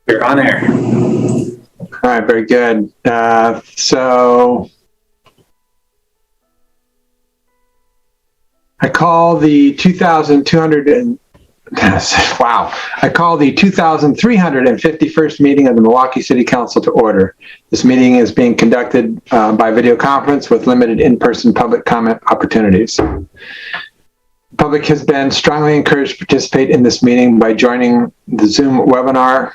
You're on air. All right, very good. So I call the 2351st meeting of the Milwaukee City Council to order. This meeting is being conducted by video conference with limited in-person public comment opportunities. The public has been strongly encouraged to participate in this meeting by joining the Zoom webinar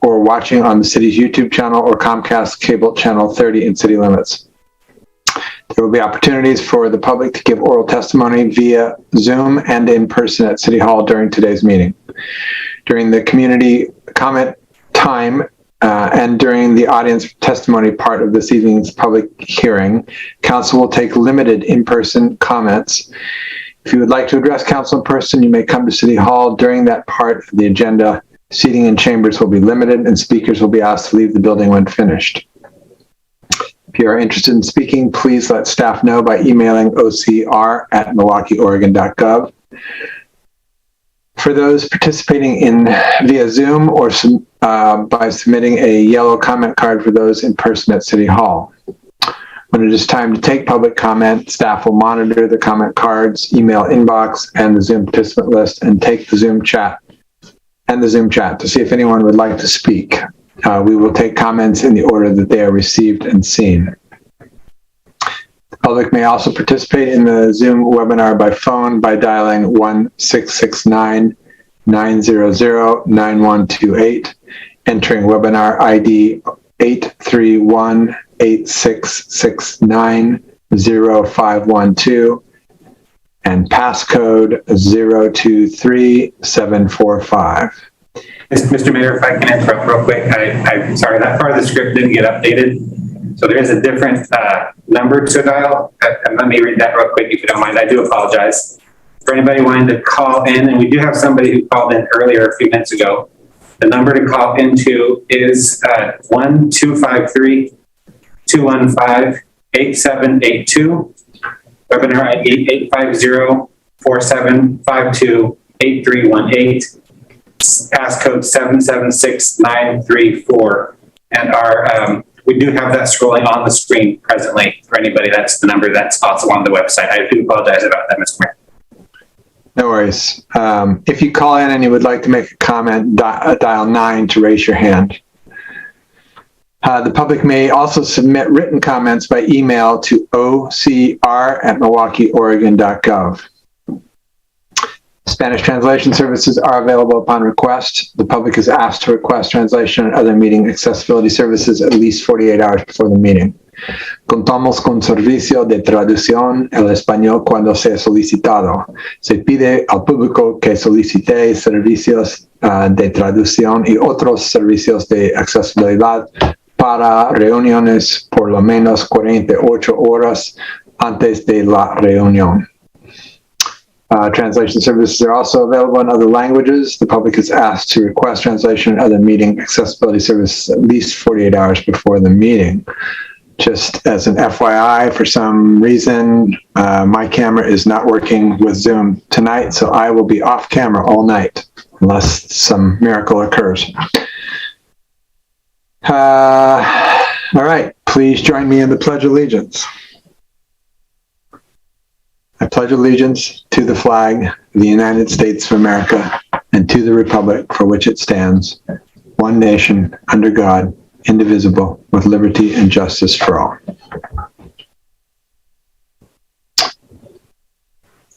or watching on the city's YouTube channel or Comcast cable channel 30 in city limits. There will be opportunities for the public to give oral testimony via Zoom and in person at City Hall during today's meeting. During the community comment time and during the audience testimony part of this evening's public hearing, Council will take limited in-person comments. If you would like to address Council in person, you may come to City Hall. During that part of the agenda, seating in chambers will be limited and speakers will be asked to leave the building when finished. If you are interested in speaking, please let staff know by emailing ocr@milwaukeeoregon.gov. For those participating via Zoom or by submitting a yellow comment card for those in person at City Hall. When it is time to take public comment, staff will monitor the comment cards, email inbox, and the Zoom participant list and take the Zoom chat to see if anyone would like to speak. We will take comments in the order that they are received and seen. The public may also participate in the Zoom webinar by phone by dialing 1-669-900-9128, entering webinar ID 831-8669-0512, and passcode 023745. Mr. Mayor, if I can interrupt real quick, I'm sorry, that part of the script didn't get updated. So there is a different number to dial. Let me read that real quick if you don't mind. I do apologize. For anybody wanting to call in, and we do have somebody who called in earlier a few minutes ago, the number to call into is 1-253-215-8782. Webinar ID 850-4752-8318. Passcode 776934. And we do have that scrolling on the screen presently for anybody. That's the number that's also on the website. I do apologize about that, Mr. Mayor. No worries. If you call in and you would like to make a comment, dial 9 to raise your hand. The public may also submit written comments by email to ocr@milwaukeeoregon.gov. Spanish translation services are available upon request. The public is asked to request translation and other meeting accessibility services at least 48 hours before the meeting. Contamos con servicio de traducción al español cuando sea solicitado. Se pide al público que solicite servicios de traducción y otros servicios de accesibilidad para reuniones por lo menos 48 horas antes de la reunión. Translation services are also available in other languages. The public is asked to request translation and other meeting accessibility services at least 48 hours before the meeting. Just as an FYI, for some reason, my camera is not working with Zoom tonight, so I will be off camera all night unless some miracle occurs. All right, please join me in the Pledge of Allegiance. I pledge allegiance to the flag of the United States of America and to the republic for which it stands, one nation, under God, indivisible, with liberty and justice for all.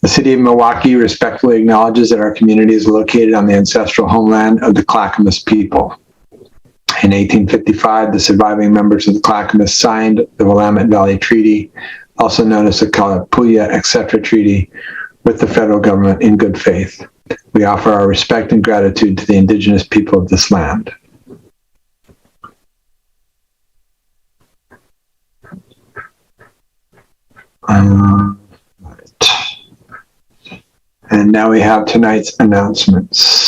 The City of Milwaukee respectfully acknowledges that our community is located on the ancestral homeland of the Clackamas people. In 1855, the surviving members of the Clackamas signed the Willamette Valley Treaty, also known as the Kalapuya Etc. Treaty, with the federal government in good faith. We offer our respect and gratitude to the indigenous people of this land. And now we have tonight's announcements.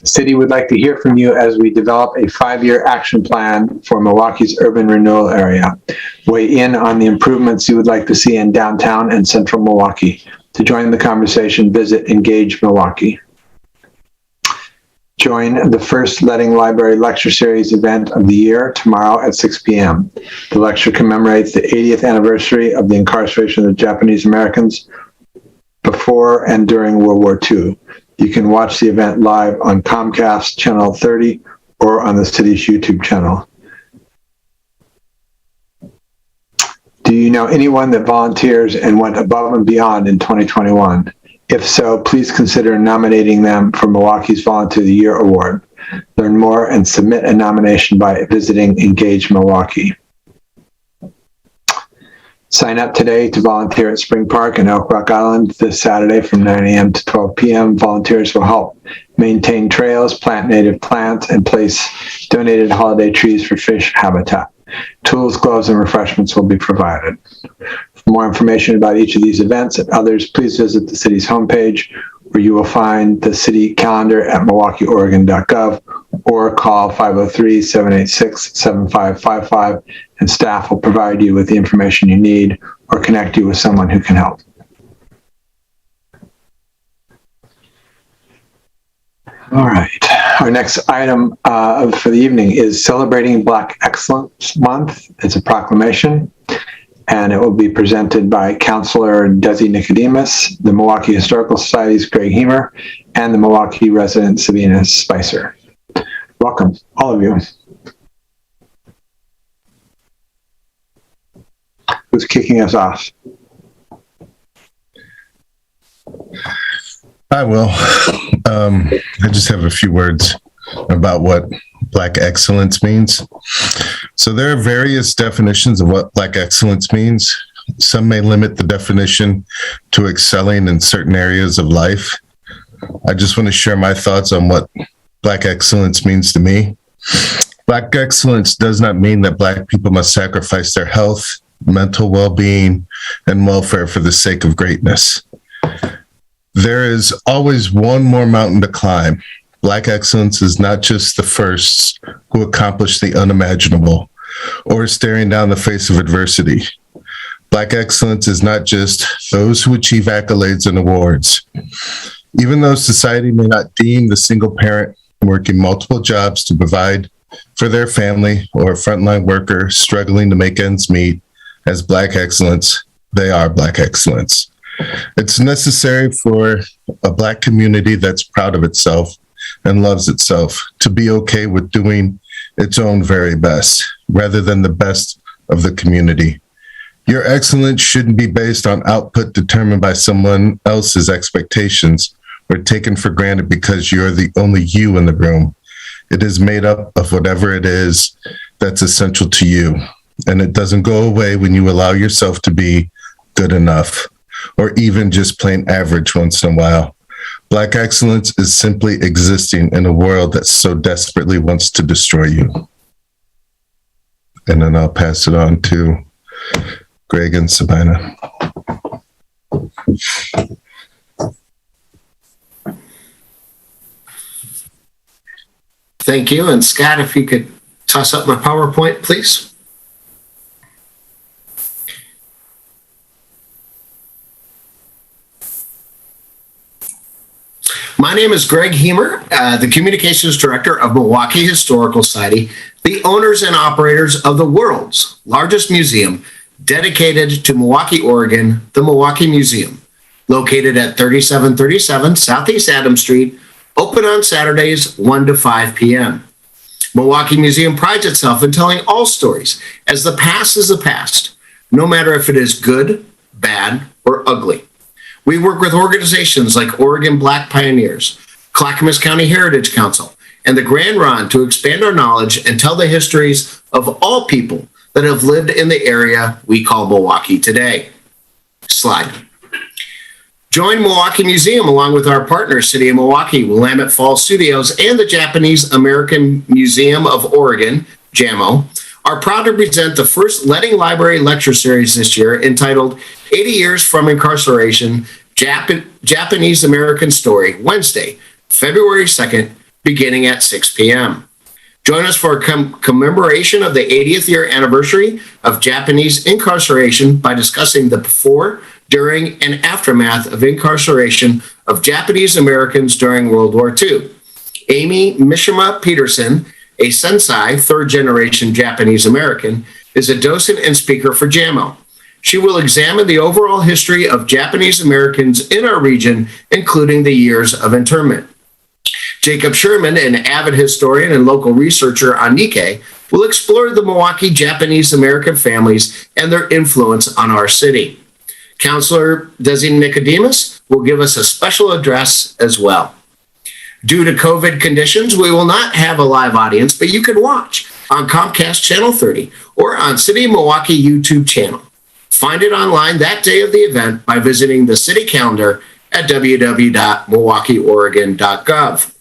The city would like to hear from you as we develop a 5-year action plan for Milwaukee's urban renewal area. Weigh in on the improvements you would like to see in downtown and central Milwaukee. To join the conversation, visit Engage Milwaukee. Join the first Letting Library Lecture Series event of the year tomorrow at 6 p.m. The lecture commemorates the 80th anniversary of the incarceration of the Japanese Americans before and during World War II. You can watch the event live on Comcast Channel 30 or on the city's YouTube channel. Do you know anyone that volunteers and went above and beyond in 2021? If so, please consider nominating them for Milwaukee's Volunteer of the Year Award. Learn more and submit a nomination by visiting Engage Milwaukie. Sign up today to volunteer at Spring Park in Oak Rock Island this Saturday from 9 a.m. to 12 p.m. Volunteers will help maintain trails, plant native plants, and place donated holiday trees for fish habitat. Tools, gloves, and refreshments will be provided. For more information about each of these events and others, please visit the city's homepage, where you will find the city calendar at milwaukieoregon.gov, or call 503-786-7555, and staff will provide you with the information you need or connect you with someone who can help. All right. Our next item for the evening is celebrating Black Excellence Month. It's a proclamation, and it will be presented by Councilor Desi Nicodemus, the Milwaukie Historical Society's Greg Heemer, and the Milwaukie resident Sabina Spicer. Welcome, all of you. Who's kicking us off? I will. I just have a few words about what Black excellence means. So there are various definitions of what Black excellence means. Some may limit the definition to excelling in certain areas of life. I just want to share my thoughts on what Black excellence means to me. Black excellence does not mean that Black people must sacrifice their health, mental well-being, and welfare for the sake of greatness. There is always one more mountain to climb. Black excellence is not just the firsts who accomplish the unimaginable or staring down the face of adversity. Black excellence is not just those who achieve accolades and awards. Even though society may not deem the single parent working multiple jobs to provide for their family or a frontline worker struggling to make ends meet as Black excellence, they are Black excellence. It's necessary for a Black community that's proud of itself and loves itself to be okay with doing its own very best rather than the best of the community. Your excellence shouldn't be based on output determined by someone else's expectations or taken for granted because you're the only you in the room. It is made up of whatever it is that's essential to you, and it doesn't go away when you allow yourself to be good enough, or even just plain average once in a while. Black excellence is simply existing in a world that so desperately wants to destroy you. And then I'll pass it on to Greg and Sabina. Thank you. And Scott, if you could toss up my PowerPoint, please. My name is Greg Heemer, the Communications Director of Milwaukie Historical Society, the owners and operators of the world's largest museum dedicated to Milwaukie, Oregon, the Milwaukie Museum, located at 3737 Southeast Adams Street, open on Saturdays 1 to 5 p.m. Milwaukie Museum prides itself in telling all stories, as the past is the past, no matter if it is good, bad, or ugly. We work with organizations like Oregon Black Pioneers, Clackamas County Heritage Council, and the Grand Ron to expand our knowledge and tell the histories of all people that have lived in the area we call Milwaukie today. Slide. Join Milwaukie Museum along with our partners, City of Milwaukie, Willamette Falls Studios, and the Japanese American Museum of Oregon, JAMO, are proud to present the first Letting Library Lecture Series this year entitled 80 Years from Incarceration, Japanese American Story, Wednesday, February 2nd, beginning at 6 p.m. Join us for a commemoration of the 80th year anniversary of Japanese incarceration by discussing the before, during, and aftermath of incarceration of Japanese Americans during World War II. Amy Mishima Peterson, a sensei, third-generation Japanese American, is a docent and speaker for JAMO. She will examine the overall history of Japanese Americans in our region, including the years of internment. Jacob Sherman, an avid historian and local researcher on Nikkei, will explore the Milwaukie Japanese American families and their influence on our city. Counselor Desi Nicodemus will give us a special address as well. Due to COVID conditions, we will not have a live audience, but you can watch on Comcast Channel 30 or on City of Milwaukie YouTube channel. Find it online that day of the event by visiting the city calendar at www.milwaukieoregon.gov.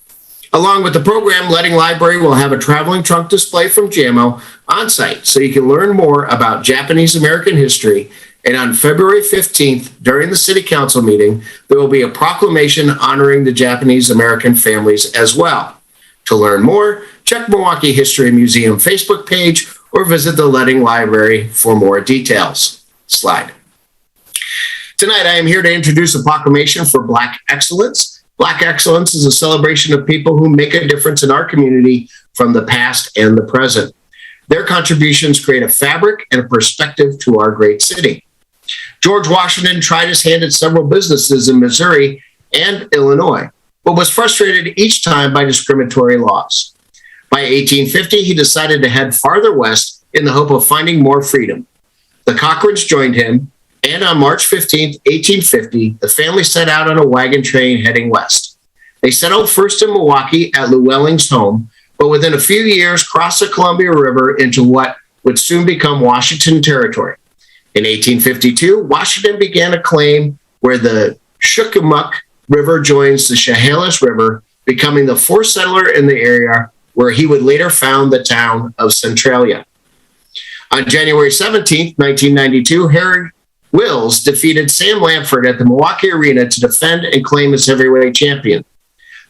Along with the program, Leading Library will have a traveling trunk display from JAMO on site so you can learn more about Japanese American history. And on February 15th, during the City Council meeting, there will be a proclamation honoring the Japanese American families as well. To learn more, check Milwaukie History Museum Facebook page or visit the Leading Library for more details. Slide. Tonight, I am here to introduce a proclamation for Black Excellence. Black Excellence is a celebration of people who make a difference in our community from the past and the present. Their contributions create a fabric and a perspective to our great city. George Washington tried his hand at several businesses in Missouri and Illinois, but was frustrated each time by discriminatory laws. By 1850, he decided to head farther west in the hope of finding more freedom. The Cochrans joined him, and on March 15, 1850, the family set out on a wagon train heading west. They settled first in Milwaukie at Llewellyn's home, but within a few years crossed the Columbia River into what would soon become Washington Territory. In 1852, Washington began a claim where the Schuckamuck River joins the Chehalis River, becoming the fourth settler in the area where he would later found the town of Centralia. On January 17, 1992, Harry Wills defeated Sam Lamford at the Milwaukie Arena to defend and claim his heavyweight champion.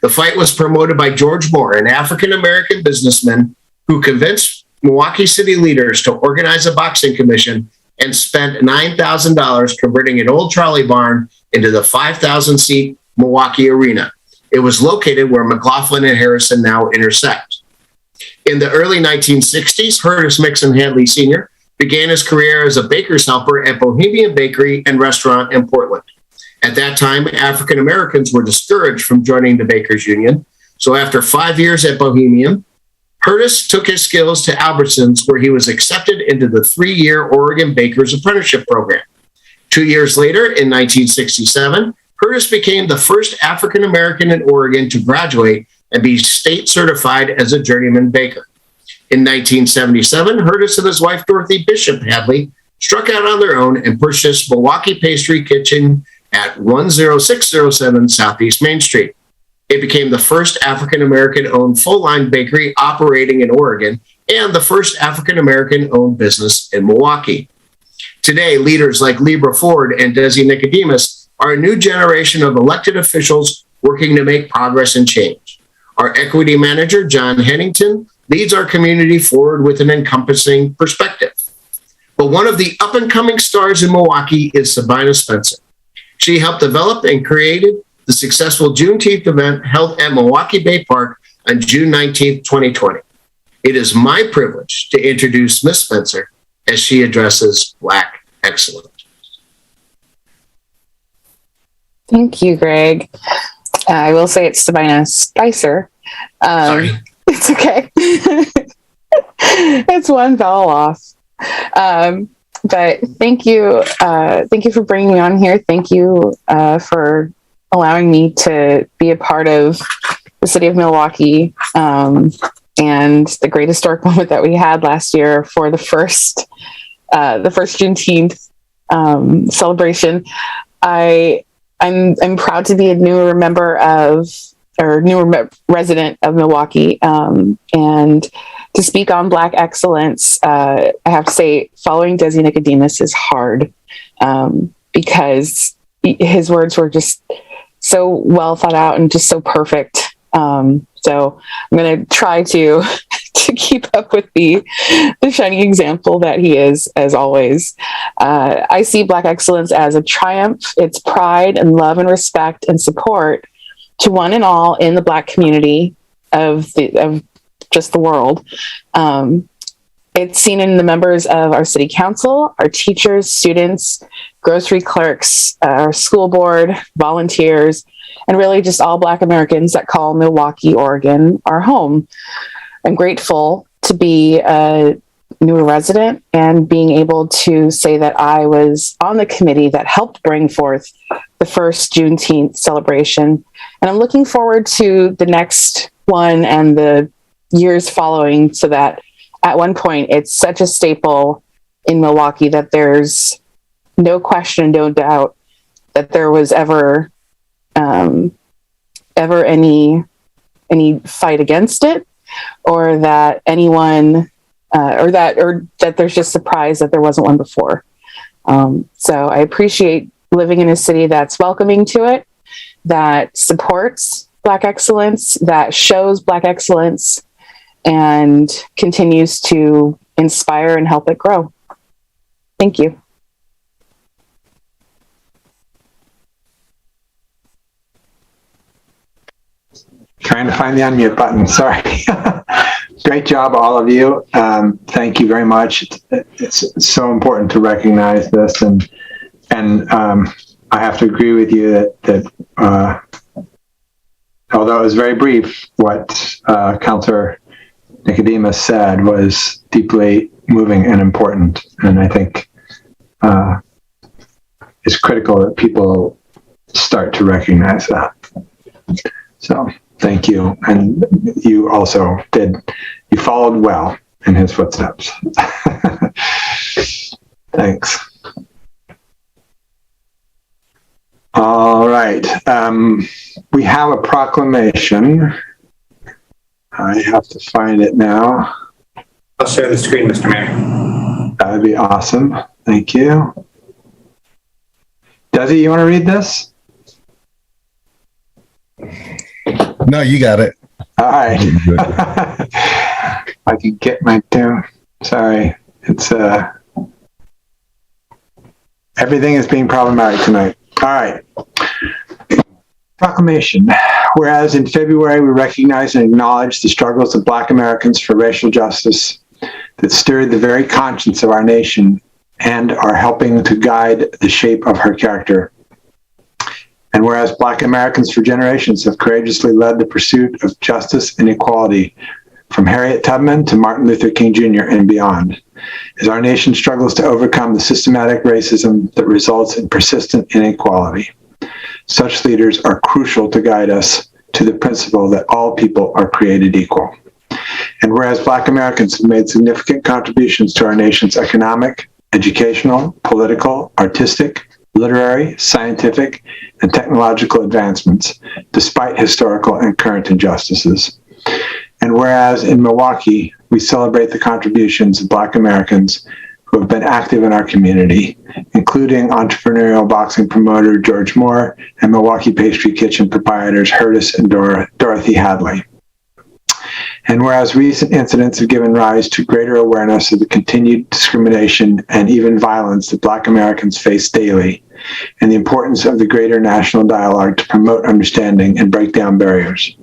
The fight was promoted by George Moore, an African-American businessman who convinced Milwaukee city leaders to organize a boxing commission and spent $9,000 converting an old trolley barn into the 5,000-seat Milwaukie Arena. It was located where McLaughlin and Harrison now intersect. In the early 1960s, Curtis Mixon Hadley Sr. began his career as a baker's helper at Bohemian Bakery and Restaurant in Portland. At that time, African Americans were discouraged from joining the Bakers Union. So after 5 years at Bohemian, Curtis took his skills to Albertsons, where he was accepted into the 3-year Oregon Bakers Apprenticeship Program. 2 years later, in 1967, Curtis became the first African American in Oregon to graduate and be state certified as a journeyman baker. In 1977, Curtis and his wife, Dorothy Bishop Hadley, struck out on their own and purchased Milwaukie Pastry Kitchen at 10607 Southeast Main Street. It became the first African-American-owned full-line bakery operating in Oregon and the first African-American-owned business in Milwaukie. Today, leaders like Libra Ford and Desi Nicodemus are a new generation of elected officials working to make progress and change. Our equity manager, John Hennington, leads our community forward with an encompassing perspective. But one of the up-and-coming stars in Milwaukie is Sabina Spencer. She helped develop and created the successful Juneteenth event held at Milwaukie Bay Park on June 19, 2020. It is my privilege to introduce Ms. Spencer as she addresses Black Excellence. Thank you, Greg. I will say it's Sabina Spicer. Sorry. It's okay. It's one vowel off. But thank you. Thank you for bringing me on here. Thank you for allowing me to be a part of the city of Milwaukie and the great historic moment that we had last year for the first Juneteenth celebration. I'm proud to be a newer resident of Milwaukie, and to speak on Black excellence. I have to say, following Desi Nicodemus is hard because his words were just so well thought out and just so perfect. So I'm going to try to keep up with the shining example that he is, as always. I see Black excellence as a triumph. It's pride and love and respect and support to one and all in the Black community, of just the world. It's seen in the members of our city council, our teachers, students, grocery clerks, our school board, volunteers, and really just all Black Americans that call Milwaukie, Oregon, our home. I'm grateful to be a new resident and being able to say that I was on the committee that helped bring forth the first Juneteenth celebration. And I'm looking forward to the next one and the years following, so that at one point it's such a staple in Milwaukie that there's no question, no doubt that there was ever any fight against it, or that anyone or that there's just surprise that there wasn't one before. So I appreciate living in a city that's welcoming to it, that supports Black excellence, that shows Black excellence, and continues to inspire and help it grow. Thank you. Trying to find the unmute button. Sorry. Great job, all of you. Thank you very much. It's so important to recognize this, and I have to agree with you that although it was very brief, what Councilor Nicodemus said was deeply moving and important, and I think it's critical that people start to recognize that. So thank you, and you also you followed well in his footsteps. Thanks. All right, we have a proclamation. I have to find it now. I'll share the screen, Mr. Mayor. That would be awesome. Thank you. Desi, you want to read this? No, you got it. All right. I can get my tune. Sorry. It's everything is being problematic tonight. All right. Proclamation. Whereas in February, we recognize and acknowledge the struggles of Black Americans for racial justice that stirred the very conscience of our nation and are helping to guide the shape of her character. And whereas Black Americans for generations have courageously led the pursuit of justice and equality, from Harriet Tubman to Martin Luther King Jr. and beyond, as our nation struggles to overcome the systematic racism that results in persistent inequality. Such leaders are crucial to guide us to the principle that all people are created equal. And whereas Black Americans have made significant contributions to our nation's economic, educational, political, artistic, literary, scientific, and technological advancements, despite historical and current injustices. And whereas in Milwaukie, we celebrate the contributions of Black Americans who have been active in our community, including entrepreneurial boxing promoter George Moore and Milwaukie Pastry Kitchen proprietors Hurtis and Dorothy Hadley. And whereas recent incidents have given rise to greater awareness of the continued discrimination and even violence that Black Americans face daily, and the importance of the greater national dialogue to promote understanding and break down barriers.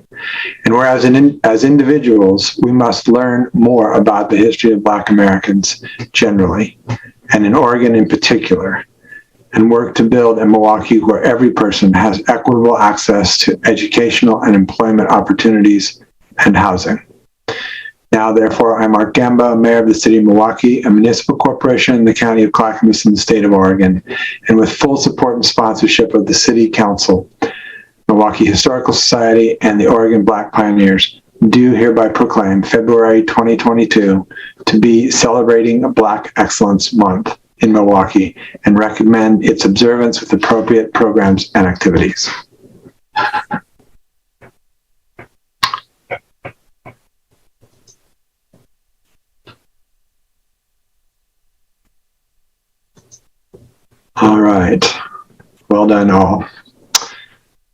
And whereas as individuals, we must learn more about the history of Black Americans generally, and in Oregon in particular, and work to build a Milwaukie where every person has equitable access to educational and employment opportunities and housing. Now, therefore, I'm Mark Gamba, Mayor of the City of Milwaukie, a municipal corporation in the County of Clackamas in the state of Oregon, and with full support and sponsorship of the City Council, Milwaukie Historical Society, and the Oregon Black Pioneers, do hereby proclaim February 2022 to be celebrating Black Excellence Month in Milwaukie and recommend its observance with appropriate programs and activities. All right. Well done, all.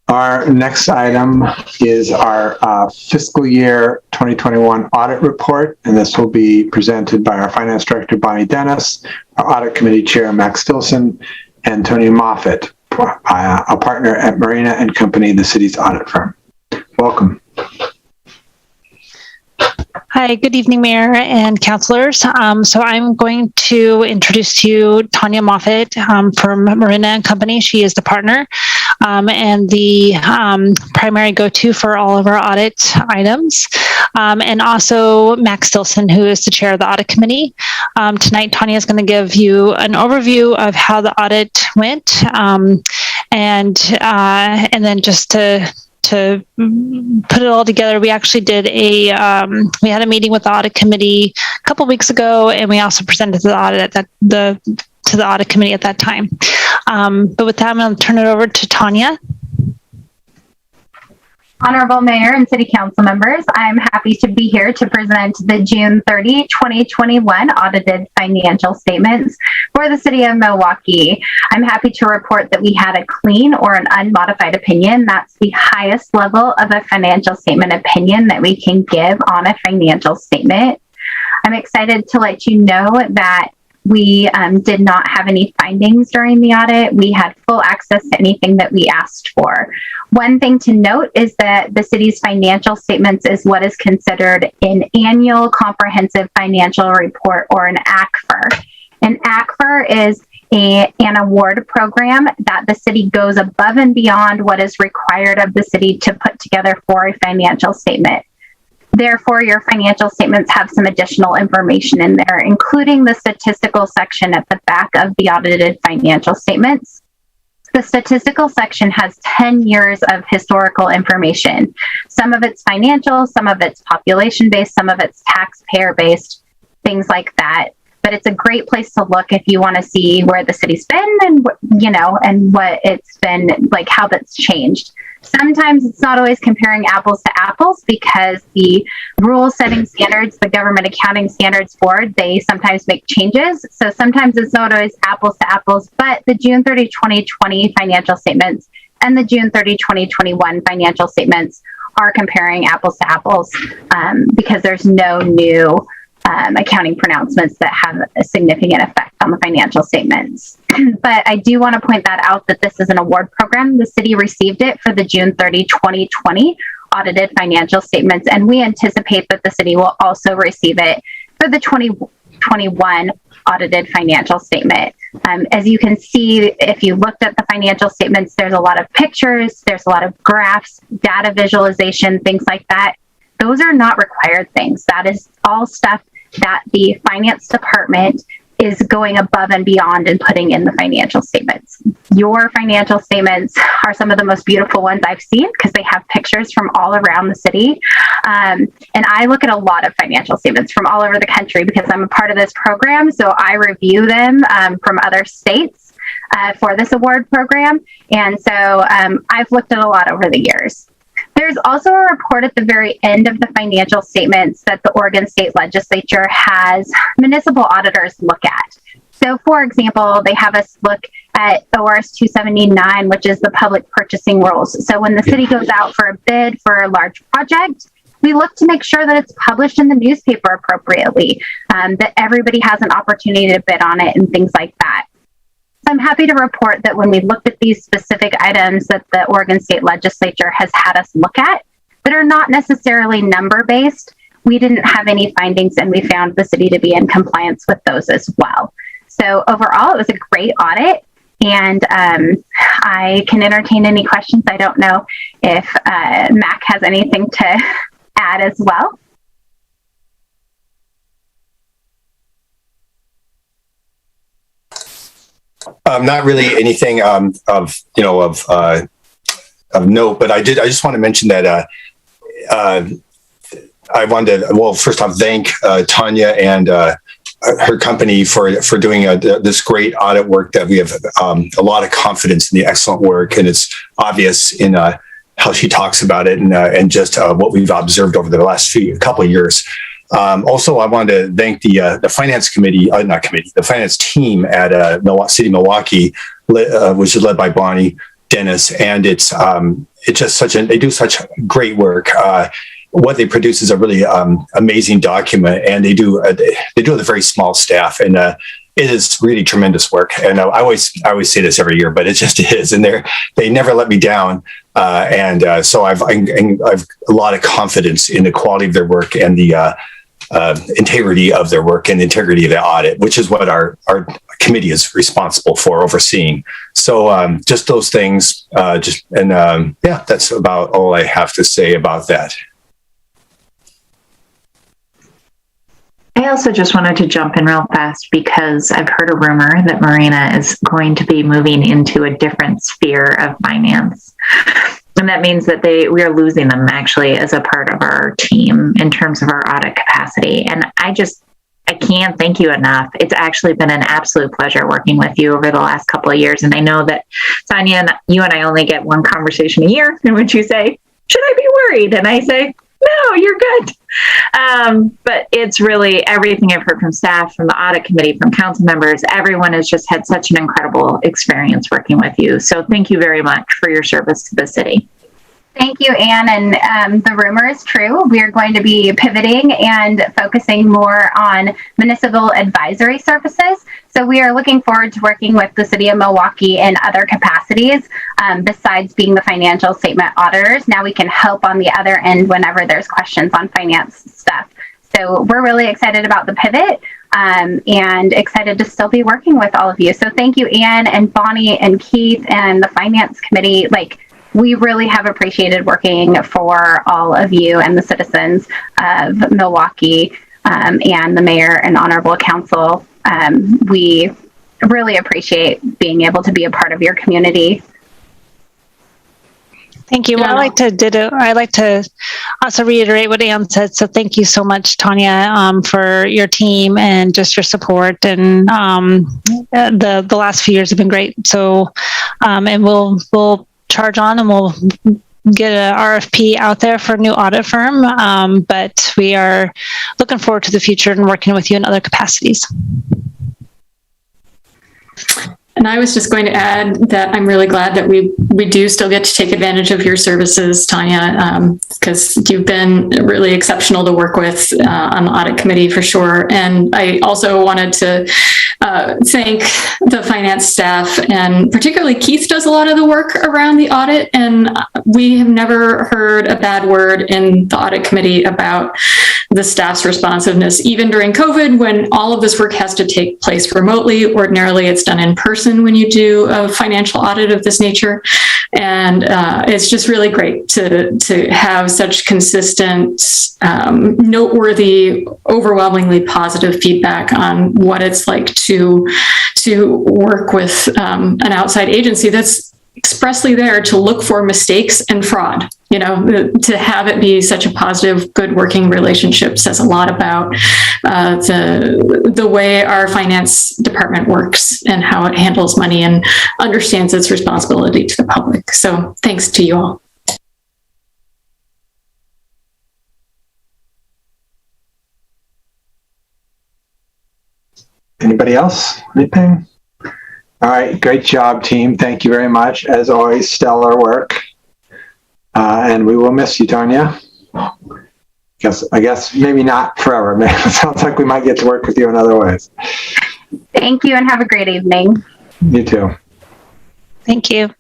Our next item is our fiscal year 2021 audit report, and this will be presented by our Finance Director, Bonnie Dennis, our Audit Committee Chair, Max Stilson, and Tony Moffitt, a partner at Marina & Company, the city's audit firm. Welcome. Hi, good evening, Mayor and councilors. So I'm going to introduce to you Tanya Moffett from Marina and Company. She is the partner and the primary go-to for all of our audit items. And also Max Stilson, who is the chair of the audit committee. Tonight, Tanya is going to give you an overview of how the audit went, and then just to put it all together, we actually did we had a meeting with the audit committee a couple weeks ago, and we also presented to the audit to the audit committee at that time. But with that, I'm going to turn it over to Tanya. Honorable Mayor and City Council members, I'm happy to be here to present the June 30, 2021 audited financial statements for the City of Milwaukie. I'm happy to report that we had a clean or an unmodified opinion. That's the highest level of a financial statement opinion that we can give on a financial statement. I'm excited to let you know that we did not have any findings during the audit. We had full access to anything that we asked for. One thing to note is that the city's financial statements is what is considered an annual comprehensive financial report, or an ACFR. An ACFR is an award program that the city goes above and beyond what is required of the city to put together for a financial statement. Therefore, your financial statements have some additional information in there, including the statistical section at the back of the audited financial statements. The statistical section has 10 years of historical information. Some of it's financial, some of it's population-based, some of it's taxpayer-based, things like that. But it's a great place to look if you want to see where the city's been and, and what it's been, like how that's changed. Sometimes it's not always comparing apples to apples, because the rule setting standards, the Government Accounting Standards Board, they sometimes make changes. So sometimes it's not always apples to apples, but the June 30, 2020 financial statements and the June 30, 2021 financial statements are comparing apples to apples, because there's no new accounting pronouncements that have a significant effect on the financial statements. But I do want to point that out, that this is an award program. The city received it for the June 30, 2020 audited financial statements, and we anticipate that the city will also receive it for the 2021 audited financial statement. As you can see, if you looked at the financial statements, there's a lot of pictures, there's a lot of graphs, data visualization, things like that. Those are not required things. That is all stuff that the finance department is going above and beyond and putting in the financial statements. Your financial statements are some of the most beautiful ones I've seen, because they have pictures from all around the city. And I look at a lot of financial statements from all over the country because I'm a part of this program. So I review them from other states for this award program. And so I've looked at a lot over the years. There's also a report at the very end of the financial statements that the Oregon State Legislature has municipal auditors look at. So, for example, they have us look at ORS 279, which is the public purchasing rules. So when the city goes out for a bid for a large project, we look to make sure that it's published in the newspaper appropriately, that everybody has an opportunity to bid on it and things like that. I'm happy to report that when we looked at these specific items that the Oregon State Legislature has had us look at that are not necessarily number-based, we didn't have any findings, and we found the city to be in compliance with those as well. So overall, it was a great audit, and I can entertain any questions. I don't know if Mac has anything to add as well. Not really anything of note, but I just want to mention that I wanted to, well, first off, thank Tanya and her company for doing this great audit work that we have a lot of confidence in the excellent work, and it's obvious in how she talks about it and just what we've observed over the last couple of years. Also, I wanted to thank the finance committee, the finance team at City Milwaukie, which is led by Bonnie Dennis, and it's just they do such great work. What they produce is a really amazing document, and they do it with a very small staff, and it is really tremendous work. And I always say this every year, but it just is, and they never let me down. So I've a lot of confidence in the quality of their work and the integrity of their work and integrity of the audit, which is what our committee is responsible for overseeing. So just those things, yeah, that's about all I have to say about that. I also just wanted to jump in real fast because I've heard a rumor that Marina is going to be moving into a different sphere of finance. And that means that we are losing them actually as a part of our team in terms of our audit capacity. And I can't thank you enough. It's actually been an absolute pleasure working with you over the last couple of years. And I know that Tanya, you and I only get one conversation a year in which you say, should I be worried? And I say, no, you're good. But it's really everything I've heard from staff, from the audit committee, from council members. Everyone has just had such an incredible experience working with you. So thank you very much for your service to the city. Thank you, Anne. And the rumor is true. We are going to be pivoting and focusing more on municipal advisory services. So we are looking forward to working with the city of Milwaukee in other capacities besides being the financial statement auditors. Now we can help on the other end whenever there's questions on finance stuff. So we're really excited about the pivot and excited to still be working with all of you. So thank you, Anne and Bonnie and Keith and the finance committee. We really have appreciated working for all of you and the citizens of Milwaukee and the mayor and honorable council. We really appreciate being able to be a part of your community. Thank you. Well, I'd like to also reiterate what Anne said. So thank you so much, Tanya, for your team and just your support. And the last few years have been great. So, and we'll charge on and we'll get an RFP out there for a new audit firm. But we are looking forward to the future and working with you in other capacities. And I was just going to add that I'm really glad that we do still get to take advantage of your services, Tanya, because you've been really exceptional to work with on the audit committee for sure. And I also wanted to thank the finance staff, and particularly Keith does a lot of the work around the audit. And we have never heard a bad word in the audit committee about the staff's responsiveness, even during COVID, when all of this work has to take place remotely. Ordinarily, it's done in person when you do a financial audit of this nature. And it's just really great to have such consistent, noteworthy, overwhelmingly positive feedback on what it's like to work with an outside agency that's expressly there to look for mistakes and fraud. You know, to have it be such a positive, good working relationship says a lot about the way our finance department works and how it handles money and understands its responsibility to the public. So thanks to you all. Anybody else? Anything? All right, great job, team. Thank you very much. As always, stellar work. And we will miss you, Tanya. I guess maybe not forever. It sounds like we might get to work with you in other ways. Thank you and have a great evening. You too. Thank you.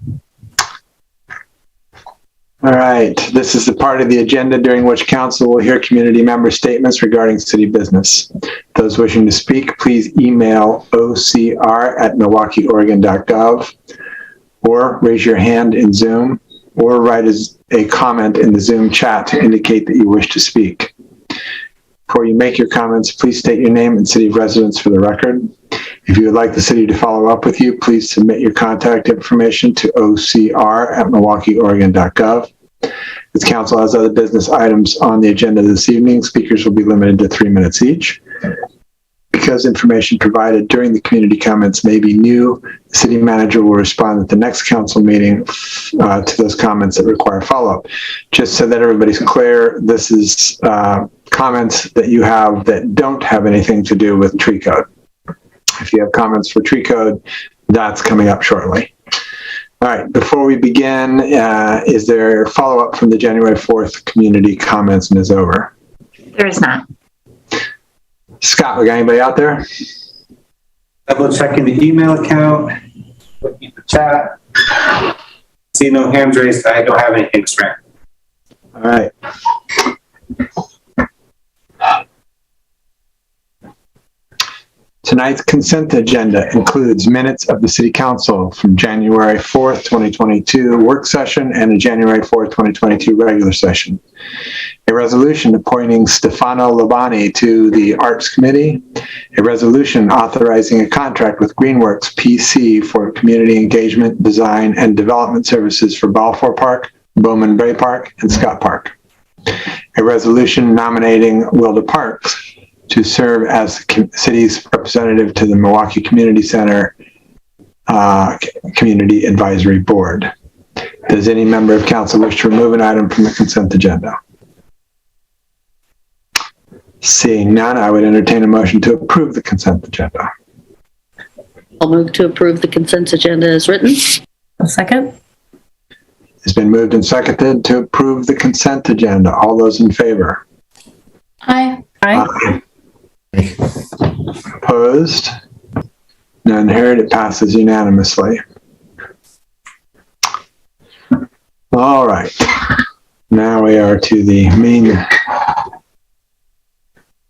All right. This is the part of the agenda during which council will hear community member statements regarding city business. Those wishing to speak, please email ocr@milwaukeeoregon.gov or raise your hand in Zoom or write a comment in the Zoom chat to indicate that you wish to speak. Before you make your comments, please state your name and city of residence for the record. If you would like the city to follow up with you, please submit your contact information to ocr@milwaukeeoregon.gov. As council has other business items on the agenda this evening, speakers will be limited to 3 minutes each. Because information provided during the community comments may be new, the city manager will respond at the next council meeting to those comments that require follow-up. Just so that everybody's clear, this is comments that you have that don't have anything to do with tree code. If you have comments for tree code, that's coming up shortly. All right, before we begin, is there follow-up from the January 4th community comments, Ms. Over? There is not. Scott, we got anybody out there? Double checking the email account, looking at the chat. See no hands raised. I don't have anything, sir. All right. Tonight's consent agenda includes minutes of the City Council from January 4th, 2022 work session and a January 4th, 2022 regular session. A resolution appointing Stefano Labani to the Arts Committee. A resolution authorizing a contract with Greenworks PC for community engagement, design, and development services for Balfour Park, Bowman Bay Park, and Scott Park. A resolution nominating Wilda Parks to serve as the city's representative to the Milwaukie Community Center Community Advisory Board. Does any member of council wish to remove an item from the consent agenda? Seeing none, I would entertain a motion to approve the consent agenda. I'll move to approve the consent agenda as written. A second. It's been moved and seconded to approve the consent agenda. All those in favor? Aye. Aye. Opposed? None heard. It passes unanimously. All right. Now we are to the main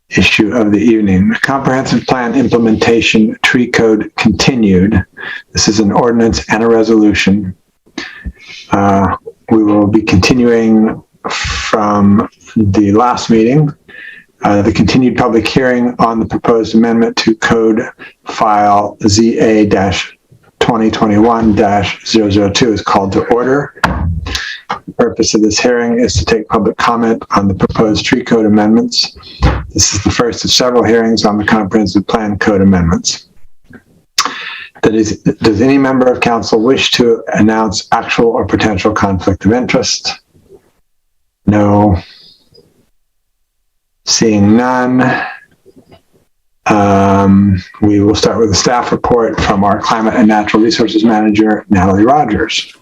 issue of the evening. Comprehensive Plan Implementation Tree Code continued. This is an ordinance and a resolution. We will be continuing from the last meeting. The continued public hearing on the proposed amendment to Code File ZA-2021-002 is called to order. The purpose of this hearing is to take public comment on the proposed tree code amendments. This is the first of several hearings on the comprehensive plan code amendments. Does any member of council wish to announce actual or potential conflict of interest? No. Seeing none, we will start with a staff report from our Climate and Natural Resources Manager, Natalie Rogers.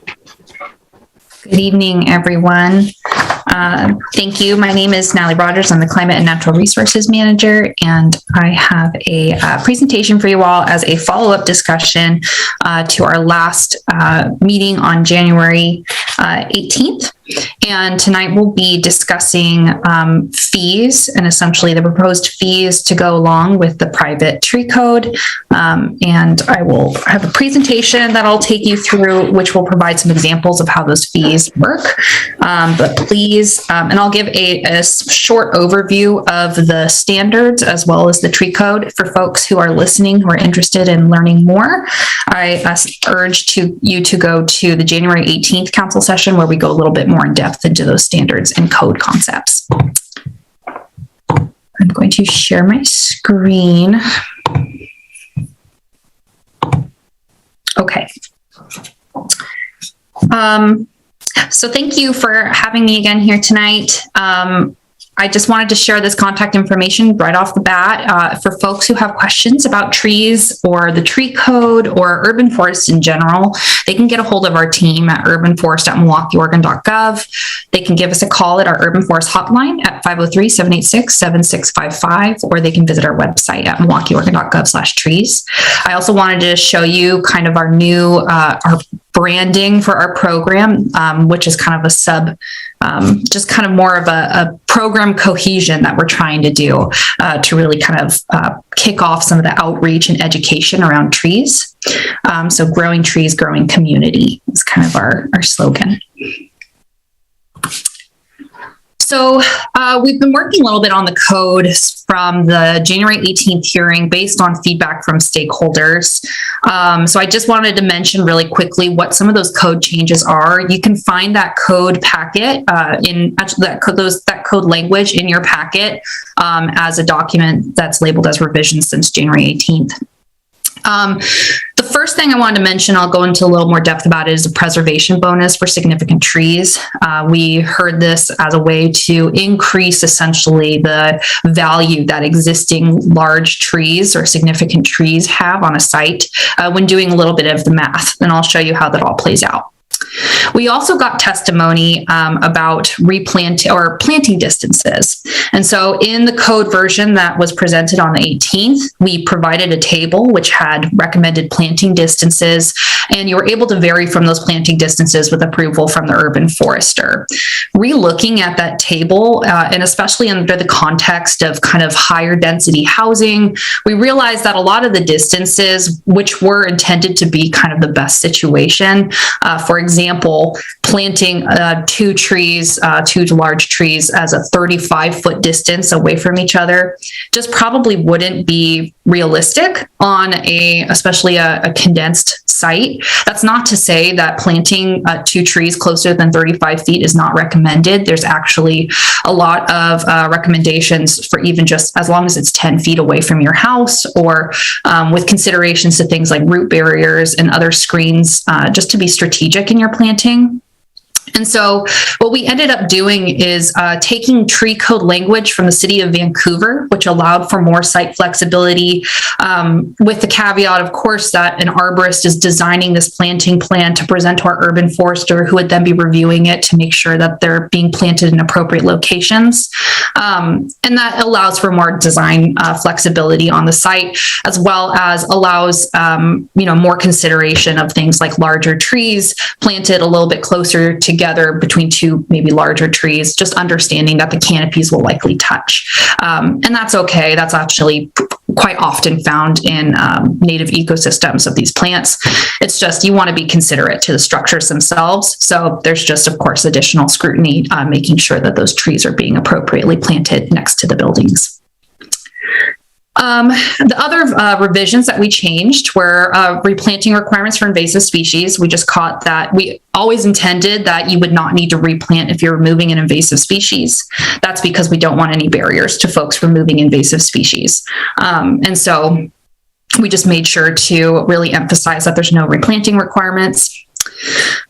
Good evening, everyone. Thank you. My name is Natalie Rogers. I'm the Climate and Natural Resources Manager, and I have a presentation for you all as a follow-up discussion to our last meeting on January 18th. And tonight we'll be discussing fees and essentially the proposed fees to go along with the private tree code. And I will have a presentation that I'll take you through, which will provide some examples of how those fees work. But please, and I'll give a short overview of the standards as well as the tree code for folks who are listening, who are interested in learning more. I urge you to go to the January 18th council session where we go a little bit more in depth into those standards and code concepts. I'm going to share my screen. Okay. So thank you for having me again here tonight. I just wanted to share this contact information right off the bat for folks who have questions about trees or the tree code or urban forests in general. They can get a hold of our team at urbanforest@milwaukieoregon.gov. They can give us a call at our urban forest hotline at 503-786-7655, or they can visit our website at milwaukieoregon.gov/trees. I also wanted to show you kind of our new, our branding for our program, which is kind of a just kind of more of a program cohesion that we're trying to do to really kind of kick off some of the outreach and education around trees. So growing trees, growing community is kind of our slogan. So we've been working a little bit on the code from the January 18th hearing based on feedback from stakeholders. So I just wanted to mention really quickly what some of those code changes are. You can find that code packet that code language in your packet as a document that's labeled as revisions since January 18th. The first thing I wanted to mention, I'll go into a little more depth about it, is a preservation bonus for significant trees. We heard this as a way to increase essentially the value that existing large trees or significant trees have on a site when doing a little bit of the math, and I'll show you how that all plays out. We also got testimony about planting distances. And so in the code version that was presented on the 18th, we provided a table which had recommended planting distances, and you were able to vary from those planting distances with approval from the urban forester. Re-looking at that table, and especially under the context of kind of higher density housing, we realized that a lot of the distances, which were intended to be kind of the best situation, for example, planting two large trees as a 35-foot distance away from each other, just probably wouldn't be realistic on especially a condensed site. That's not to say that planting two trees closer than 35 feet is not recommended. There's actually a lot of recommendations for even just as long as it's 10 feet away from your house, or with considerations to things like root barriers and other screens, just to be strategic in your planting. And so what we ended up doing is taking tree code language from the city of Vancouver, which allowed for more site flexibility, with the caveat, of course, that an arborist is designing this planting plan to present to our urban forester, who would then be reviewing it to make sure that they're being planted in appropriate locations. And that allows for more design flexibility on the site, as well as allows more consideration of things like larger trees planted a little bit closer together between two maybe larger trees, just understanding that the canopies will likely touch. And that's okay. That's actually quite often found in native ecosystems of these plants. It's just you want to be considerate to the structures themselves. So there's just, of course, additional scrutiny, making sure that those trees are being appropriately planted next to the buildings. The other revisions that we changed were replanting requirements for invasive species. We just caught that we always intended that you would not need to replant if you're removing an invasive species. That's because we don't want any barriers to folks removing invasive species. And so we just made sure to really emphasize that there's no replanting requirements.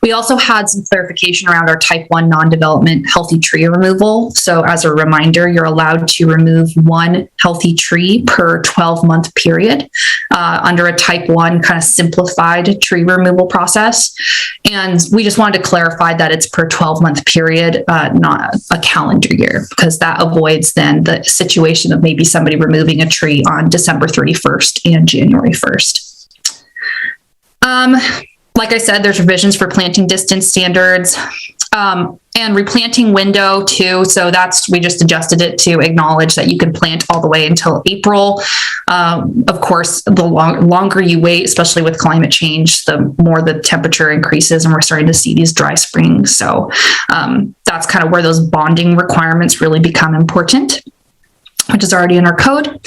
We also had some clarification around our type 1 non-development healthy tree removal. So as a reminder, you're allowed to remove one healthy tree per 12-month period under a type 1 kind of simplified tree removal process. And we just wanted to clarify that it's per 12-month period, not a calendar year, because that avoids then the situation of maybe somebody removing a tree on December 31st and January 1st. Like I said, there's revisions for planting distance standards, and replanting window too. So we just adjusted it to acknowledge that you can plant all the way until April. Of course, the longer you wait, especially with climate change, the more the temperature increases, and we're starting to see these dry springs. So that's kind of where those bonding requirements really become important, which is already in our code.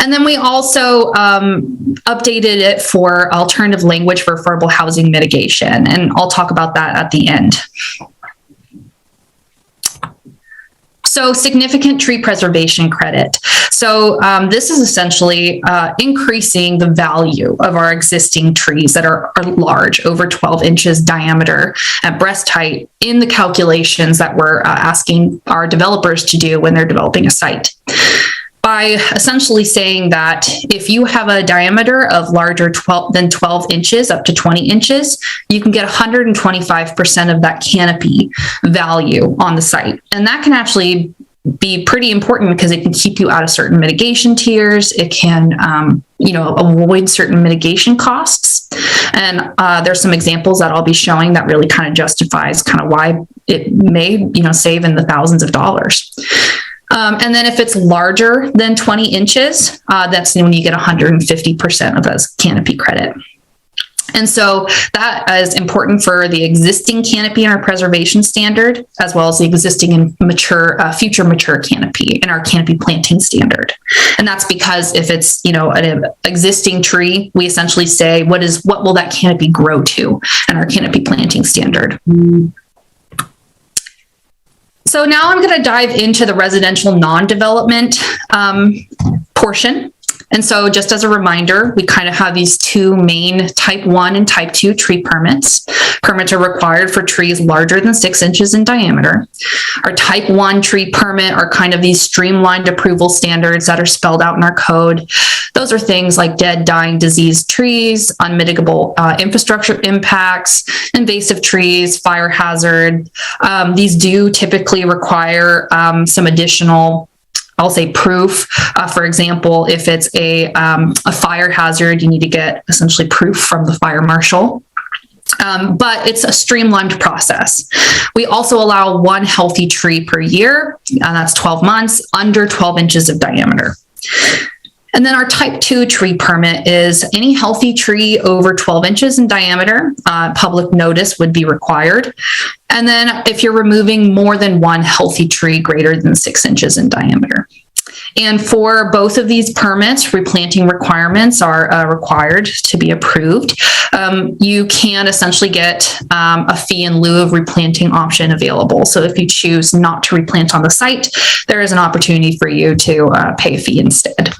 And then we also updated it for alternative language for affordable housing mitigation. And I'll talk about that at the end. So significant tree preservation credit. So this is essentially increasing the value of our existing trees that are large, over 12 inches diameter at breast height, in the calculations that we're asking our developers to do when they're developing a site, by essentially saying that if you have a diameter of larger than 12 inches up to 20 inches, you can get 125% of that canopy value on the site. And that can actually be pretty important because it can keep you out of certain mitigation tiers. It can, avoid certain mitigation costs. And there's some examples that I'll be showing that really kind of justifies kind of why it may, save in the thousands of dollars. And then if it's larger than 20 inches, that's when you get 150% of those canopy credit. And so that is important for the existing canopy in our preservation standard, as well as the existing and future mature canopy in our canopy planting standard. And that's because if it's, an existing tree, we essentially say, what will that canopy grow to in our canopy planting standard? So now I'm going to dive into the residential non-development portion. And so just as a reminder, we kind of have these two main type 1 and type 2 tree permits. Permits are required for trees larger than 6 inches in diameter. Our type 1 tree permit are kind of these streamlined approval standards that are spelled out in our code. Those are things like dead, dying, diseased trees, unmitigable infrastructure impacts, invasive trees, fire hazard. These do typically require some additional, I'll say, proof. For example, if it's a fire hazard, you need to get essentially proof from the fire marshal. But it's a streamlined process. We also allow one healthy tree per year, and that's 12 months, under 12 inches of diameter. And then our type 2 tree permit is any healthy tree over 12 inches in diameter. Public notice would be required. And then if you're removing more than one healthy tree greater than 6 inches in diameter. And for both of these permits, replanting requirements are required to be approved. You can essentially get a fee in lieu of replanting option available. So if you choose not to replant on the site, there is an opportunity for you to pay a fee instead.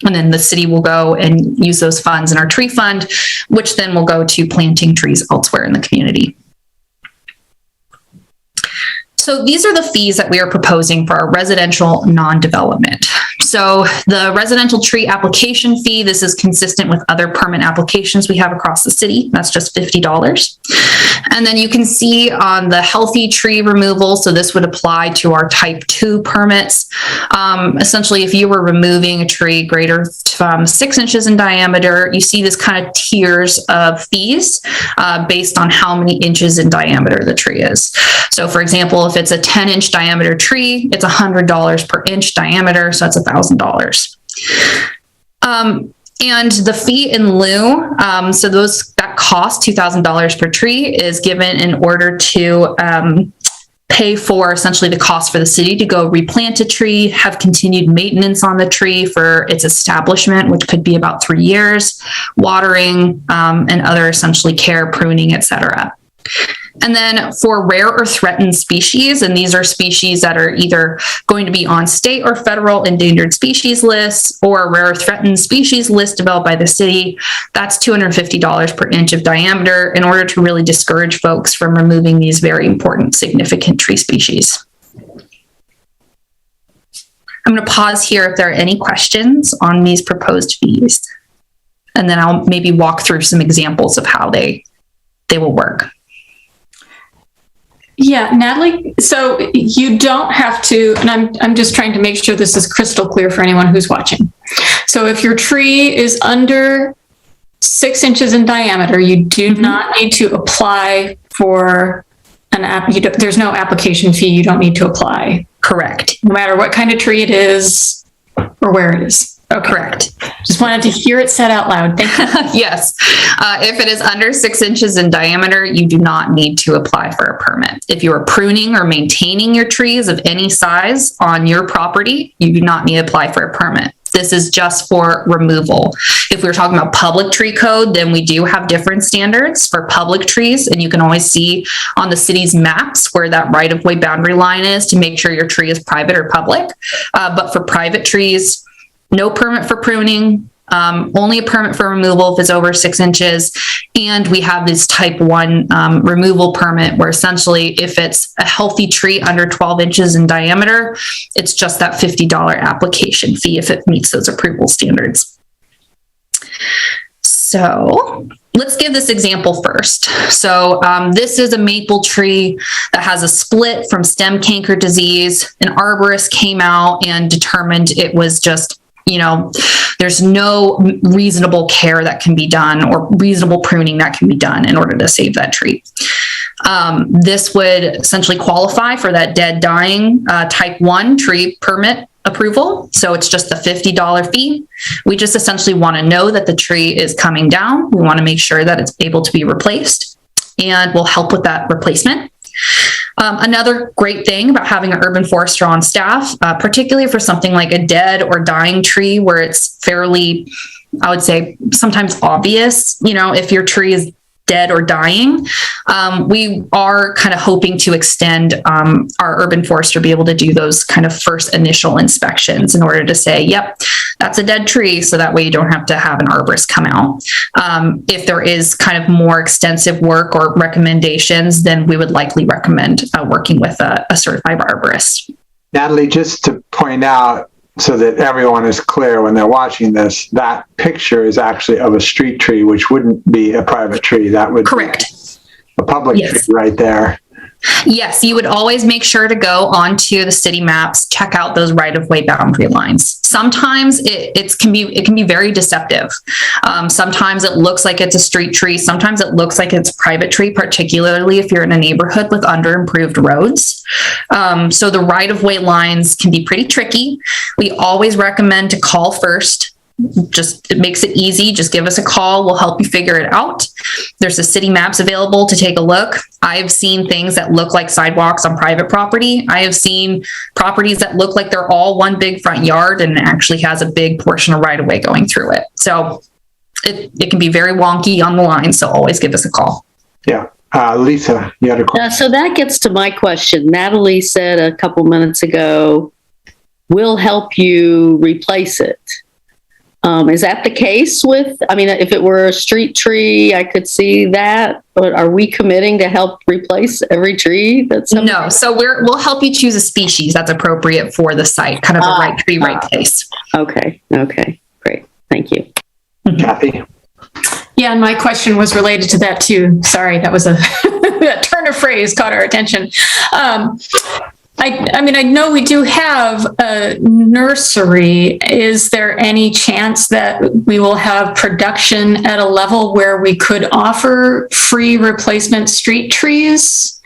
And then the city will go and use those funds in our tree fund, which then will go to planting trees elsewhere in the community. So these are the fees that we are proposing for our residential non-development. So the residential tree application fee, this is consistent with other permit applications we have across the city. That's just $50. And then you can see on the healthy tree removal, so this would apply to our type 2 permits. Essentially, if you were removing a tree greater from 6 inches in diameter, you see this kind of tiers of fees based on how many inches in diameter the tree is. So for example, if it's a 10-inch diameter tree, it's $100 per inch diameter, so that's $1,000. And the fee in lieu, so that cost $2,000 per tree is given in order to pay for essentially the cost for the city to go replant a tree, have continued maintenance on the tree for its establishment, which could be about 3 years, watering, and other essentially care, pruning, etc. And then for rare or threatened species, and these are species that are either going to be on state or federal endangered species lists or a rare or threatened species list developed by the city, that's $250 per inch of diameter in order to really discourage folks from removing these very important, significant tree species. I'm going to pause here if there are any questions on these proposed fees, and then I'll maybe walk through some examples of how they will work. Yeah, Natalie, so you don't have to, and I'm just trying to make sure this is crystal clear for anyone who's watching. So if your tree is under 6 inches in diameter, you do not need to apply for an app. There's no application fee. You don't need to apply. Correct. No matter what kind of tree it is or where it is. Okay. Correct. Just wanted to hear it said out loud. Thank you. Yes. If it is under 6 inches in diameter, you do not need to apply for a permit. If you are pruning or maintaining your trees of any size on your property, you do not need to apply for a permit. This is just for removal. If we're talking about public tree code, then we do have different standards for public trees, and you can always see on the city's maps where that right-of-way boundary line is to make sure your tree is private or public. But for private trees, no permit for pruning, only a permit for removal if it's over 6 inches. And we have this type 1 removal permit where essentially if it's a healthy tree under 12 inches in diameter, it's just that $50 application fee if it meets those approval standards. So let's give this example first. So this is a maple tree that has a split from stem canker disease. An arborist came out and determined it was just, there's no reasonable care that can be done or reasonable pruning that can be done in order to save that tree. This would essentially qualify for that dead, dying type 1 tree permit approval. So it's just the $50 fee. We just essentially want to know that the tree is coming down. We want to make sure that it's able to be replaced, and we'll help with that replacement. Another great thing about having an urban forester on staff, particularly for something like a dead or dying tree where it's fairly, I would say, sometimes obvious, if your tree is dead or dying, we are kind of hoping to extend our urban forester be able to do those kind of first initial inspections in order to say, yep, that's a dead tree. So that way you don't have to have an arborist come out. If there is kind of more extensive work or recommendations, then we would likely recommend working with a certified arborist. Natalie, just to point out, so that everyone is clear when they're watching this, that picture is actually of a street tree, which wouldn't be a private tree. That would Correct. be a public Yes. tree right there. Yes, you would always make sure to go onto the city maps, check out those right-of-way boundary lines. Sometimes it can be very deceptive. Sometimes it looks like it's a street tree. Sometimes it looks like it's a private tree, particularly if you're in a neighborhood with under-improved roads. So the right-of-way lines can be pretty tricky. We always recommend to call first. It makes it easy. Just give us a call. We'll help you figure it out. There's the city maps available to take a look. I've seen things that look like sidewalks on private property. I have seen properties that look like they're all one big front yard and it actually has a big portion of right of way going through it. So it can be very wonky on the line. So always give us a call. Yeah. Lisa, you had a question? So that gets to my question. Natalie said a couple minutes ago, we'll help you replace it. Is that the case with, if it were a street tree, I could see that, but are we committing to help replace every tree that's? No, so we'll help you choose a species that's appropriate for the site, kind of the right tree, right place. Okay, great. Thank you. Kathy? Yeah, and my question was related to that too. Sorry, that was a turn of phrase caught our attention. I know we do have a nursery. Is there any chance that we will have production at a level where we could offer free replacement street trees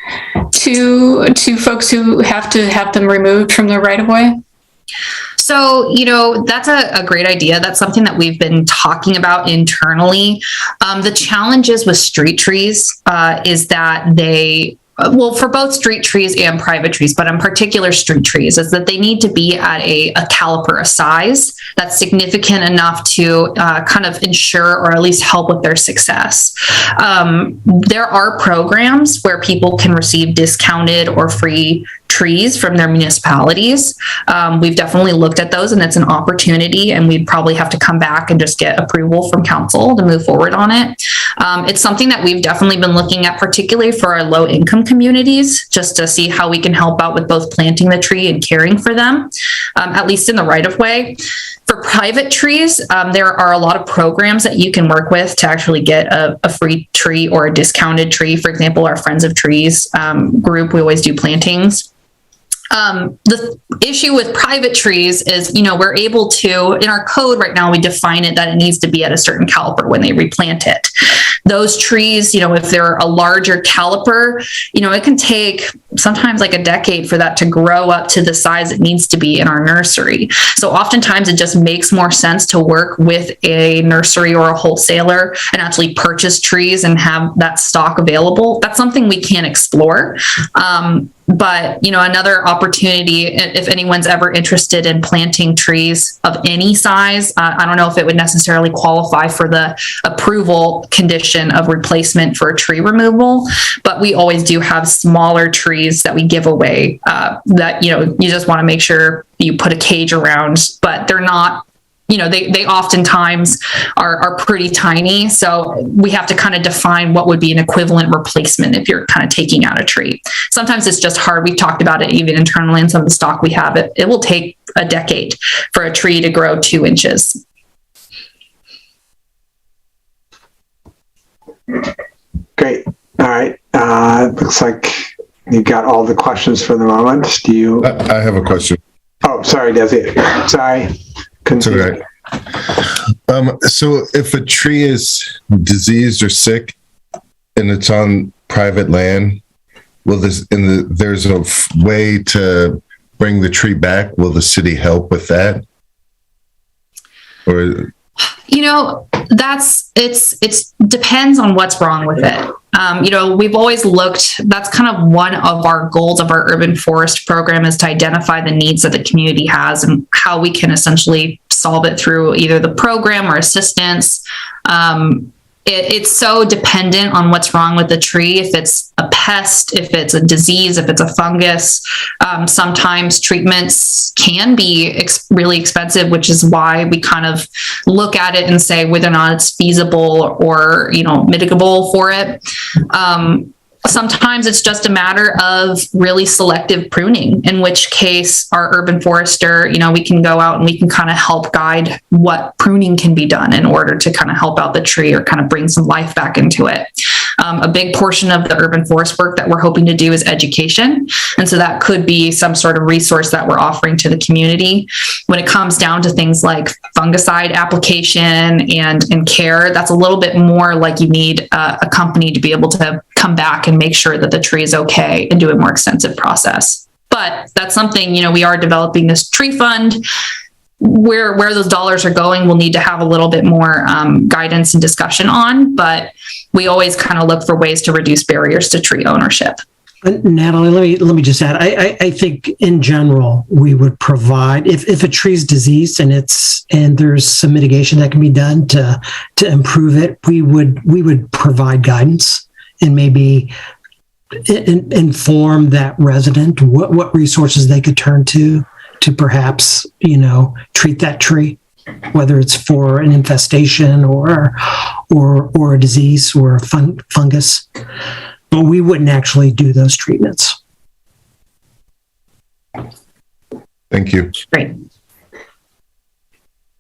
to folks who have to have them removed from the right of way? So, that's a great idea. That's something that we've been talking about internally. The challenges with street trees is that for both street trees and private trees, but in particular street trees, is that they need to be at a caliper, a size that's significant enough to kind of ensure or at least help with their success. There are programs where people can receive discounted or free trees from their municipalities. We've definitely looked at those and it's an opportunity, and we'd probably have to come back and just get approval from council to move forward on it. It's something that we've definitely been looking at, particularly for our low income communities, just to see how we can help out with both planting the tree and caring for them, at least in the right of way. For private trees, there are a lot of programs that you can work with to actually get a free tree or a discounted tree. For example, our Friends of Trees group, we always do plantings. The issue with private trees is, we're able to, in our code right now, we define it that it needs to be at a certain caliper when they replant it. Those trees, if they're a larger caliper, it can take sometimes like a decade for that to grow up to the size it needs to be in our nursery. So oftentimes it just makes more sense to work with a nursery or a wholesaler and actually purchase trees and have that stock available. That's something we can explore. But, another opportunity, if anyone's ever interested in planting trees of any size, I don't know if it would necessarily qualify for the approval condition of replacement for tree removal, but we always do have smaller trees that we give away that, you just want to make sure you put a cage around, but they're not, they oftentimes are pretty tiny. So we have to kind of define what would be an equivalent replacement if you're kind of taking out a tree. Sometimes it's just hard. We've talked about it even internally in some of the stock we have. It will take a decade for a tree to grow 2 inches. Great. All right. Looks like you got all the questions for the moment. Do you? I have a question. Oh, sorry, Desi. Sorry. It's all right. So if a tree is diseased or sick and it's on private land, there's a way to bring the tree back? Will the city help with that? Or it depends on what's wrong with it. We've always looked, that's kind of one of our goals of our urban forest program, is to identify the needs that the community has and how we can essentially solve it through either the program or assistance. It's so dependent on what's wrong with the tree. If it's a pest, if it's a disease, if it's a fungus, sometimes treatments can be really expensive, which is why we kind of look at it and say whether or not it's feasible or, mitigable for it. sometimes it's just a matter of really selective pruning, in which case our urban forester, we can go out and we can kind of help guide what pruning can be done in order to kind of help out the tree or kind of bring some life back into it. A big portion of the urban forest work that we're hoping to do is education. And so that could be some sort of resource that we're offering to the community. When it comes down to things like fungicide application and care, that's a little bit more like you need a company to be able to come back and make sure that the tree is okay and do a more extensive process. But that's something, we are developing this tree fund. Where those dollars are going, we'll need to have a little bit more guidance and discussion on, but we always kind of look for ways to reduce barriers to tree ownership. Natalie, let me just add, I think in general, we would provide, if a tree's diseased and there's some mitigation that can be done to improve it, we would provide guidance and maybe inform that resident what resources they could turn to perhaps, treat that tree, whether it's for an infestation or a disease or a fungus. But we wouldn't actually do those treatments. Thank you.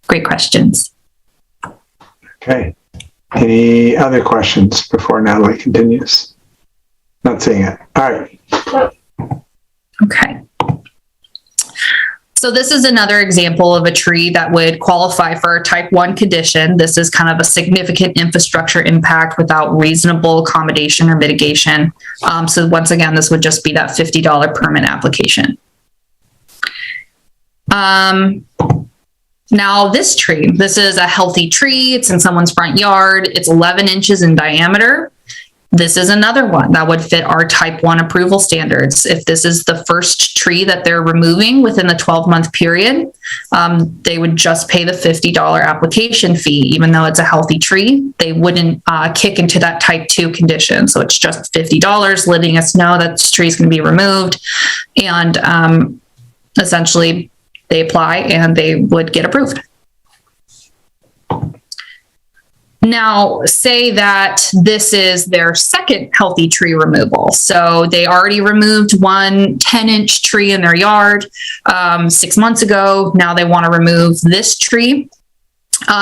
Great questions. Okay. Any other questions before Natalie continues? Not seeing it. All right. Okay. So this is another example of a tree that would qualify for a type 1 condition. This is kind of a significant infrastructure impact without reasonable accommodation or mitigation. So once again, this would just be that $50 permit application. Now this tree, this is a healthy tree. It's in someone's front yard. It's 11 inches in diameter. This is another one that would fit our type 1 approval standards. If this is the first tree that they're removing within the 12-month period, they would just pay the $50 application fee. Even though it's a healthy tree, they wouldn't kick into that type 2 condition. So it's just $50, letting us know that this tree is going to be removed. And essentially, they apply and they would get approved. Now, say that this is their second healthy tree removal. So they already removed one 10-inch tree in their yard 6 months ago. Now they want to remove this tree.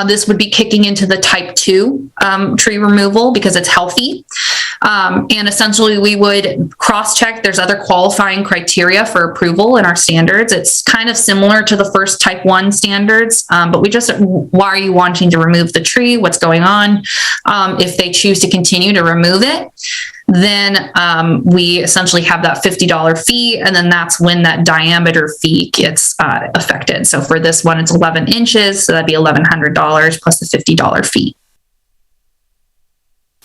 This would be kicking into the type 2 tree removal because it's healthy. And essentially we would cross-check. There's other qualifying criteria for approval in our standards. It's kind of similar to the first type 1 standards, but why are you wanting to remove the tree? What's going on? If they choose to continue to remove it, then we essentially have that $50 fee, and then that's when that diameter fee gets affected. So for this one, it's 11 inches, so that'd be $1,100 plus the $50 fee.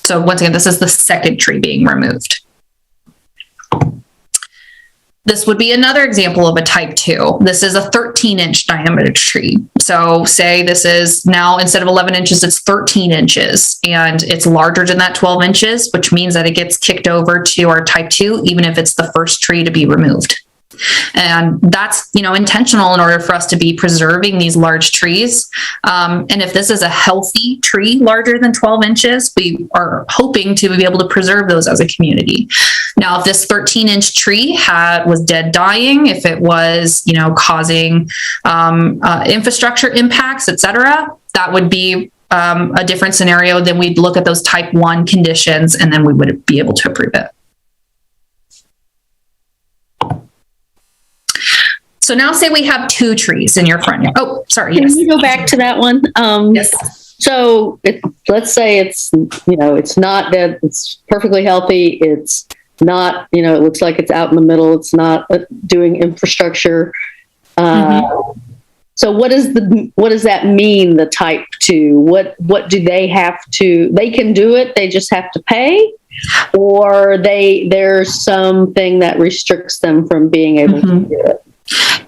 So once again, this is the second tree being removed. This would be another example of a type 2. This is a 13-inch diameter tree. So say this is now, instead of 11 inches, it's 13 inches, and it's larger than that 12 inches, which means that it gets kicked over to our type 2, even if it's the first tree to be removed. And that's, intentional in order for us to be preserving these large trees. And if this is a healthy tree larger than 12 inches, we are hoping to be able to preserve those as a community. Now, if this 13-inch tree was dead dying, if it was, causing infrastructure impacts, etc., that would be a different scenario. Then we'd look at those type 1 conditions, and then we would be able to approve it. So now say we have 2 trees in your front yard. Oh, sorry. Can yes. you go back to that one? Yes. So let's say it's, it's not dead. It's perfectly healthy. It's not, it looks like it's out in the middle. It's not doing infrastructure. So what does that mean? The type 2, what do they have to, they can do it. They just have to pay, or there's something that restricts them from being able to do it.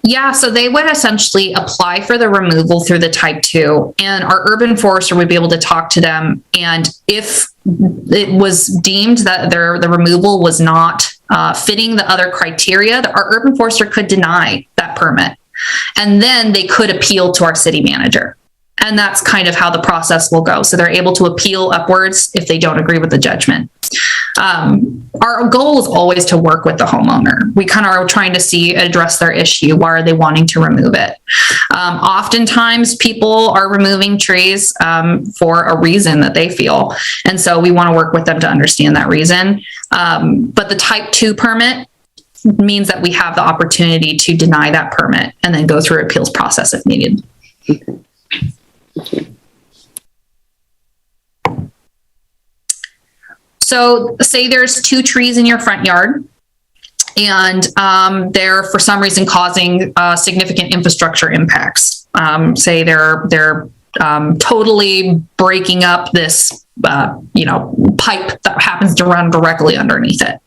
Yeah, so they would essentially apply for the removal through the type 2, and our urban forester would be able to talk to them. And if it was deemed that the removal was not fitting the other criteria, our urban forester could deny that permit. And then they could appeal to our city manager. And that's kind of how the process will go. So they're able to appeal upwards if they don't agree with the judgment. Our goal is always to work with the homeowner. We kind of are trying to address their issue. Why are they wanting to remove it? Oftentimes people are removing trees for a reason that they feel. And so we want to work with them to understand that reason. But the type 2 permit means that we have the opportunity to deny that permit and then go through an appeals process if needed. So say there's 2 trees in your front yard and they're for some reason causing significant infrastructure impacts. Say they're totally breaking up this, pipe that happens to run directly underneath it.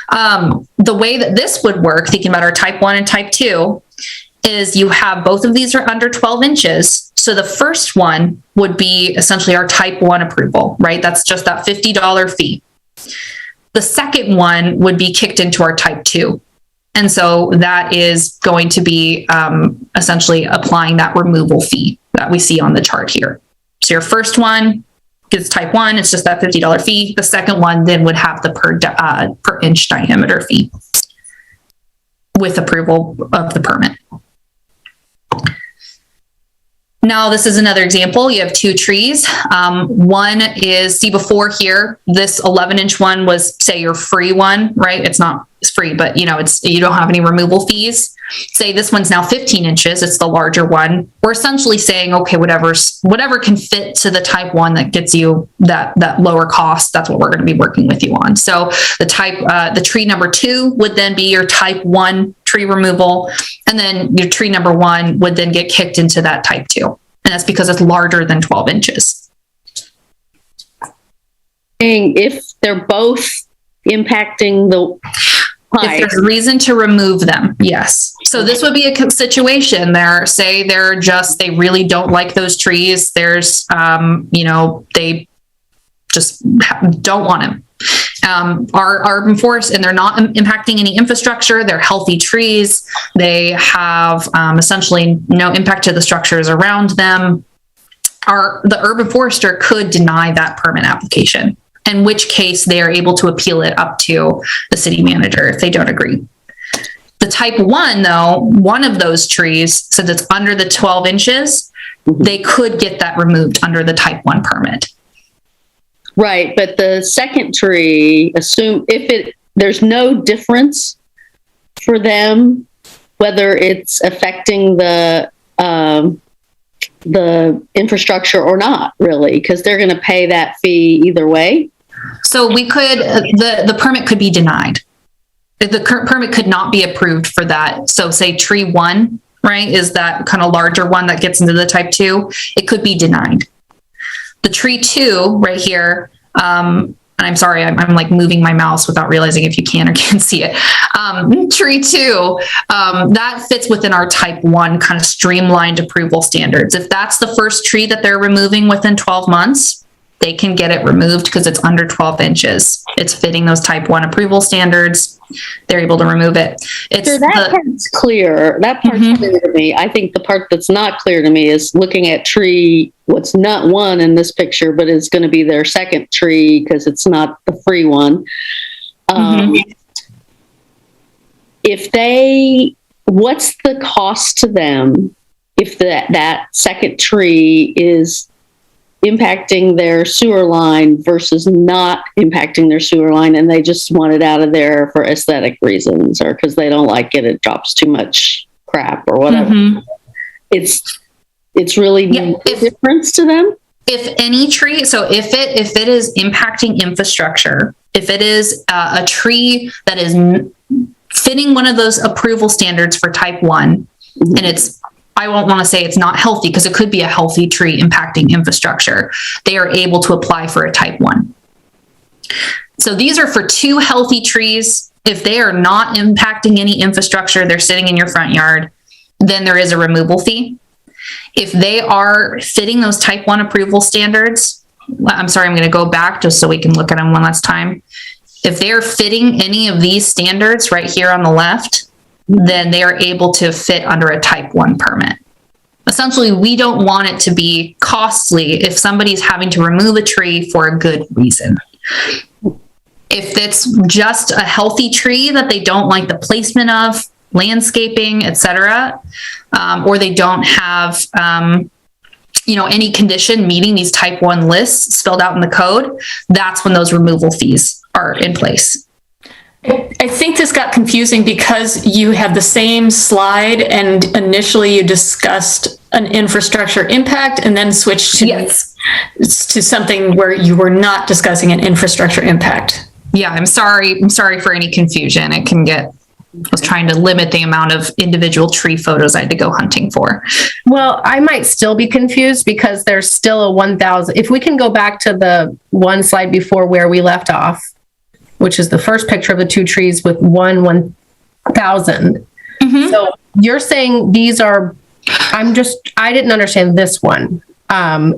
The way that this would work, thinking about our type 1 and type 2, is you have both of these are under 12 inches. So the first one would be essentially our type 1 approval, right? That's just that $50 fee. The second one would be kicked into our type 2. And so that is going to be essentially applying that removal fee that we see on the chart here. So your first one is type 1, it's just that $50 fee. The second one then would have the per inch diameter fee with approval of the permit. Now, this is another example. You have 2 trees. One is, see before here, this 11-inch one was, say, your free one, right? It's free, but you don't have any removal fees. Say this one's now 15 inches. It's the larger one. We're essentially saying, okay, whatever can fit to the type 1 that gets you that lower cost, that's what we're going to be working with you on. So the tree number 2 would then be your type 1 tree removal. And then your tree number 1 would then get kicked into that type 2. And that's because it's larger than 12 inches. If they're both impacting the If there's a reason to remove them, yes. So this would be a situation there. Say they really don't like those trees. There's, they just don't want them. Our urban forest, and they're not impacting any infrastructure. They're healthy trees. They have essentially no impact to the structures around them. The urban forester could deny that permit application, in which case they are able to appeal it up to the city manager if they don't agree. The type 1, though, one of those trees, since it's under the 12 inches, they could get that removed under the type 1 permit. Right, but the second tree, there's no difference for them whether it's affecting the infrastructure or not, really, because they're going to pay that fee either way. So we could, the permit could be denied. The permit could not be approved for that. So say tree 1, right, is that kind of larger one that gets into the type 2, it could be denied. The tree 2 right here, and I'm sorry, I'm like moving my mouse without realizing if you can or can't see it. Tree 2, that fits within our type 1 kind of streamlined approval standards. If that's the first tree that they're removing within 12 months, they can get it removed because it's under 12 inches. It's fitting those type 1 approval standards. They're able to remove it. Part's clear. That part's clear to me. I think the part that's not clear to me is looking at tree, what's not 1 in this picture, but is going to be their second tree because it's not the free one. What's the cost to them if that second tree is impacting their sewer line versus not impacting their sewer line, and they just want it out of there for aesthetic reasons or because they don't like it drops too much crap or whatever. It's really no difference to them. If any tree, so if it is impacting infrastructure, if it is a tree that is fitting one of those approval standards for type 1, and I won't want to say it's not healthy because it could be a healthy tree impacting infrastructure, they are able to apply for a type 1. So these are for 2 healthy trees. If they are not impacting any infrastructure, they're sitting in your front yard, then there is a removal fee. If they are fitting those type 1 approval standards, I'm sorry, I'm going to go back just so we can look at them one last time. If they are fitting any of these standards right here on the left, then they are able to fit under a type 1 permit. Essentially, we don't want it to be costly if somebody's having to remove a tree for a good reason. If it's just a healthy tree that they don't like the placement of, landscaping, etc., or they don't have, any condition meeting these type 1 lists spelled out in the code, that's when those removal fees are in place. I think this got confusing because you had the same slide and initially you discussed an infrastructure impact and then switched to something where you were not discussing an infrastructure impact. Yeah, I'm sorry for any confusion. I was trying to limit the amount of individual tree photos I had to go hunting for. Well, I might still be confused because there's still a 1,000. If we can go back to the one slide before where we left off, which is the first picture of the 2 trees with 1,000. Mm-hmm. So you're saying these are, I didn't understand this one.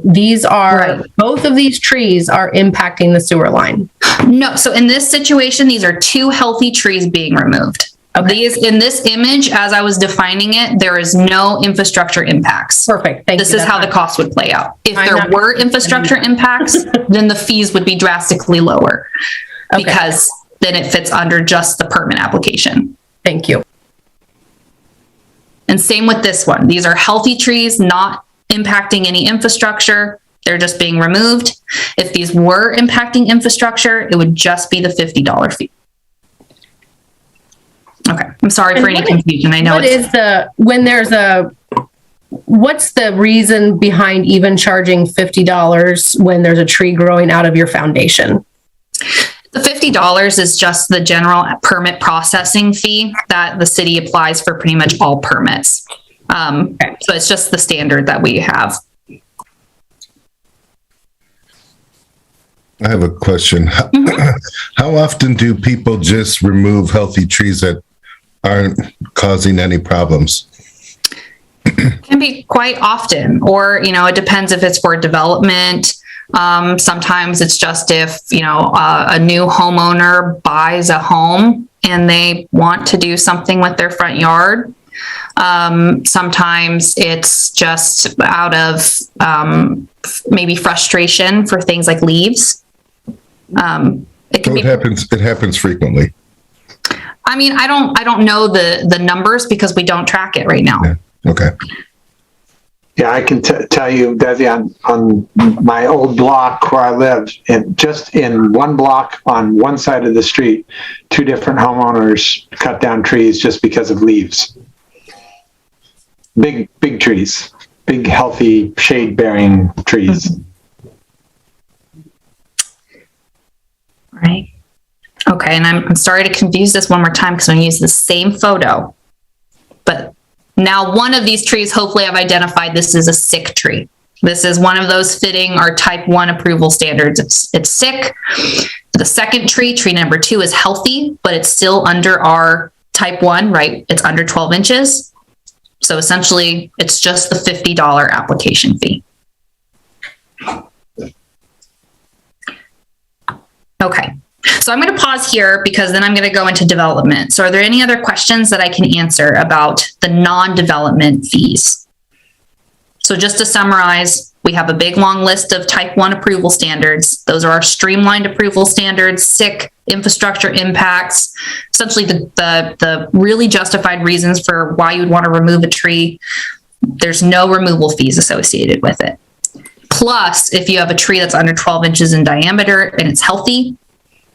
These are, right. Both of these trees are impacting the sewer line. No, so in this situation, these are 2 healthy trees being removed. Okay. In this image, as I was defining it, there is no infrastructure impacts. Perfect. This is how the cost would play out. If there were infrastructure impacts, then the fees would be drastically lower. Okay. Because then it fits under just the permit application. Thank you. And same with this one. These are healthy trees, not impacting any infrastructure. They're just being removed. If these were impacting infrastructure, it would just be the $50 fee. Okay. I'm sorry for any confusion. I know what's the reason behind even charging $50 when there's a tree growing out of your foundation? The $50 is just the general permit processing fee that the city applies for pretty much all permits. So it's just the standard that we have. I have a question. How often do people just remove healthy trees that aren't causing any problems? Can be quite often, or, it depends if it's for development. Sometimes it's just if, a new homeowner buys a home and they want to do something with their front yard. Sometimes it's just out of maybe frustration for things like leaves. It happens frequently. I mean, I don't know the numbers because we don't track it right now. Yeah. Okay. Yeah, I can tell you, Desi, on my old block where I lived, and just in one block on one side of the street, 2 different homeowners cut down trees just because of leaves. Big trees, big, healthy, shade-bearing trees. Right. Okay, and I'm sorry to confuse this one more time because I'm going to use the same photo. But now one of these trees, hopefully I've identified this is a sick tree. This is one of those fitting our type 1 approval standards. It's sick. The second tree number 2, is healthy, but it's still under our type 1, right? It's under 12 inches. So essentially, it's just the $50 application fee. Okay. So I'm going to pause here because then I'm going to go into development. So are there any other questions that I can answer about the non-development fees? So just to summarize, we have a big long list of type 1 approval standards. Those are our streamlined approval standards, SIC, infrastructure impacts, essentially the really justified reasons for why you would want to remove a tree. There's no removal fees associated with it. Plus, if you have a tree that's under 12 inches in diameter and it's healthy,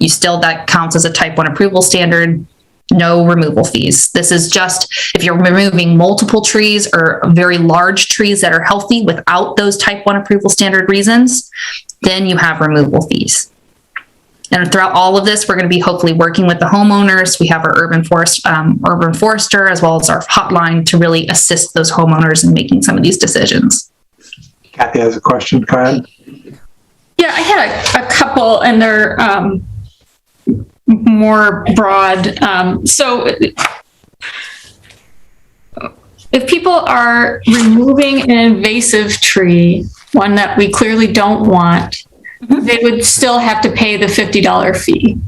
that counts as a type 1 approval standard, no removal fees. This is just if you're removing multiple trees or very large trees that are healthy without those type 1 approval standard reasons, then you have removal fees. And throughout all of this, we're going to be hopefully working with the homeowners. We have our urban forester, as well as our hotline to really assist those homeowners in making some of these decisions. Kathy has a question. Go ahead. Yeah, I had a couple, and they're more broad. So if people are removing an invasive tree, one that we clearly don't want, they would still have to pay the $50 fee.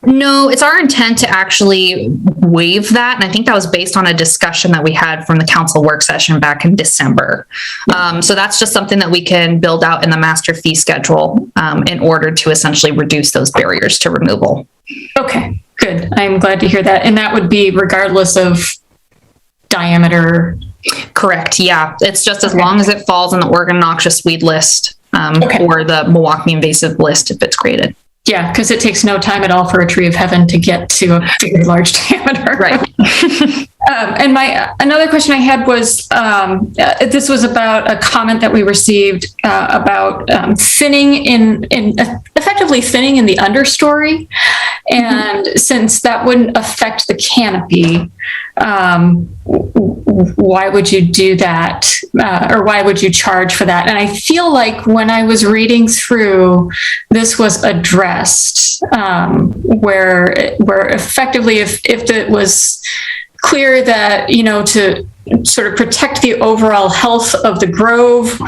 No, it's our intent to actually waive that. And I think that was based on a discussion that we had from the council work session back in December. So that's just something that we can build out in the master fee schedule in order to essentially reduce those barriers to removal. Okay, good. I'm glad to hear that. And that would be regardless of diameter. Correct. Yeah. It's just as long as it falls on the Oregon noxious weed list or the Milwaukie invasive list if it's graded. Yeah, because it takes no time at all for a tree of heaven to get to a very large diameter. Right. And another question I had was, this was about a comment that we received about thinning effectively thinning in the understory. And since that wouldn't affect the canopy, why would you do that? Or why would you charge for that? And I feel like when I was reading through, this was addressed, where effectively if it was clear that, to sort of protect the overall health of the grove,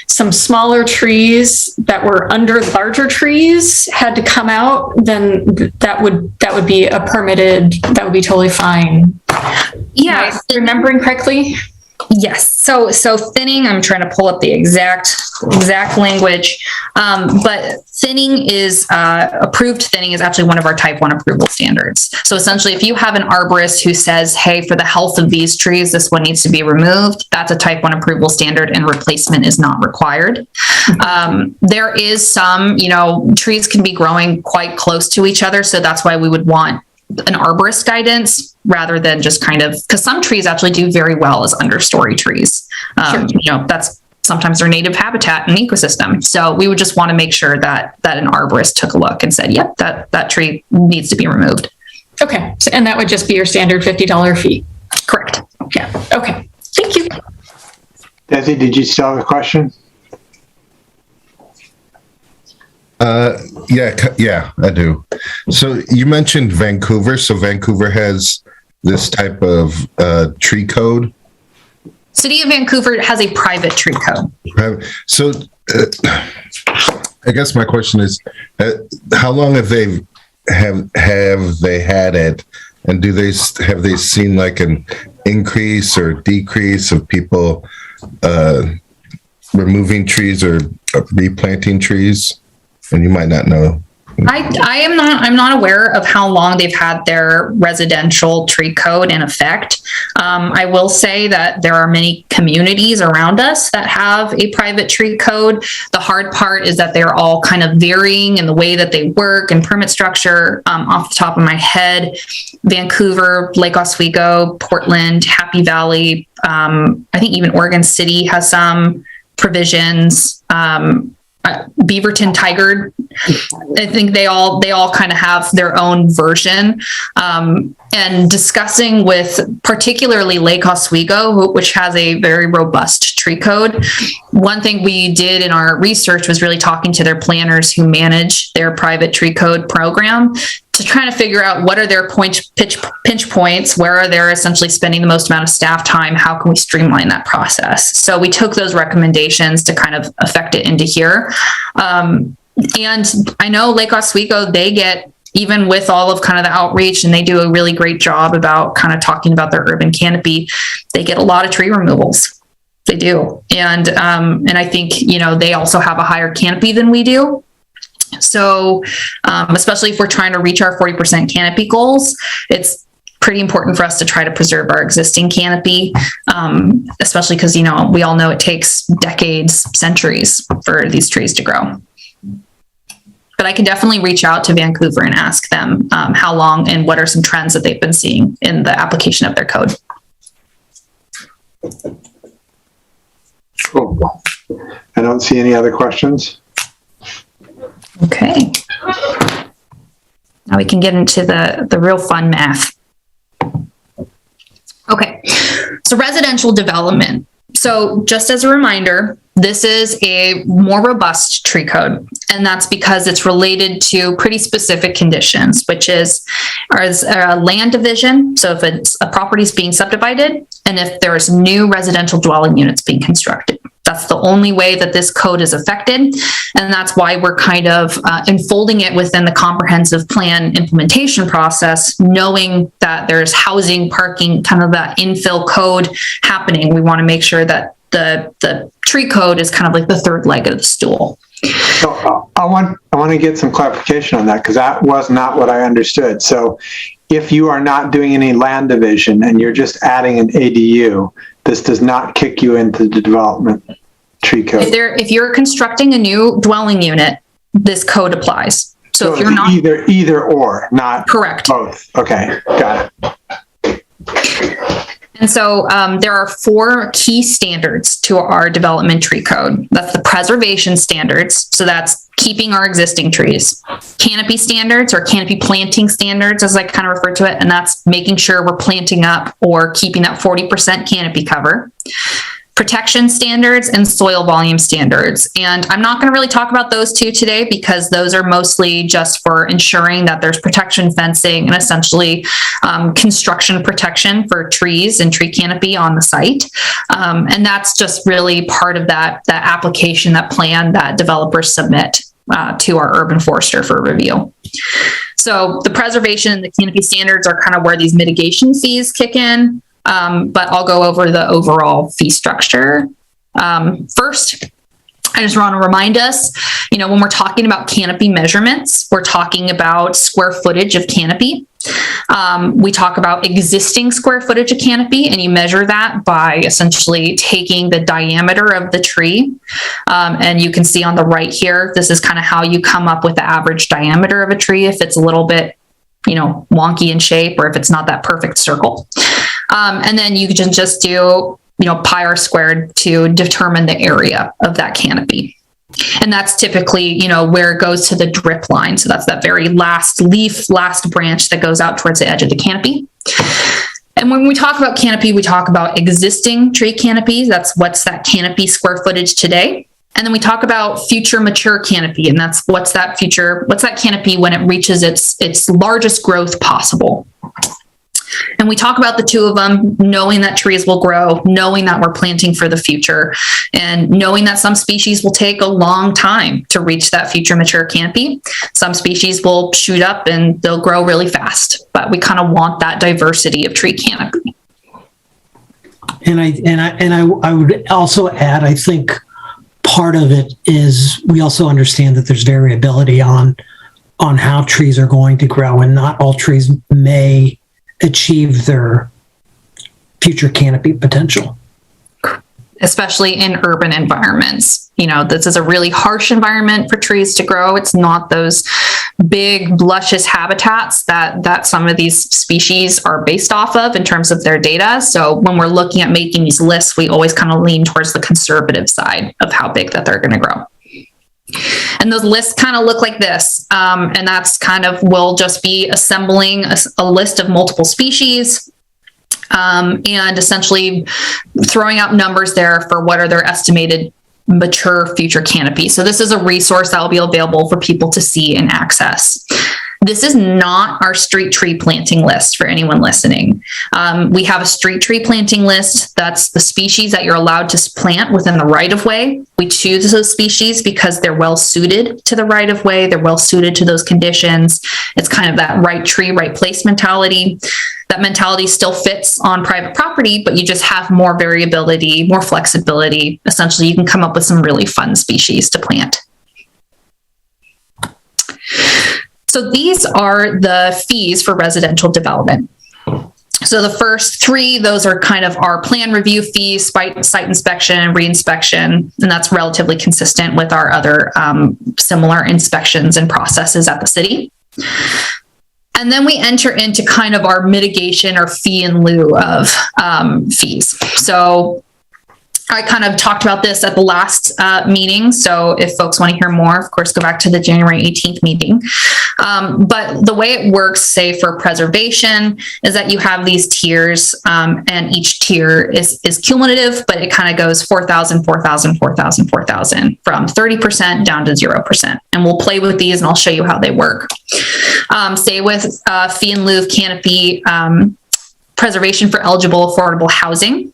some smaller trees that were under larger trees had to come out, then that would be that would be totally fine. Yeah. Am I remembering correctly? Yes. So thinning, I'm trying to pull up the exact language. But thinning is approved thinning is actually one of our type 1 approval standards. So essentially, if you have an arborist who says, hey, for the health of these trees, this one needs to be removed, that's a type 1 approval standard and replacement is not required. There is some, trees can be growing quite close to each other. So that's why we would want an arborist guidance rather than just because some trees actually do very well as understory trees. Sure. That's sometimes their native habitat and ecosystem. So we would just want to make sure that an arborist took a look and said, yep, that tree needs to be removed. Okay. And that would just be your standard $50 fee. Correct. Yeah. Okay. Thank you. Desi, did you still have a question? Yeah, I do. So you mentioned Vancouver. So Vancouver has this type of tree code. City of Vancouver has a private tree code. So I guess my question is, how long have they had it, and have they seen like an increase or decrease of people removing trees or replanting trees? And you might not know. I'm not aware of how long they've had their residential tree code in effect. I will say that there are many communities around us that have a private tree code. The hard part is that they're all kind of varying in the way that they work and permit structure. Off the top of my head, Vancouver, Lake Oswego, Portland, Happy Valley, I think even Oregon City has some provisions. Beaverton, Tigard, I think they all kind of have their own version. And discussing with particularly Lake Oswego, which has a very robust tree code, one thing we did in our research was really talking to their planners who manage their private tree code program to try to figure out what are their pinch points, where are they essentially spending the most amount of staff time, how can we streamline that process? So we took those recommendations to kind of affect it into here. And I know Lake Oswego, they get, even with all of kind of the outreach, and they do a really great job about kind of talking about their urban canopy, they get a lot of tree removals. They do. And I think, they also have a higher canopy than we do. So, especially if we're trying to reach our 40% canopy goals, it's pretty important for us to try to preserve our existing canopy, especially because, we all know it takes decades, centuries for these trees to grow. But I can definitely reach out to Vancouver and ask them how long and what are some trends that they've been seeing in the application of their code. Cool. I don't see any other questions. Okay. Now we can get into the real fun math. Okay. So residential development. So just as a reminder, this is a more robust tree code, and that's because it's related to pretty specific conditions, which is land division. So if a property is being subdivided and if there's new residential dwelling units being constructed, That's the only way that this code is affected. And that's why we're kind of enfolding it within the comprehensive plan implementation process, knowing that there's housing, parking, kind of that infill code happening. We want to make sure that the tree code is kind of like the third leg of the stool. So I want to get some clarification on that, because that was not what I understood. So if you are not doing any land division and you're just adding an ADU, this does not kick you into the development tree code. If you're constructing a new dwelling unit, this code applies. So if you're not either or, not correct, both. Okay, got it. And so there are 4 key standards to our development tree code. That's the preservation standards. So that's keeping our existing trees. Canopy standards, or canopy planting standards, as I kind of refer to it. And that's making sure we're planting up or keeping that 40% canopy cover. Protection standards and soil volume standards. And I'm not going to really talk about those 2 today, because those are mostly just for ensuring that there's protection fencing and essentially construction protection for trees and tree canopy on the site. And that's just really part of that application, that plan that developers submit to our urban forester for review. So the preservation and the canopy standards are kind of where these mitigation fees kick in. But I'll go over the overall fee structure. First, I just want to remind us, when we're talking about canopy measurements, we're talking about square footage of canopy. We talk about existing square footage of canopy, and you measure that by essentially taking the diameter of the tree. And you can see on the right here, this is kind of how you come up with the average diameter of a tree if it's a little bit, wonky in shape, or if it's not that perfect circle. And then you can just do, pi r squared to determine the area of that canopy. And that's typically, where it goes to the drip line. So that's that very last leaf, last branch that goes out towards the edge of the canopy. And when we talk about canopy, we talk about existing tree canopy. What's that canopy square footage today. And then we talk about future mature canopy. And that's what's that canopy when it reaches its largest growth possible. And we talk about the 2 of them, knowing that trees will grow, knowing that we're planting for the future, and knowing that some species will take a long time to reach that future mature canopy. Some species will shoot up and they'll grow really fast, but we kind of want that diversity of tree canopy. And I would also add, I think part of it is we also understand that there's variability on how trees are going to grow, and not all trees may achieve their future canopy potential. Especially in urban environments. This is a really harsh environment for trees to grow. It's not those big, luscious habitats that some of these species are based off of in terms of their data. So when we're looking at making these lists, we always kind of lean towards the conservative side of how big that they're going to grow. And those lists kind of look like this. And that's we'll just be assembling a list of multiple species, and essentially throwing out numbers there for what are their estimated mature future canopy. So this is a resource that will be available for people to see and access. This is not our street tree planting list for anyone listening. We have a street tree planting list. That's the species that you're allowed to plant within the right-of-way. We choose those species because they're well suited to the right-of-way. They're well suited to those conditions. It's kind of that right tree, right place mentality. That mentality still fits on private property, but you just have more variability, more flexibility. Essentially, you can come up with some really fun species to plant. So these are the fees for residential development. So the first 3, those are kind of our plan review fees, site inspection and reinspection, and that's relatively consistent with our other similar inspections and processes at the city. And then we enter into kind of our mitigation or fee in lieu of fees. So I kind of talked about this at the last meeting. So if folks want to hear more, of course, go back to the January 18th meeting. But the way it works, say for preservation, is that you have these tiers, and each tier is cumulative, but it kind of goes 4,000, 4,000, 4,000, 4,000 from 30% down to 0%. And we'll play with these and I'll show you how they work. Say with fee in lieu of canopy, preservation for eligible affordable housing.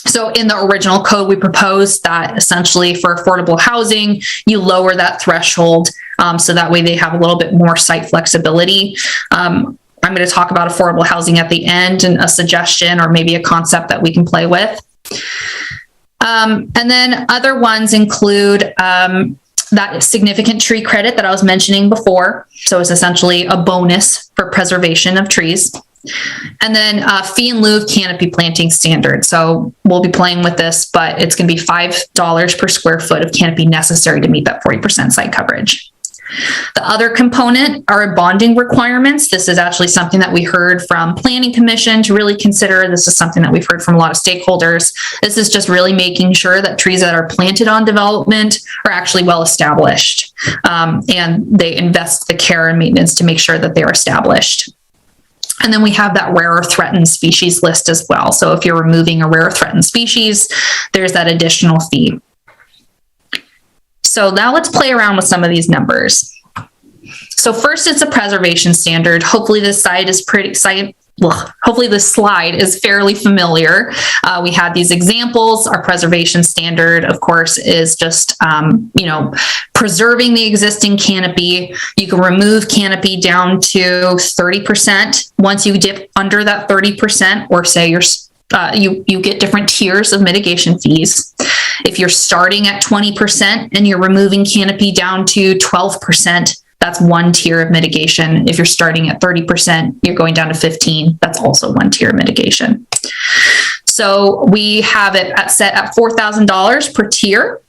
So in the original code, we proposed that essentially for affordable housing, you lower that threshold so that way they have a little bit more site flexibility. I'm going to talk about affordable housing at the end and a suggestion or maybe a concept that we can play with. And then other ones include that significant tree credit that I was mentioning before. So it's essentially a bonus for preservation of trees. And then fee in lieu of canopy planting standard. So we'll be playing with this, but it's going to be $5 per square foot of canopy necessary to meet that 40% site coverage. The other component are bonding requirements. This is actually something that we heard from Planning Commission to really consider. This is something that we've heard from a lot of stakeholders. This is just really making sure that trees that are planted on development are actually well established, and they invest the care and maintenance to make sure that they're established. And then we have that rare or threatened species list as well. So if you're removing a rare or threatened species, there's that additional fee. So now let's play around with some of these numbers. So first, it's a preservation standard. Hopefully this slide is fairly familiar. We had these examples. Our preservation standard, of course, is just, preserving the existing canopy. You can remove canopy down to 30%. Once you dip under that 30%, or say you get different tiers of mitigation fees. If you're starting at 20% and you're removing canopy down to 12%, that's one tier of mitigation. If you're starting at 30%, you're going down to 15%. That's also one tier of mitigation. So we have it set at $4,000 per tier.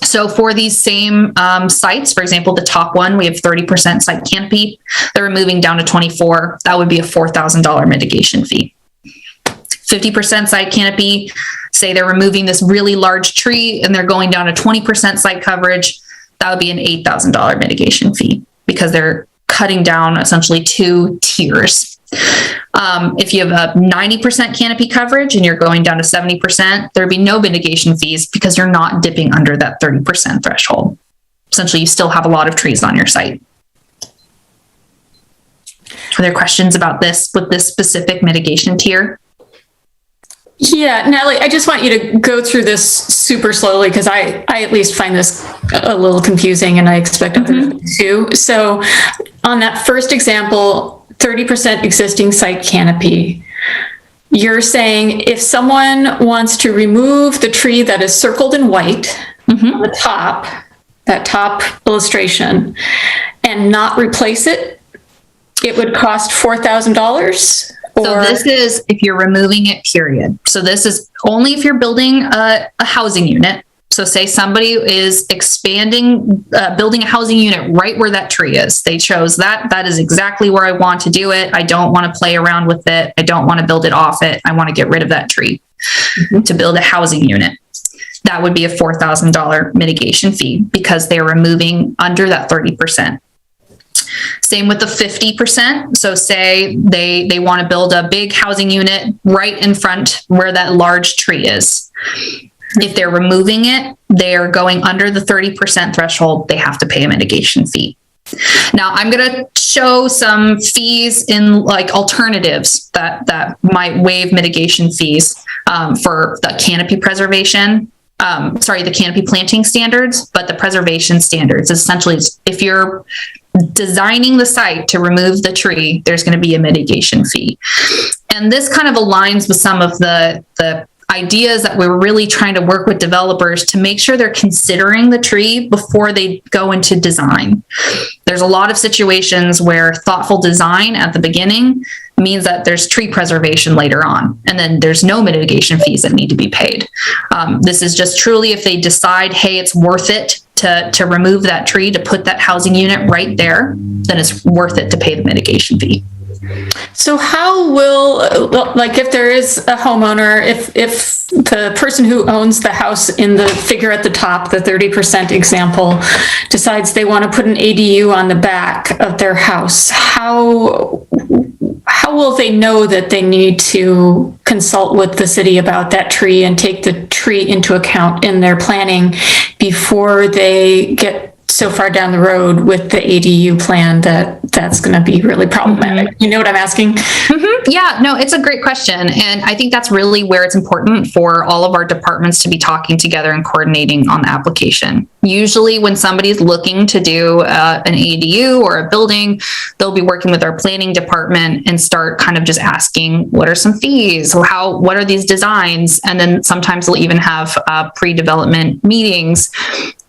So for these same sites, for example, the top one, we have 30% site canopy. They're moving down to 24%. That would be a $4,000 mitigation fee. 50% site canopy, say they're removing this really large tree and they're going down to 20% site coverage, that would be an $8,000 mitigation fee because they're cutting down essentially two tiers. If you have a 90% canopy coverage and you're going down to 70%, there'd be no mitigation fees because you're not dipping under that 30% threshold. Essentially, you still have a lot of trees on your site. Are there questions about this with this specific mitigation tier? Yeah, Natalie, I just want you to go through this super slowly because I at least find this a little confusing and I expect others too. So on that first example, 30% existing site canopy, you're saying if someone wants to remove the tree that is circled in white on the top, that top illustration, and not replace it, it would cost $4,000? So this is if you're removing it, period. So this is only if you're building a housing unit. So say somebody is expanding, building a housing unit right where that tree is. They chose that. That is exactly where I want to do it. I don't want to play around with it. I don't want to build it off it. I want to get rid of that tree to build a housing unit. That would be a $4,000 mitigation fee because they're removing under that 30%. Same with the 50%. So say they want to build a big housing unit right in front where that large tree is. If they're removing it, they're going under the 30% threshold, they have to pay a mitigation fee. Now I'm going to show some fees in like alternatives that might waive mitigation fees for the canopy preservation. The canopy planting standards, but the preservation standards essentially if you're designing the site to remove the tree, there's going to be a mitigation fee. And this kind of aligns with some of the ideas that we're really trying to work with developers to make sure they're considering the tree before they go into design. There's a lot of situations where thoughtful design at the beginning means that there's tree preservation later on, and then there's no mitigation fees that need to be paid. This is just truly if they decide, hey, it's worth it to remove that tree, to put that housing unit right there, then it's worth it to pay the mitigation fee. So how will, like if there is a homeowner, if the person who owns the house in the figure at the top, the 30% example, decides they want to put an ADU on the back of their house, how will they know that they need to consult with the city about that tree and take the tree into account in their planning before they get so far down the road with the ADU plan that that's going to be really problematic. You know what I'm asking? Yeah, no, it's a great question. And I think that's really where it's important for all of our departments to be talking together and coordinating on the application. Usually when somebody's looking to do an ADU or a building, they'll be working with our planning department and start kind of just asking, what are some fees? What are these designs? And then sometimes they'll even have pre-development meetings.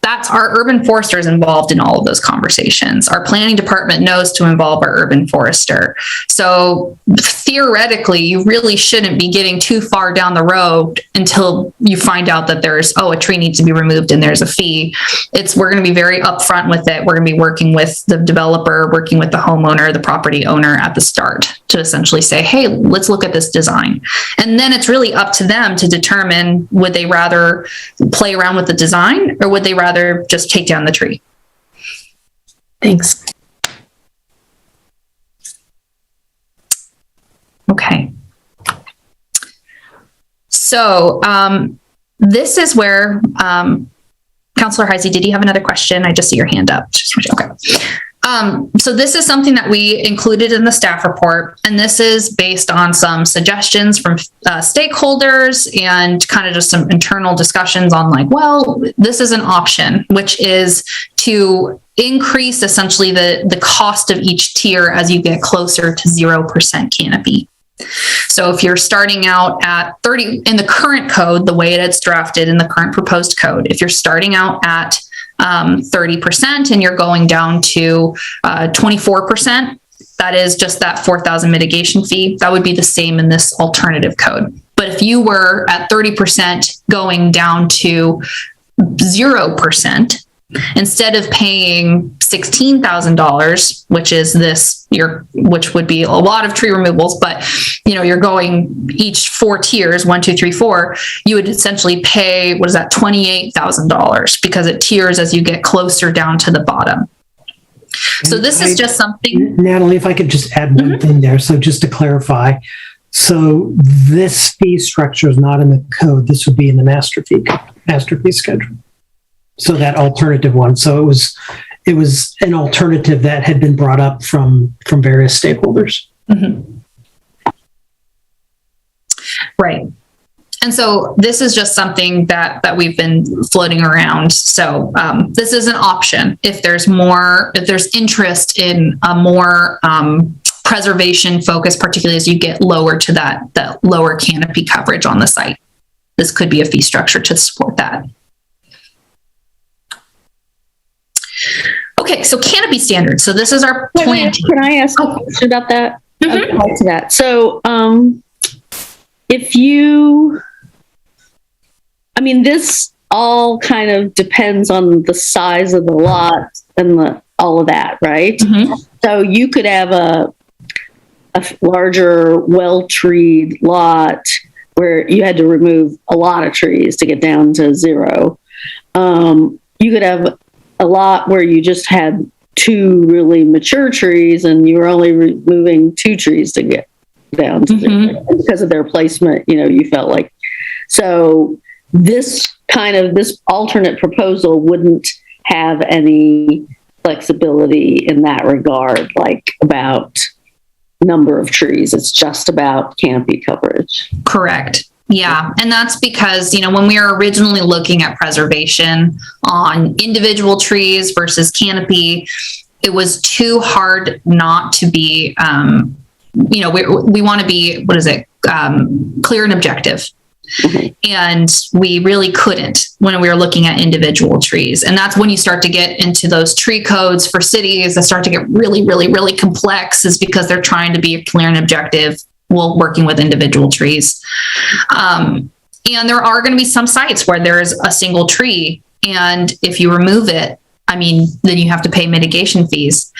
That's our urban foresters involved in all of those conversations. Our planning department knows to involve our urban forester. So theoretically, you really shouldn't be getting too far down the road until you find out that there's, a tree needs to be removed and there's a fee. We're going to be very upfront with it. We're going to be working with the developer, working with the homeowner, the property owner at the start to essentially say, hey, let's look at this design. And then it's really up to them to determine, would they rather play around with the design or would they rather just take down the tree? Thanks. Okay. So this is where, Councilor Heisey, did you have another question? I just see your hand up. Okay. So this is something that we included in the staff report, and this is based on some suggestions from stakeholders and kind of just some internal discussions on like, well, this is an option, which is to increase essentially the cost of each tier as you get closer to 0% canopy. So if you're starting out at 30 in the current code, the way it's drafted in the current proposed code, if you're starting out at 30% and you're going down to 24%, that is just that 4,000 mitigation fee. That would be the same in this alternative code. But if you were at 30% going down to 0%, instead of paying $16,000, which is which would be a lot of tree removals, but you're going each 4 tiers, 1, 2, 3, 4, you would essentially pay, what is that, $28,000, because it tiers as you get closer down to the bottom. So this is just something. Natalie, if I could just add one thing there. So just to clarify, so this fee structure is not in the code. This would be in the master fee schedule. So that alternative one. So it was an alternative that had been brought up from various stakeholders. Mm-hmm. Right. And so this is just something that we've been floating around. So this is an option if there's interest in a more preservation focus, particularly as you get lower to that lower canopy coverage on the site. This could be a fee structure to support that. Okay, so canopy standards. So this is our planting. Can I ask a question about that? Mm-hmm. To that. So this all kind of depends on the size of the lot and all of that, right? Mm-hmm. So you could have a larger, well-treed lot where you had to remove a lot of trees to get down to 0. You could have a lot where you just had 2 really mature trees and you were only removing 2 trees to get down to 0 because of their placement. You felt like, so this alternate proposal wouldn't have any flexibility in that regard, like about number of trees. It's just about canopy coverage. Correct. Yeah. And that's because, when we were originally looking at preservation on individual trees versus canopy, it was too hard not to be, we want to be, clear and objective. Mm-hmm. And we really couldn't when we were looking at individual trees. And that's when you start to get into those tree codes for cities that start to get really, really, really complex, is because they're trying to be clear and objective while working with individual trees. And there are going to be some sites where there's a single tree, and if you remove it, then you have to pay mitigation fees.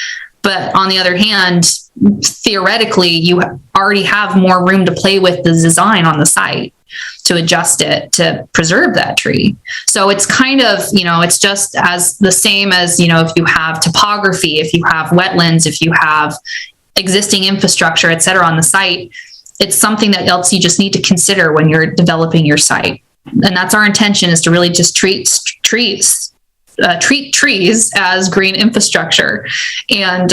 But on the other hand, theoretically, you already have more room to play with the design on the site to adjust it to preserve that tree. So it's kind of, it's just as the same as, if you have topography, if you have wetlands, if you have existing infrastructure, et cetera, on the site, it's something that else you just need to consider when you're developing your site. And that's our intention, is to really just treat trees treat trees as green infrastructure. And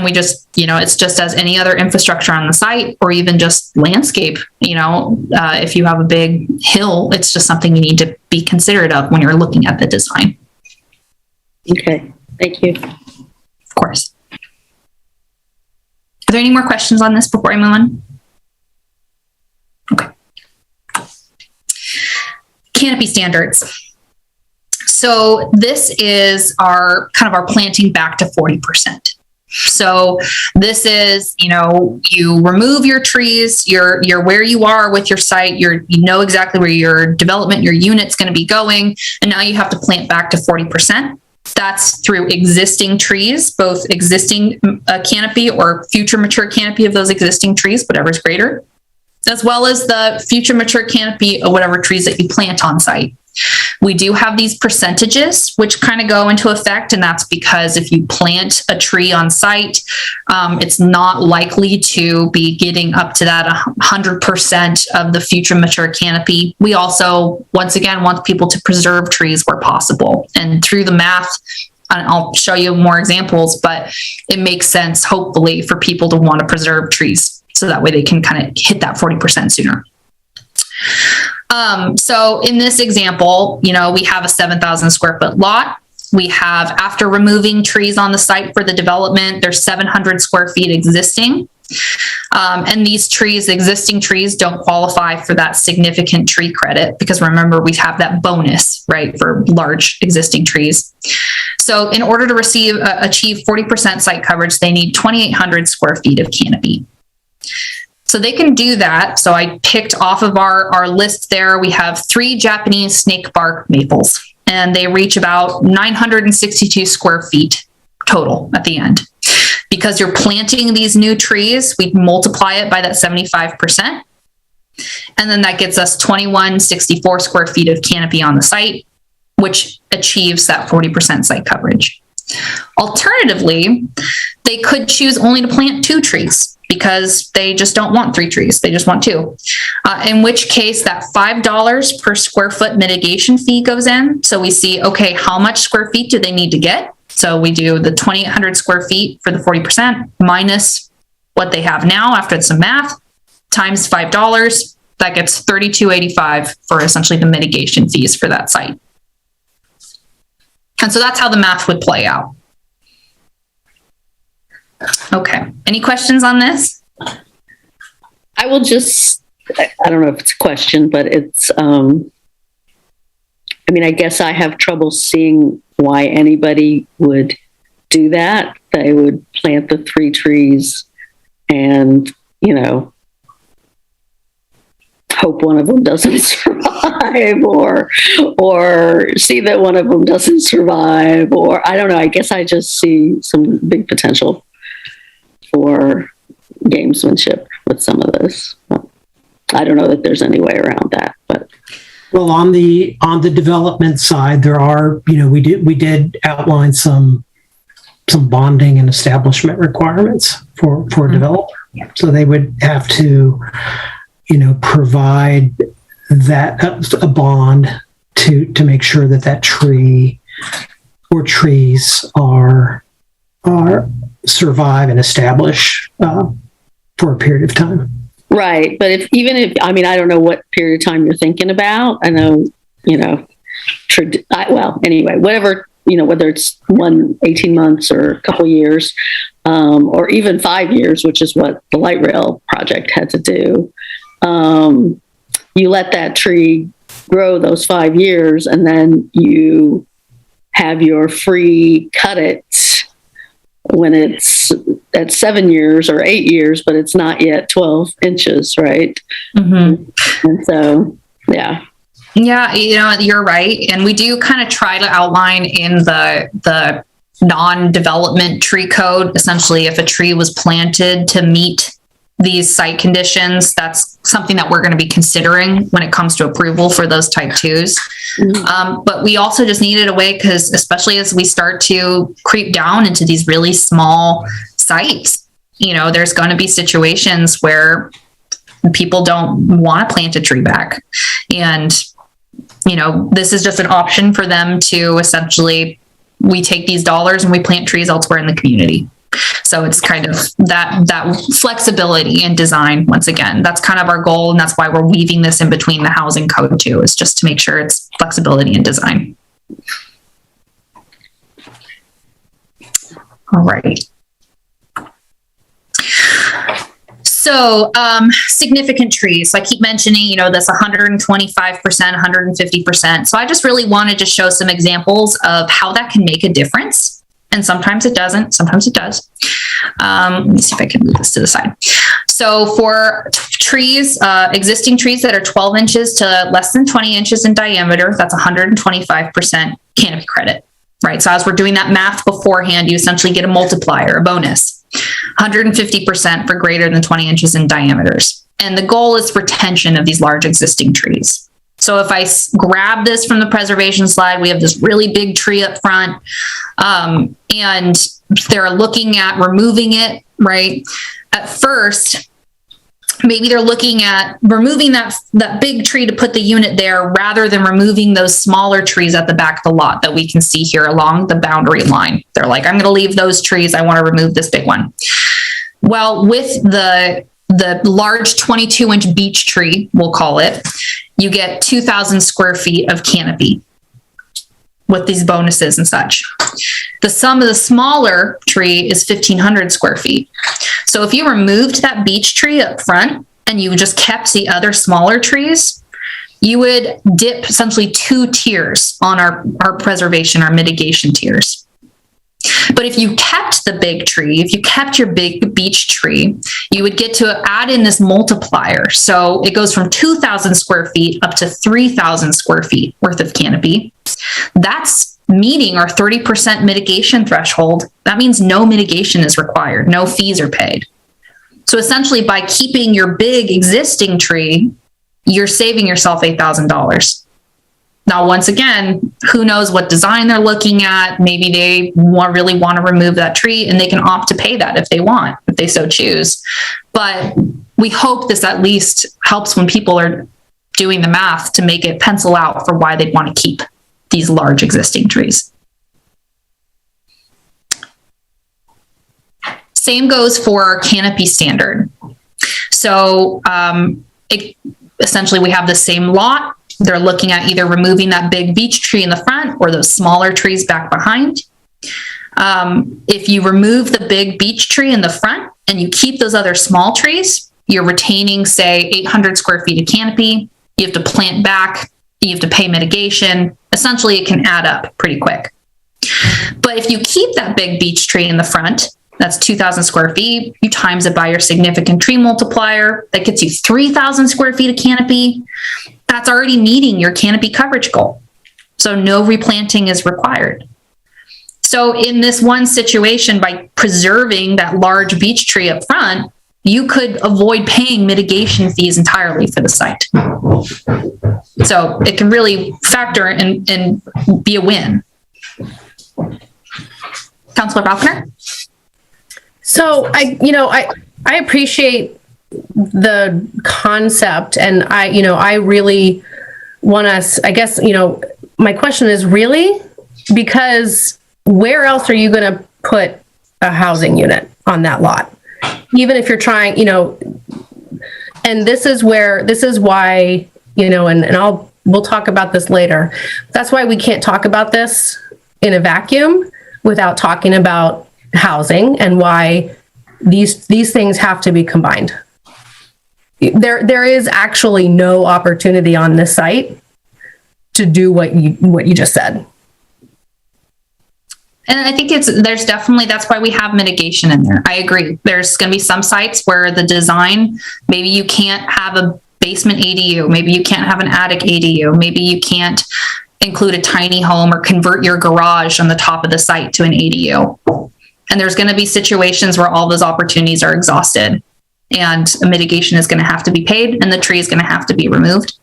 we just, it's just as any other infrastructure on the site, or even just landscape. If you have a big hill, it's just something you need to be considerate of when you're looking at the design. Okay, thank you. Of course. Are there any more questions on this before I move on? Okay. Canopy standards. So this is our planting back to 40%. So this is, you remove your trees, you're where you are with your site, you know exactly where your development, your unit's going to be going, and now you have to plant back to 40%. That's through existing trees, both existing canopy or future mature canopy of those existing trees, whatever's greater, as well as the future mature canopy of whatever trees that you plant on site. We do have these percentages which kind of go into effect, and that's because if you plant a tree on site, it's not likely to be getting up to that 100% of the future mature canopy. We also, once again, want people to preserve trees where possible. And through the math, and I'll show you more examples, but it makes sense, hopefully, for people to want to preserve trees so that way they can kind of hit that 40% sooner. So in this example, we have a 7,000 square foot lot. We have, after removing trees on the site for the development, there's 700 square feet existing. And these trees, existing trees, don't qualify for that significant tree credit because remember, we have that bonus, right, for large existing trees. So in order to achieve 40% site coverage, they need 2,800 square feet of canopy. So they can do that. So I picked off of our list there. We have 3 Japanese snake bark maples, and they reach about 962 square feet total at the end. Because you're planting these new trees, we multiply it by that 75%. And then that gets us 2,164 square feet of canopy on the site, which achieves that 40% site coverage. Alternatively, they could choose only to plant 2 trees because they just don't want 3 trees. They just want 2. In which case that $5 per square foot mitigation fee goes in. So we see, okay, how much square feet do they need to get? So we do the 2,800 square feet for the 40% minus what they have now after some math times $5. That gets $32.85 for essentially the mitigation fees for that site. And so that's how the math would play out. Okay. Any questions on this? I will just, I don't know if it's a question, but it's, I guess I have trouble seeing why anybody would do that. They would plant the 3 trees and, hope one of them doesn't survive or see that one of them doesn't survive, or I don't know. I guess I just see some big potential for gamesmanship with some of this. I don't know that there's any way around that, but. Well, on the development side, there are, we did outline some bonding and establishment requirements for a developer. So they would have to, provide that a bond to make sure that tree or trees are survive and establish for a period of time. Right. But I don't know what period of time you're thinking about. I know, anyway, whatever, whether it's 18 months or a couple years, or even 5 years, which is what the light rail project had to do. You let that tree grow those 5 years, and then you have your free cut it when it's at 7 years or 8 years, but it's not yet 12 inches, right? Mm-hmm. And so, yeah. Yeah, you're right. And we do kind of try to outline in the non-development tree code, essentially, if a tree was planted to meet these site conditions, that's something that we're going to be considering when it comes to approval for those type 2s. Mm-hmm. But we also just needed a way, because especially as we start to creep down into these really small sites, there's going to be situations where people don't want to plant a tree back. And, this is just an option for them to essentially, we take these dollars and we plant trees elsewhere in the community. So it's kind of that flexibility in design. Once again, that's kind of our goal. And that's why we're weaving this in between the housing code too, is just to make sure it's flexibility in design. All right. So significant trees. So I keep mentioning, this 125%, 150%. So I just really wanted to show some examples of how that can make a difference. And sometimes it doesn't, sometimes it does. Let me see if I can move this to the side. So for trees, existing trees that are 12 inches to less than 20 inches in diameter, that's 125% canopy credit, right? So as we're doing that math beforehand, you essentially get a multiplier, a bonus. 150% for greater than 20 inches in diameters. And the goal is retention of these large existing trees. So if I grab this from the preservation slide, we have this really big tree up front, and they're looking at removing it, right? At first, maybe they're looking at removing that big tree to put the unit there rather than removing those smaller trees at the back of the lot that we can see here along the boundary line. They're like, I'm going to leave those trees. I want to remove this big one. Well, with the large 22-inch beech tree, we'll call it, you get 2,000 square feet of canopy with these bonuses and such. The sum of the smaller tree is 1,500 square feet. So if you removed that beech tree up front and you just kept the other smaller trees, you would dip essentially 2 tiers on our preservation, our mitigation tiers. But if you kept the big tree, if you kept your big beech tree, you would get to add in this multiplier. So it goes from 2,000 square feet up to 3,000 square feet worth of canopy. That's meeting our 30% mitigation threshold. That means no mitigation is required. No fees are paid. So essentially by keeping your big existing tree, you're saving yourself $8,000. Now, once again, who knows what design they're looking at? Maybe they really want to remove that tree and they can opt to pay that if they want, if they so choose. But we hope this at least helps when people are doing the math to make it pencil out for why they'd want to keep these large existing trees. Same goes for canopy standard. So essentially we have the same lot. They're looking at either removing that big beech tree in the front or those smaller trees back behind. If you remove the big beech tree in the front and you keep those other small trees, you're retaining, say, 800 square feet of canopy. You have to plant back. You have to pay mitigation. Essentially, it can add up pretty quick. But if you keep that big beech tree in the front, that's 2,000 square feet. You times it by your significant tree multiplier. That gets you 3,000 square feet of canopy. That's already meeting your canopy coverage goal. So no replanting is required. So in this one situation, by preserving that large beech tree up front, you could avoid paying mitigation fees entirely for the site. So it can really factor and be a win. Councilor Falconer? So I appreciate the concept, and I really want us, I guess, my question is really, because where else are you going to put a housing unit on that lot? Even if you're trying, and this is why, we'll talk about this later. That's why we can't talk about this in a vacuum without talking about housing and why these things have to be combined. There is actually no opportunity on this site to do what you just said. And I think there's definitely, that's why we have mitigation in there. I agree. There's going to be some sites where the design, maybe you can't have a basement ADU. Maybe you can't have an attic ADU. Maybe you can't include a tiny home or convert your garage on the top of the site to an ADU. And there's going to be situations where all those opportunities are exhausted and a mitigation is going to have to be paid and the tree is going to have to be removed.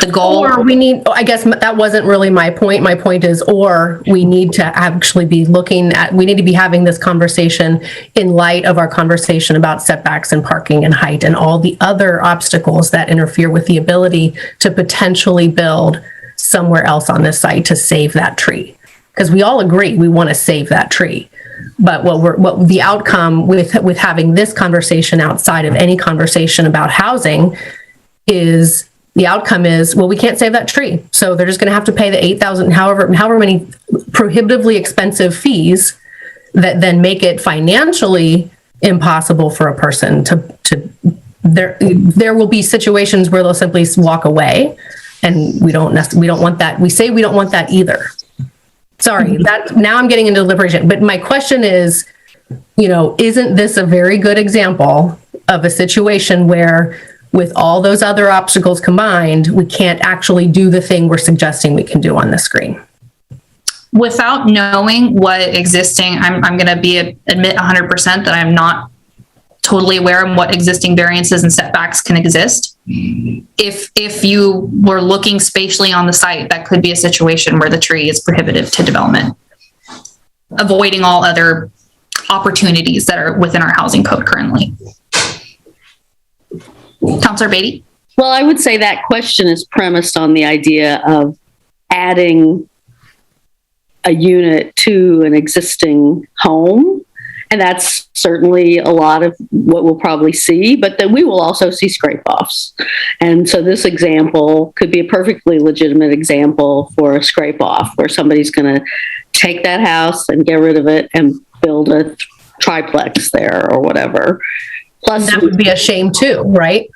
The goal, or we need, I guess that wasn't really my point. My point is, or we need to actually be we need to be having this conversation in light of our conversation about setbacks and parking and height and all the other obstacles that interfere with the ability to potentially build somewhere else on this site to save that tree. Because we all agree we want to save that tree. But what the outcome with having this conversation outside of any conversation about housing is, the outcome is, well, we can't save that tree. So they're just going to have to pay the $8,000, however many prohibitively expensive fees that then make it financially impossible for a person there will be situations where they'll simply walk away, and we don't want that. We say we don't want that either. Sorry, that now I'm getting into deliberation. But my question is, isn't this a very good example of a situation where, with all those other obstacles combined, we can't actually do the thing we're suggesting we can do on the screen? Without knowing what existing, I'm going to admit 100% that I'm not totally aware of what existing variances and setbacks can exist. If you were looking spatially on the site, that could be a situation where the tree is prohibitive to development, avoiding all other opportunities that are within our housing code currently. Councilor Beatty? Well, I would say that question is premised on the idea of adding a unit to an existing home. And that's certainly a lot of what we'll probably see, but then we will also see scrape-offs. And so this example could be a perfectly legitimate example for a scrape-off, where somebody's going to take that house and get rid of it and build a triplex there or whatever. Plus, that would be a shame too, right?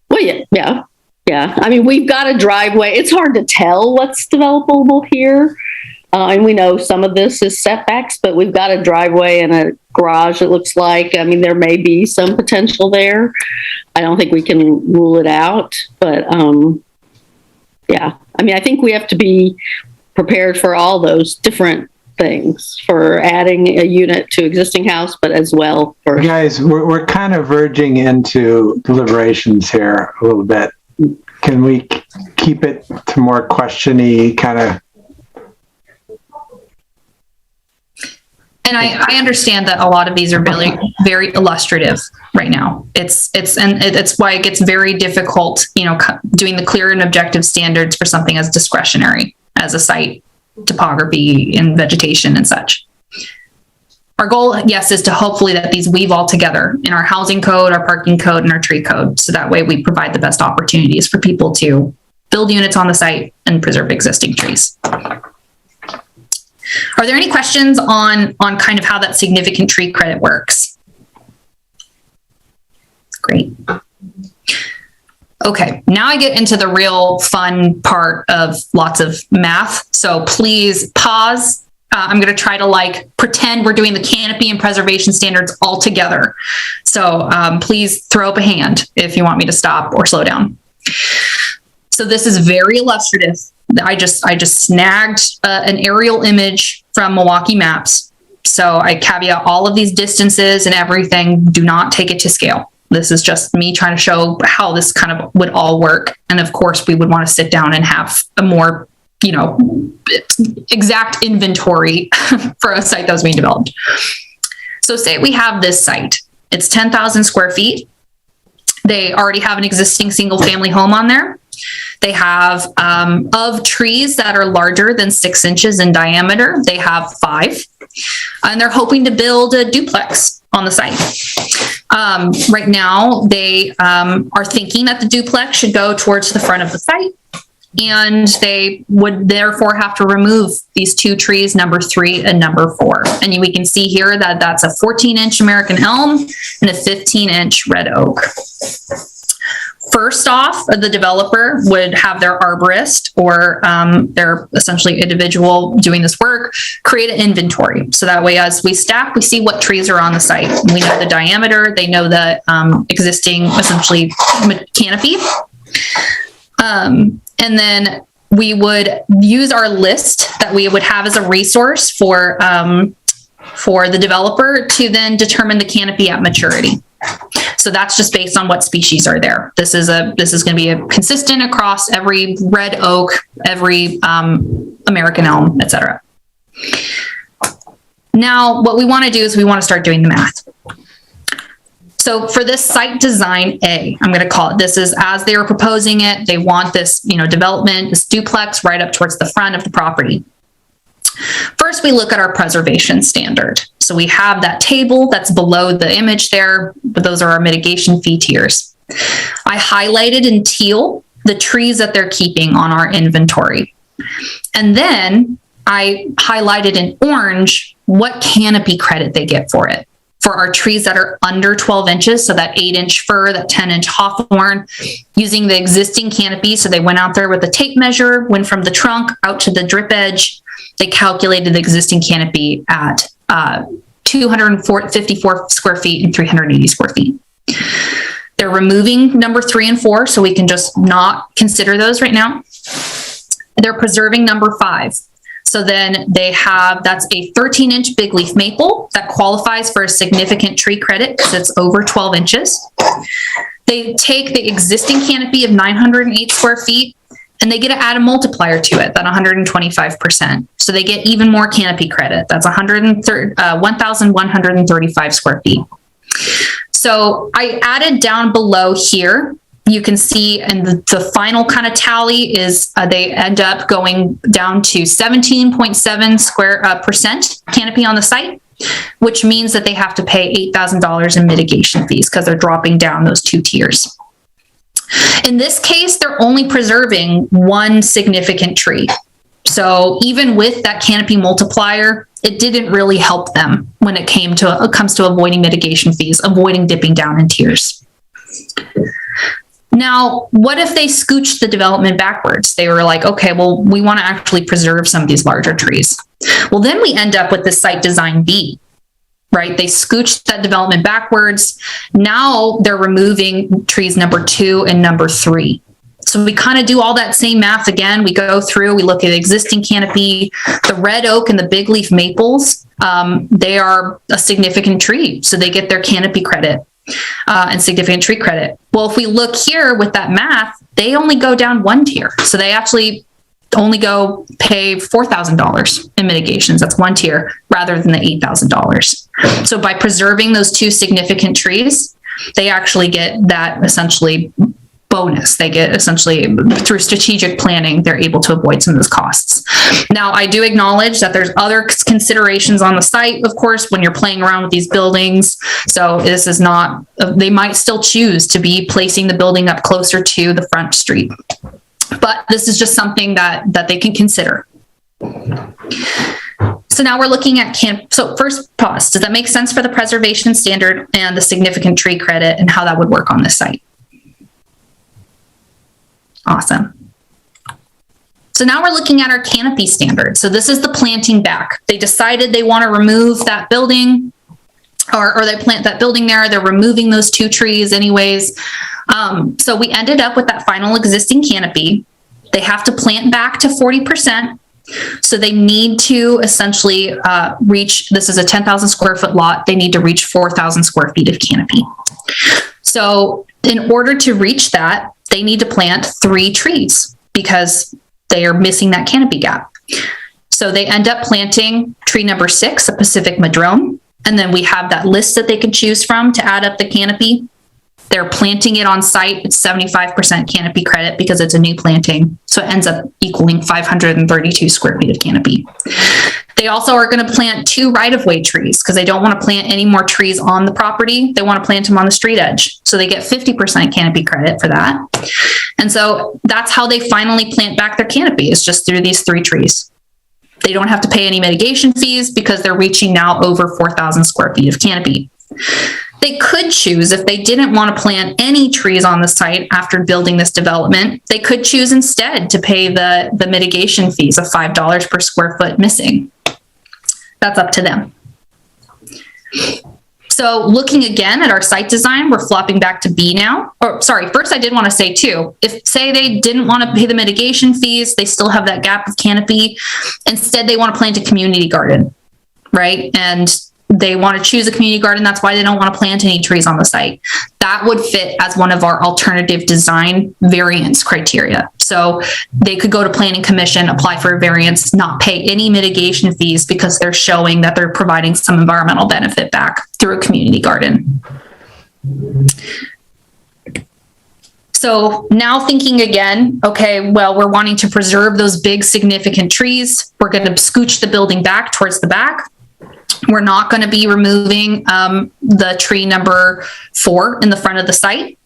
Well, yeah. I mean, we've got a driveway. It's hard to tell what's developable here. And we know some of this is setbacks, but we've got a driveway and a garage, it looks like. I mean, there may be some potential there. I don't think we can rule it out, but yeah. I mean, I think we have to be prepared for all those different things, for adding a unit to existing house, but as well for... Guys, we're kind of verging into deliberations here a little bit. Can we keep it to more question-y kind of... And I understand that a lot of these are very, very illustrative right now. It's why it gets very difficult, doing the clear and objective standards for something as discretionary as a site topography and vegetation and such. Our goal, yes, is to hopefully that these weave all together in our housing code, our parking code, and our tree code. So that way we provide the best opportunities for people to build units on the site and preserve existing trees. Are there any questions on kind of how that significant tree credit works? Great. Okay, now I get into the real fun part of lots of math. So please pause. I'm going to try to pretend we're doing the canopy and preservation standards all together. So please throw up a hand if you want me to stop or slow down. So this is very illustrative. I just snagged an aerial image from Milwaukie Maps. So I caveat all of these distances and everything. Do not take it to scale. This is just me trying to show how this kind of would all work. And of course, we would want to sit down and have a more, exact inventory for a site that was being developed. So say we have this site. It's 10,000 square feet. They already have an existing single family home on there. They have, of trees that are larger than 6 inches in diameter, they have 5. And they're hoping to build a duplex on the site. Right now, they are thinking that the duplex should go towards the front of the site. And they would therefore have to remove these 2 trees, number 3 and number 4. And we can see here that that's a 14-inch American elm and a 15-inch red oak. First off, the developer would have their arborist or their essentially individual doing this work create an inventory. So that way, as we stack, we see what trees are on the site. We know the diameter. They know the existing essentially canopy. And then we would use our list that we would have as a resource for the developer to then determine the canopy at maturity. So that's just based on what species are there. This is going to be a consistent across every red oak, every American elm, etc. Now, what we want to do is we want to start doing the math. So for this site design A, I'm going to call it, this is as they were proposing it, they want this, development, this duplex right up towards the front of the property. First, we look at our preservation standard. So we have that table that's below the image there, but those are our mitigation fee tiers. I highlighted in teal the trees that they're keeping on our inventory. And then I highlighted in orange what canopy credit they get for it. For our trees that are under 12 inches, so that 8-inch fir, that 10-inch hawthorn, using the existing canopy. So they went out there with a tape measure, went from the trunk out to the drip edge. They calculated the existing canopy at 254 square feet and 380 square feet. They're removing number 3 and 4, so we can just not consider those right now. They're preserving number 5. So then they have, that's a 13-inch big leaf maple that qualifies for a significant tree credit because it's over 12 inches. They take the existing canopy of 908 square feet and they get to add a multiplier to it, that 125%. So they get even more canopy credit. That's 1,135 square feet. So I added down below here, you can see, and the final kind of tally is they end up going down to 17.7% percent canopy on the site, which means that they have to pay $8,000 in mitigation fees because they're dropping down those 2 tiers. In this case, they're only preserving one significant tree. So even with that canopy multiplier, it didn't really help them when it comes to avoiding mitigation fees, avoiding dipping down in tiers. Now, what if they scooched the development backwards? They were like, okay, well, we want to actually preserve some of these larger trees. Well, then we end up with the site design B, right? They scooched that development backwards. Now they're removing trees number 2 and number 3. So we kind of do all that same math again. We go through, we look at existing canopy, the red oak and the big leaf maples, they are a significant tree. So they get their canopy credit. And significant tree credit. Well, if we look here with that math, they only go down 1 tier. So they actually only go pay $4,000 in mitigations. That's 1 tier rather than the $8,000. So by preserving those 2 significant trees, they actually get that essentially bonus. They get essentially through strategic planning, they're able to avoid some of those costs. Now, I do acknowledge that there's other considerations on the site, of course, when you're playing around with these buildings. So this is not, they might still choose to be placing the building up closer to the front street. But this is just something that they can consider. So now we're looking at so first pause. Does that make sense for the preservation standard and the significant tree credit and how that would work on this site? Awesome. So now we're looking at our canopy standard. So this is the planting back. They decided they want to remove that building or they plant that building there. They're removing those 2 trees anyways. So we ended up with that final existing canopy. They have to plant back to 40%. So they need to essentially reach, this is a 10,000 square foot lot. They need to reach 4,000 square feet of canopy. So in order to reach that, they need to plant 3 trees because they are missing that canopy gap. So they end up planting tree number 6, a Pacific Madrone. And then we have that list that they can choose from to add up the canopy. They're planting it on site. It's 75% canopy credit because it's a new planting. So it ends up equaling 532 square feet of canopy. They also are going to plant 2 right-of-way trees because they don't want to plant any more trees on the property. They want to plant them on the street edge. So they get 50% canopy credit for that. And so that's how they finally plant back their canopy, is just through these 3 trees. They don't have to pay any mitigation fees because they're reaching now over 4,000 square feet of canopy. They could choose, if they didn't want to plant any trees on the site after building this development, they could choose instead to pay the mitigation fees of $5 per square foot missing. That's up to them. So looking again at our site design, we're flopping back to B now. Or sorry, first I did want to say too, if say they didn't want to pay the mitigation fees, they still have that gap of canopy. Instead, they want to plant a community garden, right? And they want to choose a community garden. That's why they don't want to plant any trees on the site. That would fit as one of our alternative design variance criteria. So they could go to Planning Commission, apply for a variance, not pay any mitigation fees because they're showing that they're providing some environmental benefit back through a community garden. So now thinking again, okay, well, we're wanting to preserve those big significant trees. We're going to scooch the building back towards the back. We're not going to be removing the tree number 4 in the front of the site.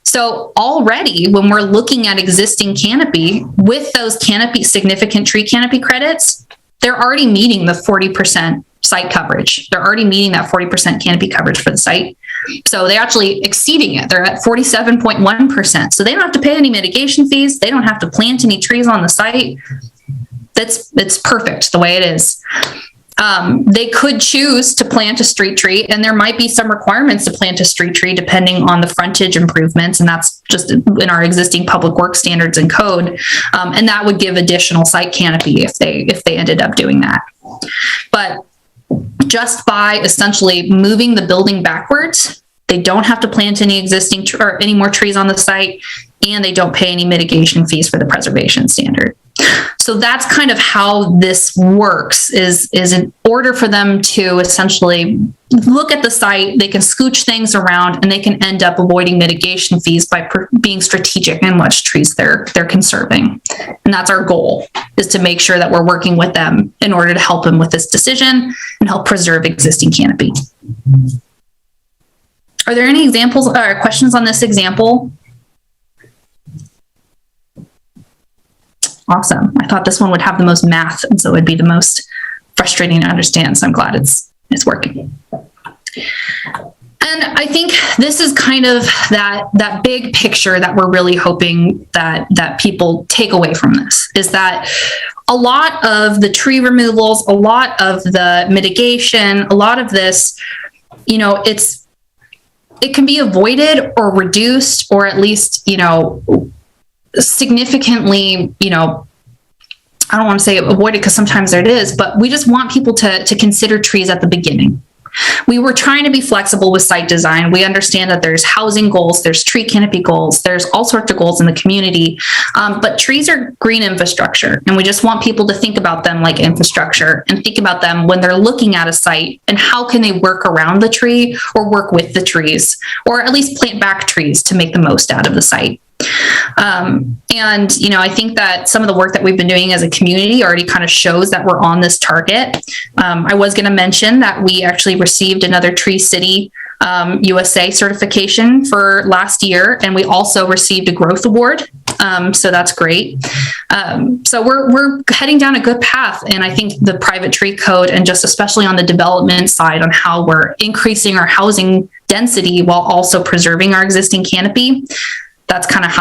So already when we're looking at existing canopy with those significant tree canopy credits, they're already meeting the 40% site coverage. They're already meeting that 40% canopy coverage for the site. So they're actually exceeding it. They're at 47.1%. So they don't have to pay any mitigation fees. They don't have to plant any trees on the site. It's perfect the way it is. They could choose to plant a street tree, and there might be some requirements to plant a street tree depending on the frontage improvements, and that's just in our existing public works standards and code. And that would give additional site canopy if they ended up doing that. But just by essentially moving the building backwards, they don't have to plant any existing or any more trees on the site, and they don't pay any mitigation fees for the preservation standard. So that's kind of how this works, is in order for them to essentially look at the site, they can scooch things around and they can end up avoiding mitigation fees by being strategic in which trees they're conserving. And that's our goal, is to make sure that we're working with them in order to help them with this decision and help preserve existing canopy. Are there any examples or questions on this example? Awesome. I thought this one would have the most math, and so it would be the most frustrating to understand. So I'm glad it's working. And I think this is kind of that big picture that we're really hoping that people take away from this, is that a lot of the tree removals, a lot of the mitigation, a lot of this, it can be avoided or reduced, or at least, significantly, I don't want to say avoided because sometimes it is, but we just want people to consider trees at the beginning. We were trying to be flexible with site design. We understand that there's housing goals, there's tree canopy goals, there's all sorts of goals in the community, but trees are green infrastructure, and we just want people to think about them like infrastructure and think about them when they're looking at a site and how can they work around the tree or work with the trees, or at least plant back trees to make the most out of the site. I think that some of the work that we've been doing as a community already kind of shows that we're on this target. I was going to mention that we actually received another Tree City USA certification for last year, and we also received a growth award. So that's great. So we're heading down a good path, and I think the private tree code, and just especially on the development side, on how we're increasing our housing density while also preserving our existing canopy, that's kind of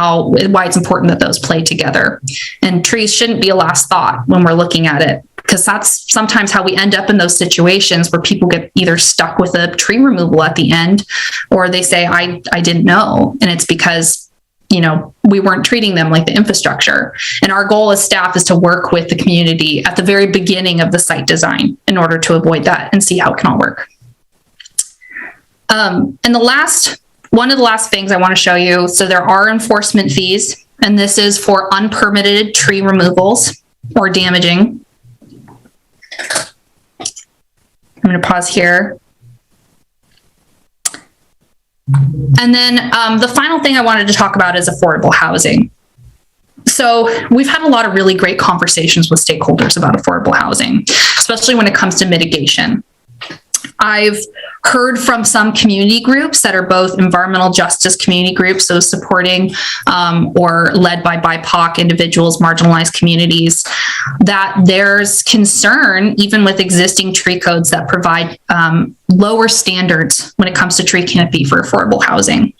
why it's important that those play together. And trees shouldn't be a last thought when we're looking at it, because that's sometimes how we end up in those situations where people get either stuck with a tree removal at the end, or they say, I didn't know. And it's because, we weren't treating them like the infrastructure. And our goal as staff is to work with the community at the very beginning of the site design in order to avoid that and see how it can all work. And one of the last things I want to show you, so there are enforcement fees, and this is for unpermitted tree removals or damaging. I'm going to pause here. And then the final thing I wanted to talk about is affordable housing. So we've had a lot of really great conversations with stakeholders about affordable housing, especially when it comes to mitigation. I've heard from some community groups that are both environmental justice community groups, so supporting or led by BIPOC individuals, marginalized communities, that there's concern even with existing tree codes that provide lower standards when it comes to tree canopy for affordable housing.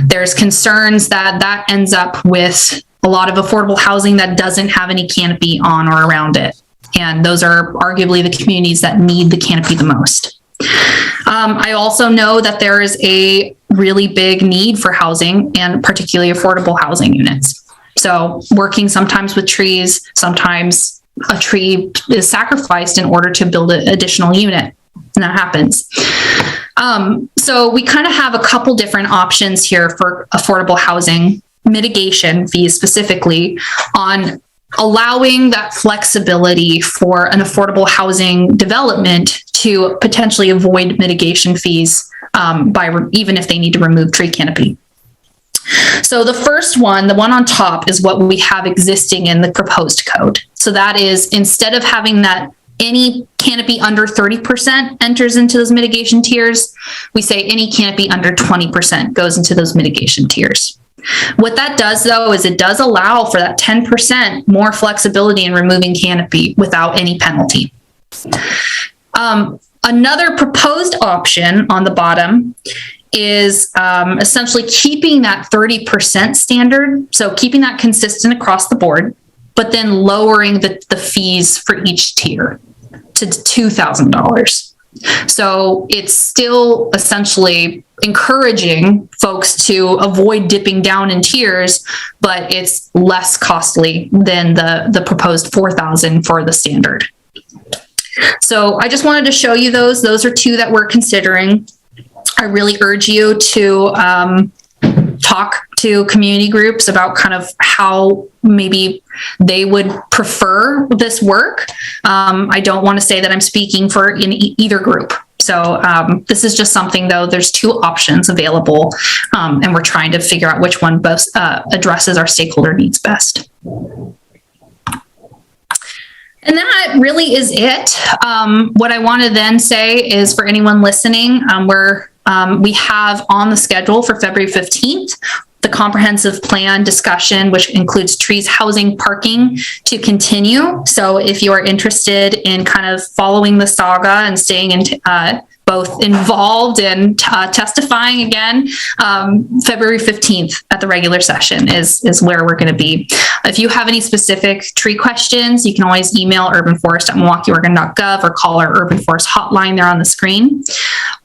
There's concerns that ends up with a lot of affordable housing that doesn't have any canopy on or around it. And those are arguably the communities that need the canopy the most. I also know that there is a really big need for housing, and particularly affordable housing units. So working sometimes with trees, sometimes a tree is sacrificed in order to build an additional unit, and that happens. So we kind of have a couple different options here for affordable housing mitigation fees, specifically on allowing that flexibility for an affordable housing development to potentially avoid mitigation fees even if they need to remove tree canopy. So the first one, the one on top, is what we have existing in the proposed code. So that is, instead of having that any canopy under 30% enters into those mitigation tiers, we say any canopy under 20% goes into those mitigation tiers. What that does, though, is it does allow for that 10% more flexibility in removing canopy without any penalty. Another proposed option on the bottom is essentially keeping that 30% standard, so keeping that consistent across the board, but then lowering the fees for each tier to $2,000. So it's still essentially encouraging folks to avoid dipping down in tiers, but it's less costly than the proposed $4,000 for the standard. So I just wanted to show you those. Those are two that we're considering. I really urge you to talk to community groups about kind of how maybe they would prefer this work. I don't want to say that I'm speaking for in either group. So this is just something, though, there's two options available, and we're trying to figure out which one best addresses our stakeholder needs best. And that really is it. What I want to then say is, for anyone listening, we have on the schedule for February 15th, the comprehensive plan discussion, which includes trees, housing, parking, to continue. So if you are interested in kind of following the saga and staying in, both involved and testifying again, February 15th at the regular session is where we're going to be. If you have any specific tree questions, you can always email urbanforest@milwaukeeoregon.gov or call our Urban Forest hotline there on the screen.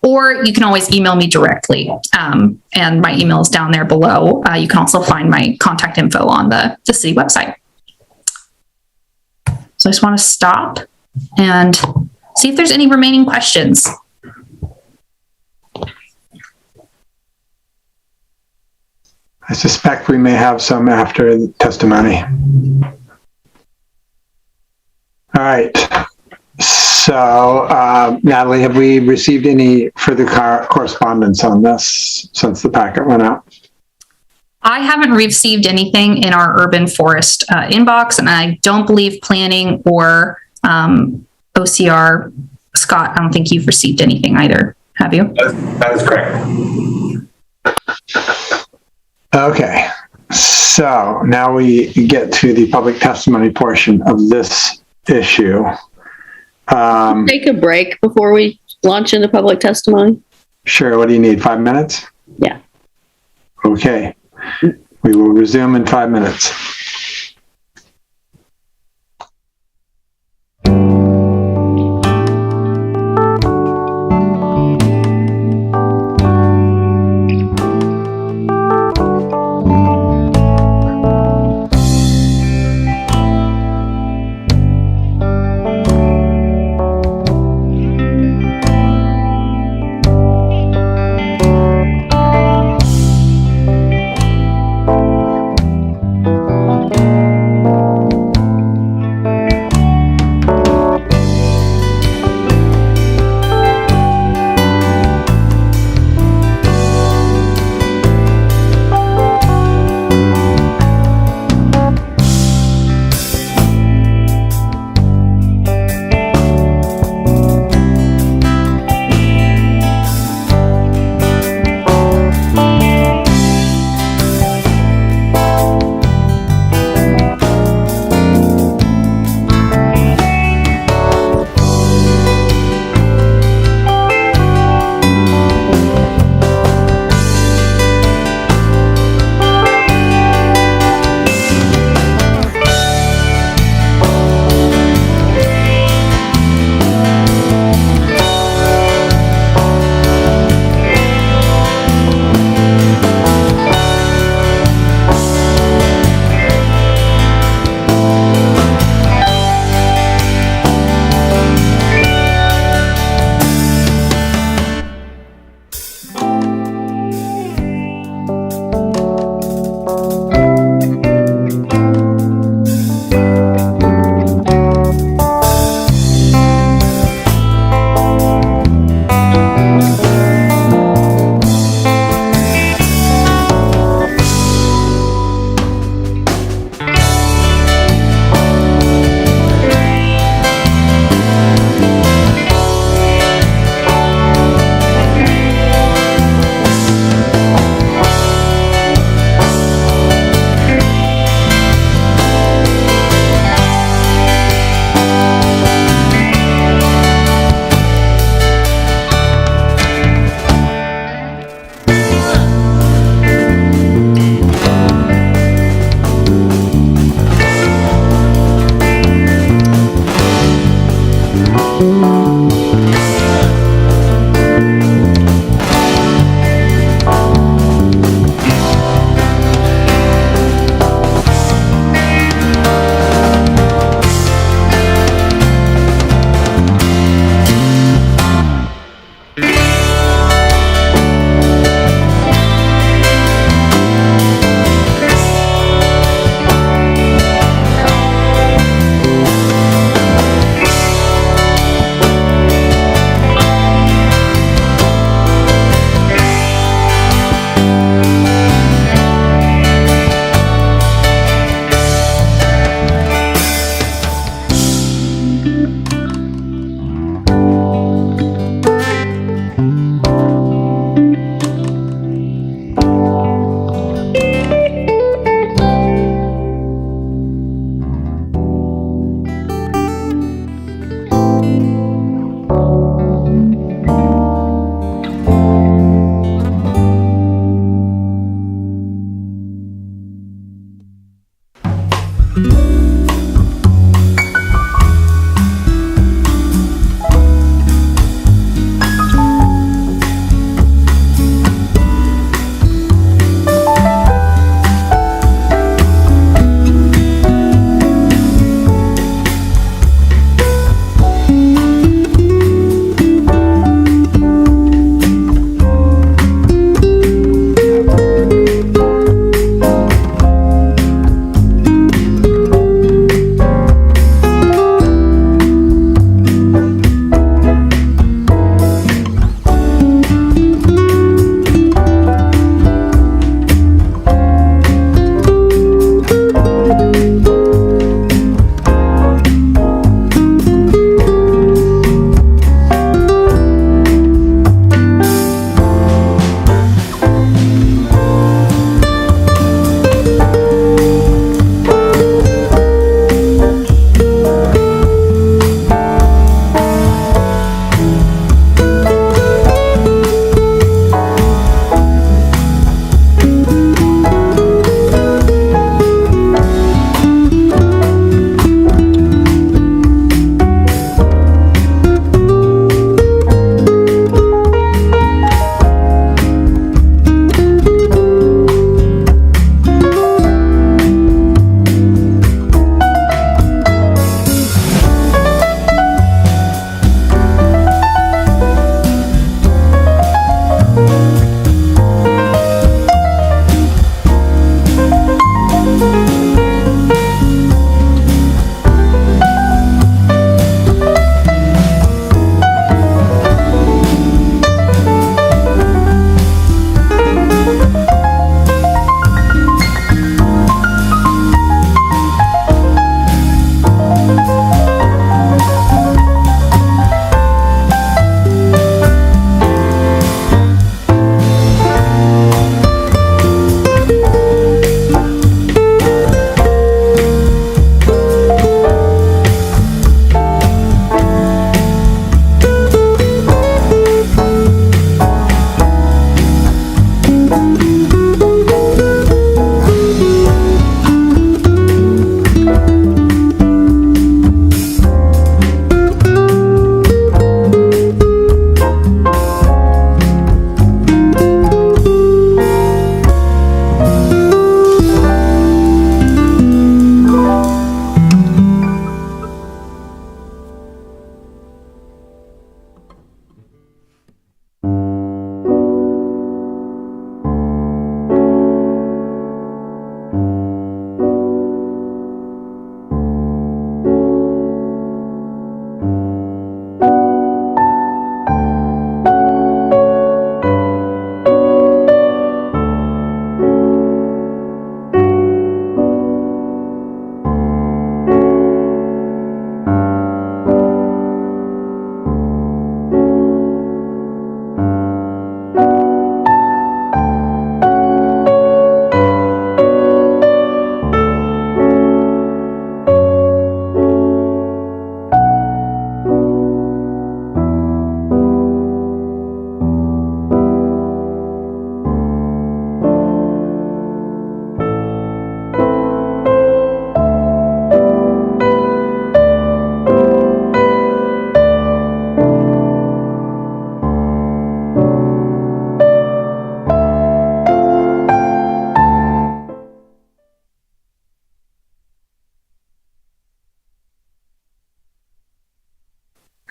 Or you can always email me directly, and my email is down there below. You can also find my contact info on the city website. So I just want to stop and see if there's any remaining questions. I suspect we may have some after the testimony. All right. So, Natalie, have we received any further correspondence on this since the packet went out? I haven't received anything in our Urban Forest inbox, and I don't believe planning or OCR. Scott, I don't think you've received anything either, have you? That is correct. Okay, so now we get to the public testimony portion of this issue. Take a break before we launch into public testimony. Sure, what do you need, 5 minutes? Yeah. Okay, we will resume in 5 minutes.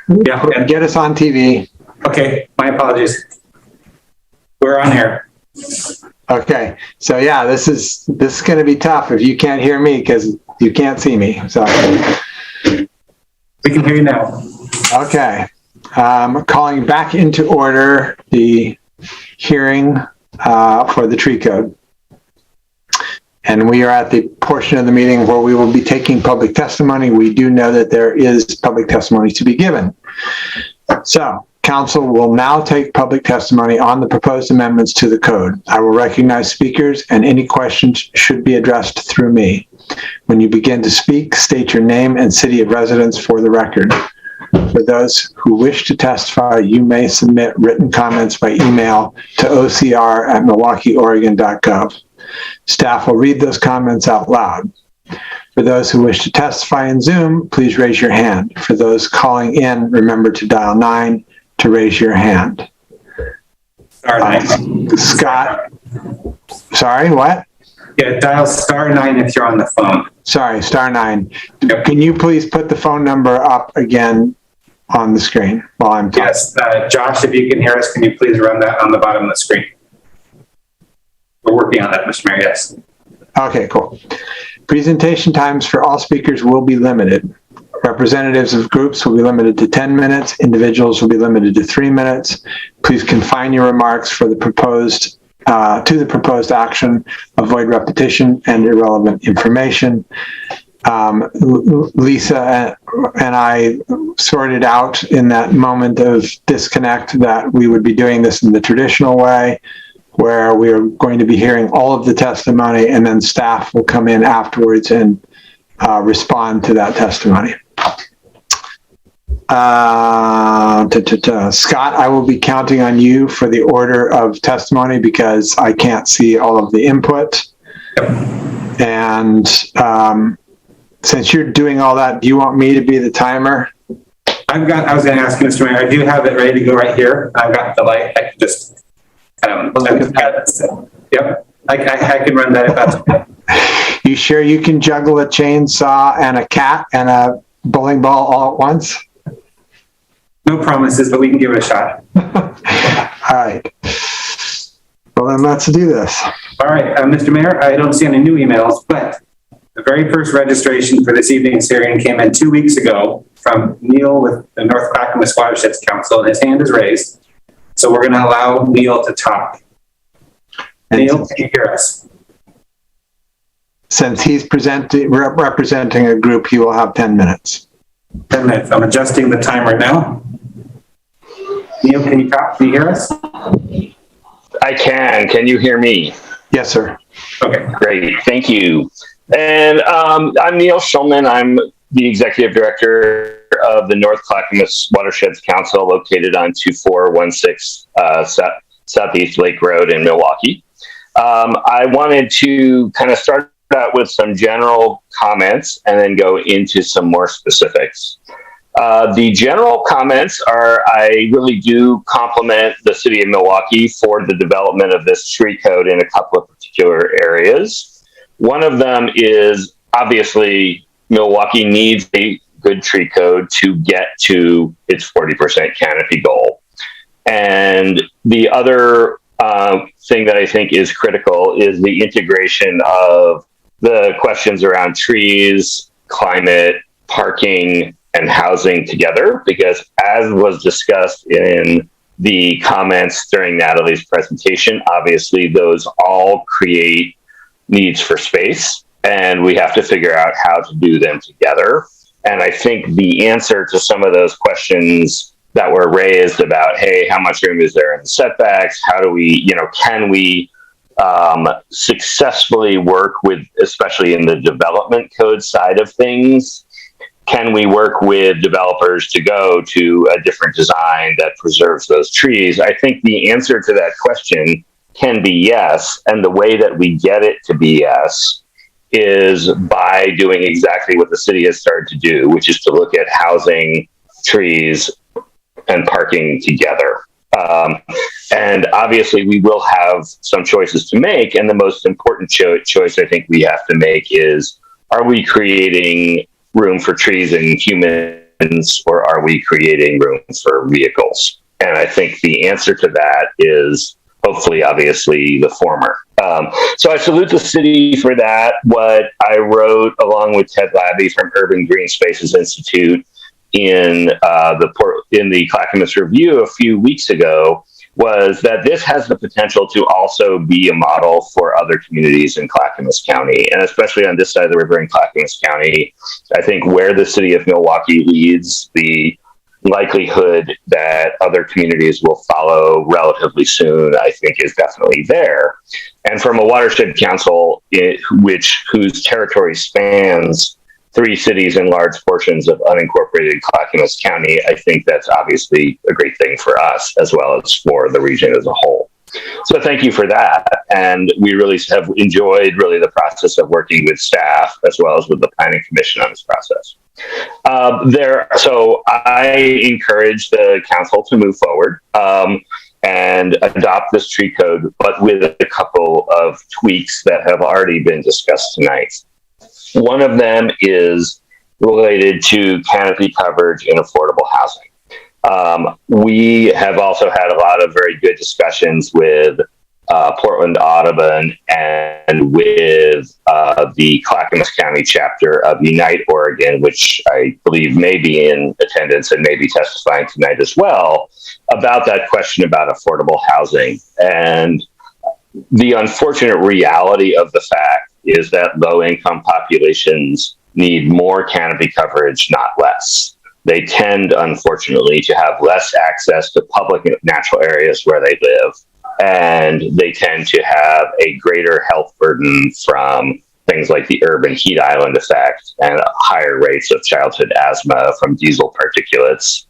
Yeah. Get us on TV. Okay, my apologies. We're on here. Okay, so yeah, this is going to be tough if you can't hear me because you can't see me. So we can hear you now. Okay, calling back into order the hearing for the tree code, and we are at the portion of the meeting where we will be taking public testimony. We do know that there is public testimony to be given, so. Council will now take public testimony on the proposed amendments to the code. I will recognize speakers and any questions should be addressed through me. When you begin to speak, state your name and city of residence for the record. For those who wish to testify, you may submit written comments by email to ocr@milwaukieoregon.gov. Staff will read those comments out loud. For those who wish to testify in Zoom, please raise your hand. For those calling in, remember to dial 9 to raise your hand. Scott, sorry, what? Yeah, dial *9 if you're on the phone. Sorry, *9. Yep. Can you please put the phone number up again on the screen while I'm talking? Yes, Josh, if you can hear us, can you please run that on the bottom of the screen? We're working on that, Mr. Mayor, yes. Okay, cool. Presentation times for all speakers will be limited. Representatives of groups will be limited to 10 minutes. Individuals will be limited to 3 minutes. Please confine your remarks to the proposed action. Avoid repetition and irrelevant information. Lisa and I sorted out in that moment of disconnect that we would be doing this in the traditional way, where we are going to be hearing all of the testimony and then staff will come in afterwards and respond to that testimony. Scott, I will be counting on you for the order of testimony because I can't see all of the input. And since you're doing all that, do you want me to be the timer? I was going to ask you, Mr. Mayor, I do have it ready to go right here. I've got the light. I can just, yep, I can run that if that's okay. You sure you can juggle a chainsaw and a cat and a bowling ball all at once? No promises, but we can give it a shot. All right. Well, then let's do this. All right, Mr. Mayor, I don't see any new emails, but the very first registration for this evening's hearing came in 2 weeks ago from Neil with the North Clackamas Watersheds Council, and his hand is raised. So we're going to allow Neil to talk. Neil, can you hear us? Since he's representing a group, he will have 10 minutes. 10 minutes. I'm adjusting the timer now. Neil, can you talk? Can you hear us? I can. Can you hear me? Yes, sir. Okay. Great. Thank you. And I'm Neil Schulman. I'm the Executive Director of the North Clackamas Watersheds Council, located on 2416 Southeast Lake Road in Milwaukie. I wanted to kind of start out with some general comments and then go into some more specifics. The general comments are, I really do compliment the city of Milwaukie for the development of this tree code in a couple of particular areas. One of them is obviously Milwaukie needs a good tree code to get to its 40% canopy goal. And the other thing that I think is critical is the integration of the questions around trees, climate, parking, and housing together, because as was discussed in the comments during Natalie's presentation, obviously those all create needs for space, and we have to figure out how to do them together. And I think the answer to some of those questions that were raised about, hey, how much room is there in the setbacks? How do we, can we successfully work with, especially in the development code side of things, can we work with developers to go to a different design that preserves those trees? I think the answer to that question can be yes. And the way that we get it to be yes is by doing exactly what the city has started to do, which is to look at housing, trees, and parking together. And obviously we will have some choices to make. And the most important choice I think we have to make is, are we creating room for trees and human or are we creating room for vehicles? And I think the answer to that is hopefully, obviously, the former. So I salute the city for that. What I wrote along with Ted Labby from Urban Green Spaces Institute in the Clackamas Review a few weeks ago was that this has the potential to also be a model for other communities in Clackamas County, and especially on this side of the river in Clackamas County. I think where the city of Milwaukie leads, the likelihood that other communities will follow relatively soon, I think, is definitely there. And from a watershed council, whose territory spans 3 cities and large portions of unincorporated Clackamas County, I think that's obviously a great thing for us as well as for the region as a whole. So thank you for that. And we really have enjoyed the process of working with staff as well as with the Planning Commission on this process. So I encourage the council to move forward and adopt this tree code, but with a couple of tweaks that have already been discussed tonight. One of them is related to canopy coverage in affordable housing. We have also had a lot of very good discussions with Portland Audubon and with the Clackamas County chapter of Unite Oregon, which I believe may be in attendance and may be testifying tonight as well, about that question about affordable housing. And the unfortunate reality of the fact is that low-income populations need more canopy coverage, not less. They tend, unfortunately, to have less access to public natural areas where they live, and they tend to have a greater health burden from things like the urban heat island effect and higher rates of childhood asthma from diesel particulates.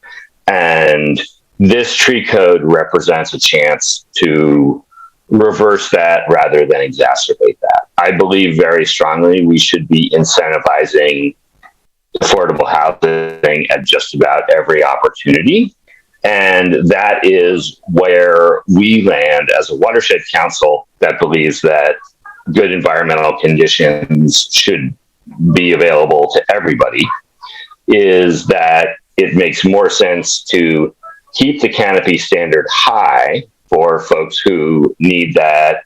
And this tree code represents a chance to reverse that rather than exacerbate that. I believe very strongly we should be incentivizing affordable housing at just about every opportunity. And that is where we land as a watershed council that believes that good environmental conditions should be available to everybody, is that it makes more sense to keep the canopy standard high for folks who need that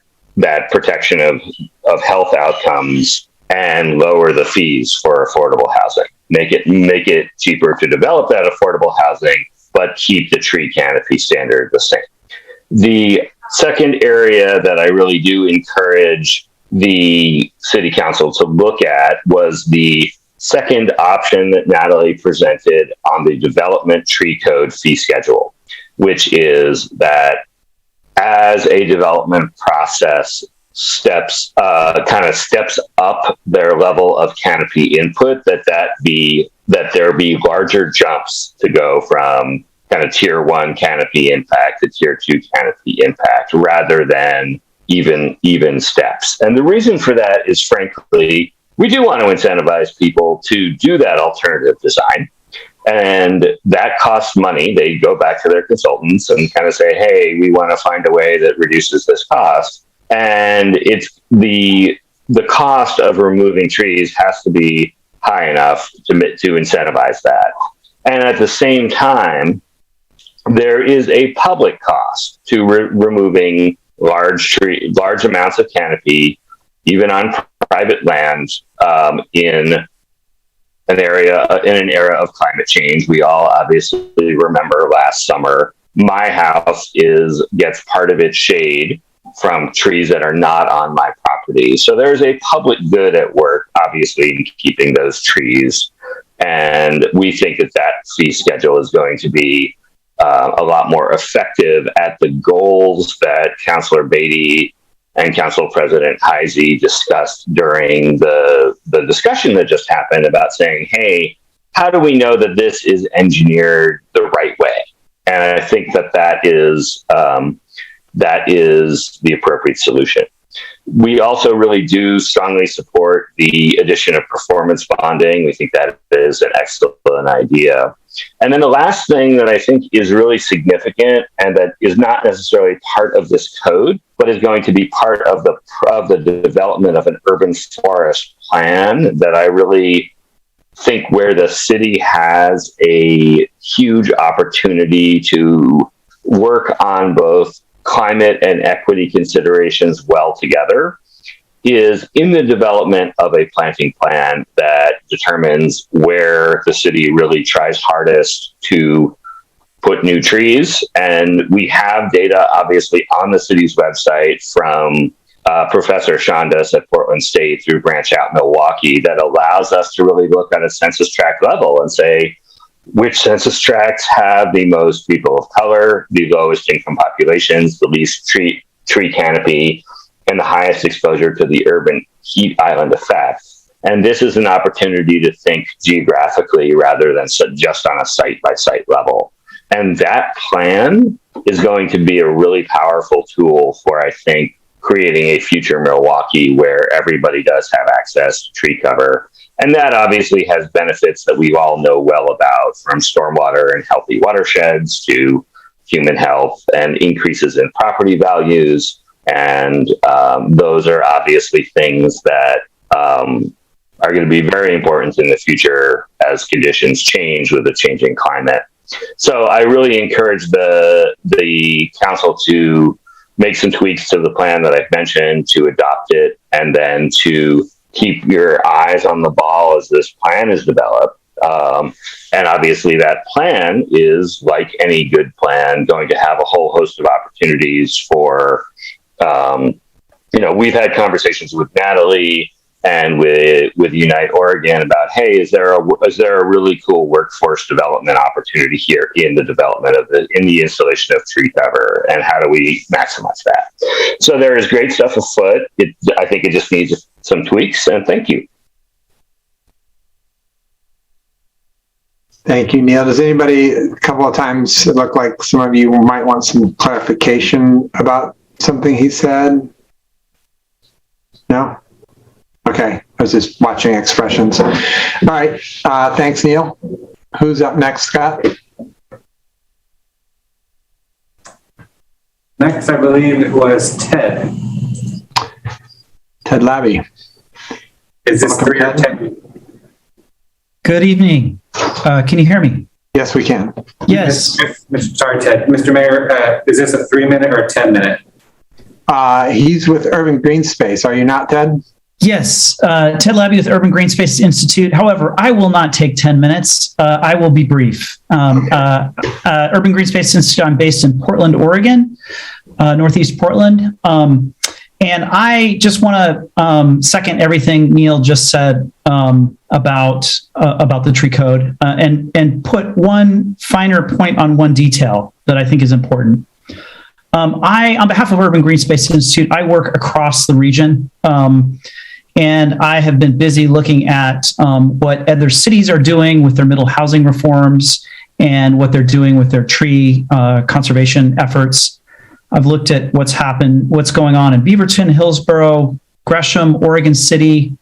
protection of health outcomes and lower the fees for affordable housing. Make it cheaper to develop that affordable housing, but keep the tree canopy standard the same. The second area that I really do encourage the city council to look at was the second option that Natalie presented on the development tree code fee schedule, which is that as a development process steps up their level of canopy input, that there be larger jumps to go from kind of tier 1 canopy impact to tier 2 canopy impact rather than even steps. And the reason for that is, frankly, we do want to incentivize people to do that alternative design. And that costs money. They go back to their consultants and kind of say, hey, we want to find a way that reduces this cost. And it's the cost of removing trees has to be high enough to incentivize that. And at the same time, there is a public cost to removing large amounts of canopy, even on private land, in an era of climate change. We all obviously remember last summer, my house gets part of its shade from trees that are not on my property. So there's a public good at work, obviously, in keeping those trees. And we think that fee schedule is going to be a lot more effective at the goals that Councilor Beatty and Council President Heisey discussed during the discussion that just happened about saying, hey, how do we know that this is engineered the right way? And I think that is the appropriate solution. We also really do strongly support the addition of performance bonding. We think that is an excellent idea. And then the last thing that I think is really significant and that is not necessarily part of this code, but is going to be part of the development of an urban forest plan that I really think where the city has a huge opportunity to work on both climate and equity considerations well together is in the development of a planting plan that determines where the city really tries hardest to put new trees. And we have data, obviously, on the city's website from Professor Shondas at Portland State through Branch Out Milwaukie that allows us to really look at a census tract level and say, which census tracts have the most people of color, the lowest income populations, the least tree canopy, and the highest exposure to the urban heat island effect. And this is an opportunity to think geographically rather than just on a site-by-site level. And that plan is going to be a really powerful tool for, I think, creating a future Milwaukie where everybody does have access to tree cover. And that obviously has benefits that we all know well about, from stormwater and healthy watersheds to human health and increases in property values. And those are obviously things that are going to be very important in the future as conditions change with the changing climate. So I really encourage the council to make some tweaks to the plan that I've mentioned, to adopt it, and then to keep your eyes on the ball as this plan is developed. And obviously that plan is, like any good plan, going to have a whole host of opportunities for, we've had conversations with Natalie and with Unite Oregon about, hey, is there a really cool workforce development opportunity here in the development of in the installation of tree cover, and how do we maximize that? So there is great stuff afoot. I think it just needs some tweaks, and thank you. Thank you, Neil. Does anybody, a couple of times, it looked like some of you might want some clarification about something he said? No? Okay, I was just watching expressions. All right, thanks, Neil. Who's up next, Scott? Next, I believe it was Ted. Ted Labby. Is this 3 or 10? Good evening. Can you hear me? Yes, we can. Yes. Sorry, Ted. Mr. Mayor, is this a 3-minute or a 10-minute? He's with Urban Green Space. Are you not, Ted? Yes, Ted Labby with Urban Green Space Institute. However, I will not take 10 minutes. I will be brief. Urban Green Space Institute, I'm based in Portland, Oregon, Northeast Portland. And I just want to second everything Neil just said about the tree code and put one finer point on one detail that I think is important. On behalf of Urban Green Space Institute, I work across the region. And I have been busy looking at what other cities are doing with their middle housing reforms and what they're doing with their tree conservation efforts. I've looked at what's going on in Beaverton, Hillsborough, Gresham, Oregon City.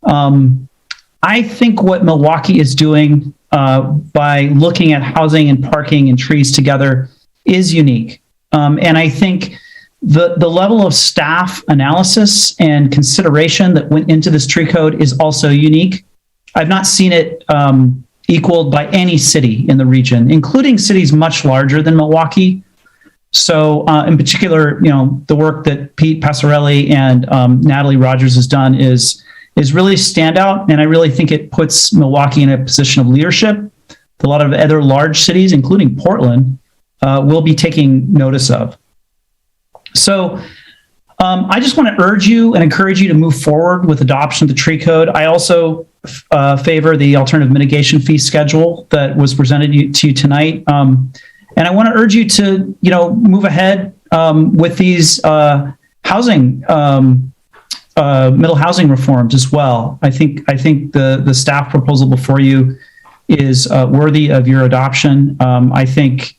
I think what Milwaukie is doing by looking at housing and parking and trees together is unique. And I think the level of staff analysis and consideration that went into this tree code is also unique. I've not seen it equaled by any city in the region, including cities much larger than Milwaukie. So in particular, the work that Pete Passarelli and Natalie Rogers has done is really standout. And I really think it puts Milwaukie in a position of leadership. A lot of other large cities, including Portland, will be taking notice of. So I just want to urge you and encourage you to move forward with adoption of the tree code. I also favor the alternative mitigation fee schedule that was presented to you tonight. And I want to urge you to, move ahead with these housing, middle housing reforms as well. I think the staff proposal before you is worthy of your adoption. I think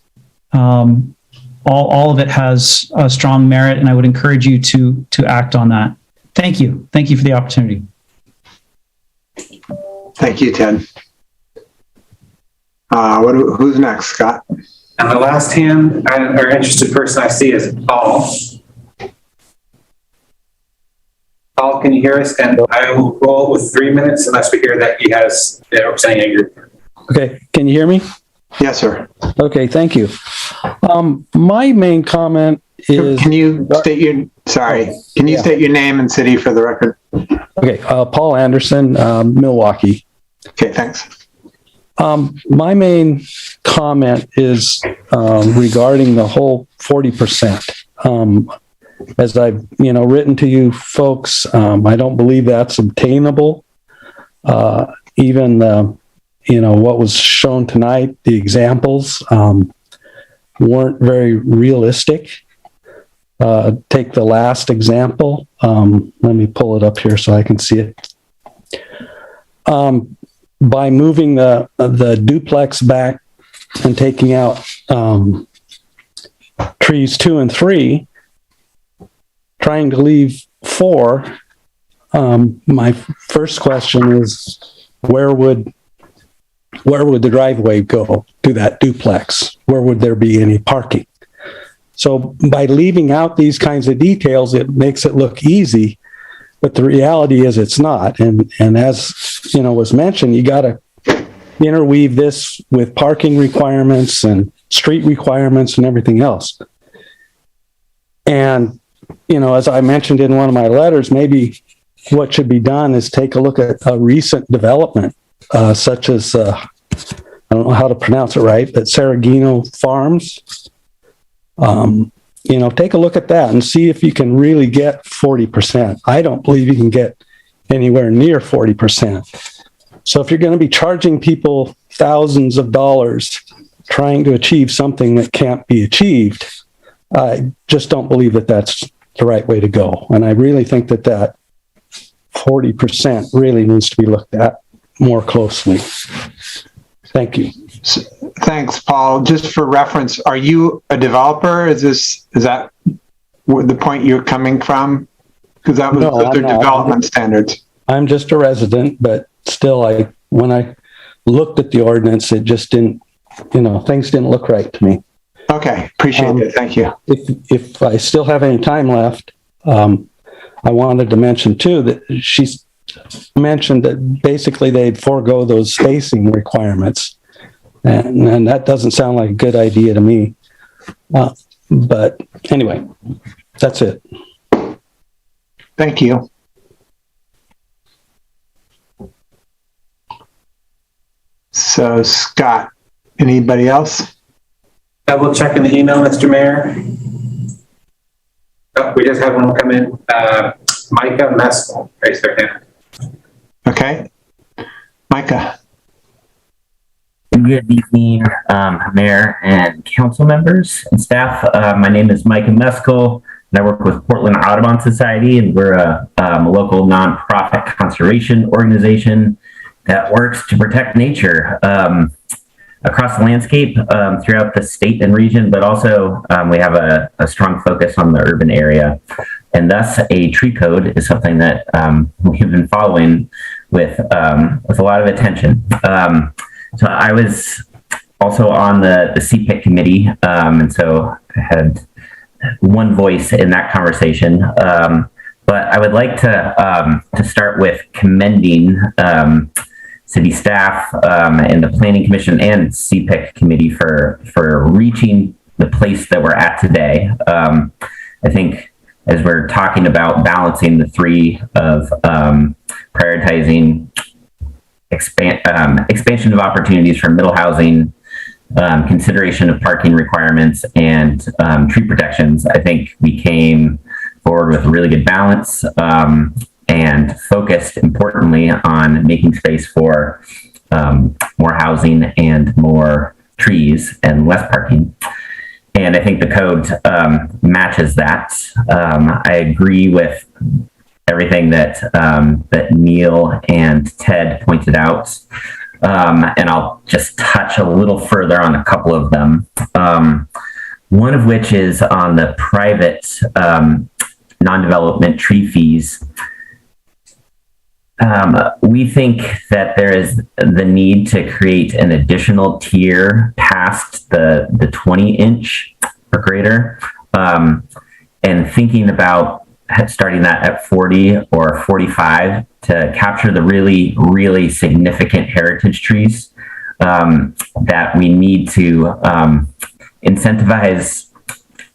all of it has a strong merit, and I would encourage you to act on that. Thank you. Thank you for the opportunity. Thank you, Ted. Who's next, Scott? And the last hand or interested person I see is Paul. Paul, can you hear us? And I will roll with 3 minutes unless we hear that he has representing a group. Okay, can you hear me? Yes, sir. Okay, thank you. My main comment is... Can you state your, state your name and city for the record? Okay, Paul Anderson, Milwaukie. Okay, thanks. My main comment is regarding the whole 40%. As I've, written to you folks, I don't believe that's obtainable. Even, what was shown tonight, the examples weren't very realistic. Take the last example. Let me pull it up here so I can see it. By moving the duplex back and taking out trees 2 and 3, trying to leave 4, my first question is where would the driveway go to that duplex? Where would there be any parking? So by leaving out these kinds of details, it makes it look easy, but the reality is it's not. And as was mentioned, you got to interweave this with parking requirements and street requirements and everything else. And as I mentioned in one of my letters, maybe what should be done is take a look at a recent development, such as I don't know how to pronounce it right, but Saragino Farms. Take a look at that and see if you can really get 40%. I don't believe you can get anywhere near 40%. So if you're going to be charging people thousands of dollars trying to achieve something that can't be achieved, I just don't believe that that's the right way to go. And I really think that 40% really needs to be looked at more closely. Thank you. Thanks, Paul. Just for reference, are you a developer? Is that the point you're coming from? Because those are development standards. I'm just a resident, but still, when I looked at the ordinance, it just didn't, things didn't look right to me. Okay, appreciate it. Thank you. If I still have any time left, I wanted to mention too that she's mentioned that basically they'd forego those spacing requirements. And that doesn't sound like a good idea to me. But anyway, that's it. Thank you. So, Scott, anybody else? I will check in the email, Mr. Mayor. Oh, we just had one come in. Micah Meskel raised their hand. Okay. Micah. Good evening, Mayor and council members and staff. My name is Micah Meskel, and I work with Portland Audubon Society, and we're a local nonprofit conservation organization that works to protect nature across the landscape throughout the state and region, but also we have a strong focus on the urban area. And thus, a tree code is something that we've been following with a lot of attention. So I was also on the CPIC committee, and so I had one voice in that conversation. But I would like to start with commending city staff and the Planning Commission and CPIC committee for reaching the place that we're at today. I think as we're talking about balancing the three of prioritizing expansion of opportunities for middle housing, consideration of parking requirements, and tree protections, I think we came forward with a really good balance and focused, importantly, on making space for more housing and more trees and less parking. And I think the code matches that. I agree with everything that Neil and Ted pointed out. And I'll just touch a little further on a couple of them. One of which is on the private non-development tree fees. We think that there is the need to create an additional tier past the 20-inch or greater, and thinking about starting that at 40 or 45 to capture the really, really significant heritage trees that we need to incentivize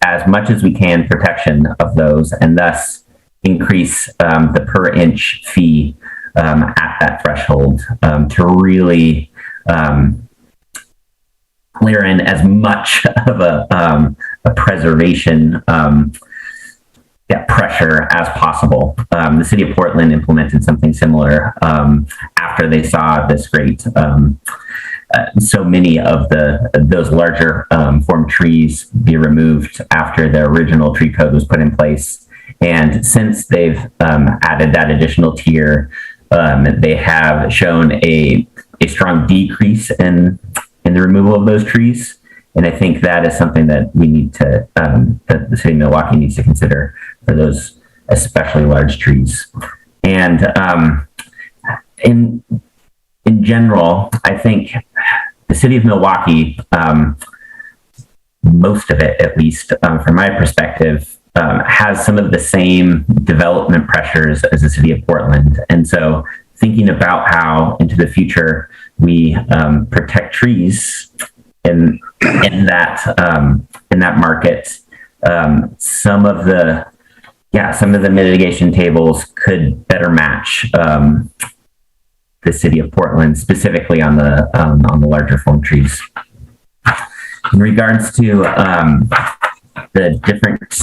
as much as we can protection of those, and thus increase the per inch fee at that threshold to really clear in as much of a preservation pressure as possible. The city of Portland implemented something similar after they saw this great, so many of those larger form trees be removed after the original tree code was put in place. And since they've added that additional tier, they have shown a strong decrease in the removal of those trees. And I think that is something that we need to, that the city of Milwaukie needs to consider for those especially large trees. And in general, I think the city of Milwaukie, most of it, at least from my perspective, has some of the same development pressures as the city of Portland. And so thinking about how into the future we protect trees in that market, some of the mitigation tables could better match the city of Portland, specifically on the larger form trees. In regards to the different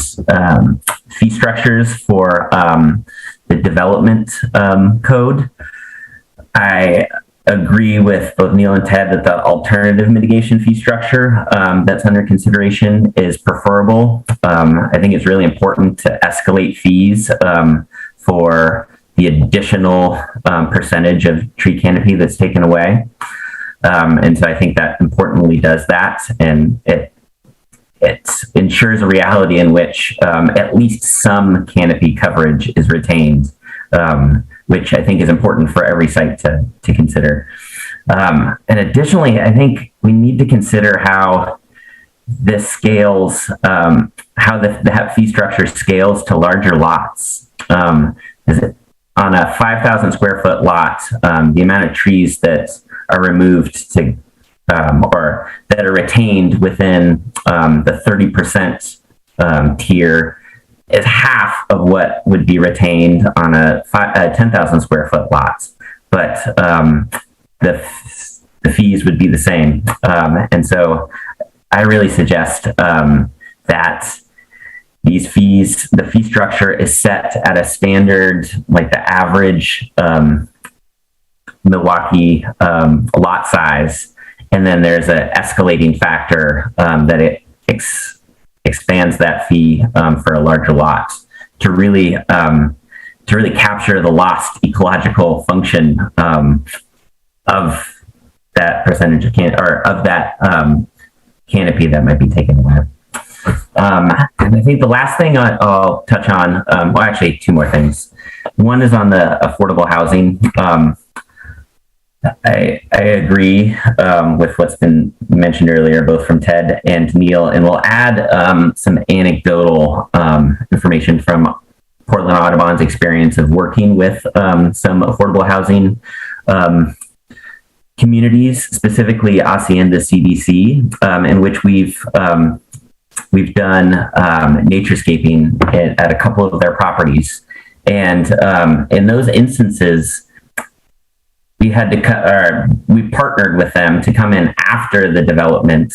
fee structures for the development code, I agree with both Neil and Ted that the alternative mitigation fee structure that's under consideration is preferable. I think it's really important to escalate fees for the additional percentage of tree canopy that's taken away. And so I think that importantly does that, and it ensures a reality in which at least some canopy coverage is retained, which I think is important for every site to consider. And additionally, I think we need to consider how this scales, how that fee structure scales to larger lots. On a 5,000 square foot lot, the amount of trees that are removed to or that are retained within the 30% tier is half of what would be retained on a 10,000 square foot lot, but the fees would be the same. And so I really suggest that these fees, the fee structure is set at a standard, like the average Milwaukie lot size. And then there's an escalating factor that it expands that fee for a larger lot to really capture the lost ecological function of that percentage of canopy that might be taken away. And I think the last thing I'll touch on, well, actually two more things. One is on the affordable housing. I agree with what's been mentioned earlier, both from Ted and Neil, and we'll add some anecdotal information from Portland Audubon's experience of working with some affordable housing communities, specifically Hacienda CDC, in which we've done naturescaping at a couple of their properties. And in those instances, we partnered with them to come in after the development,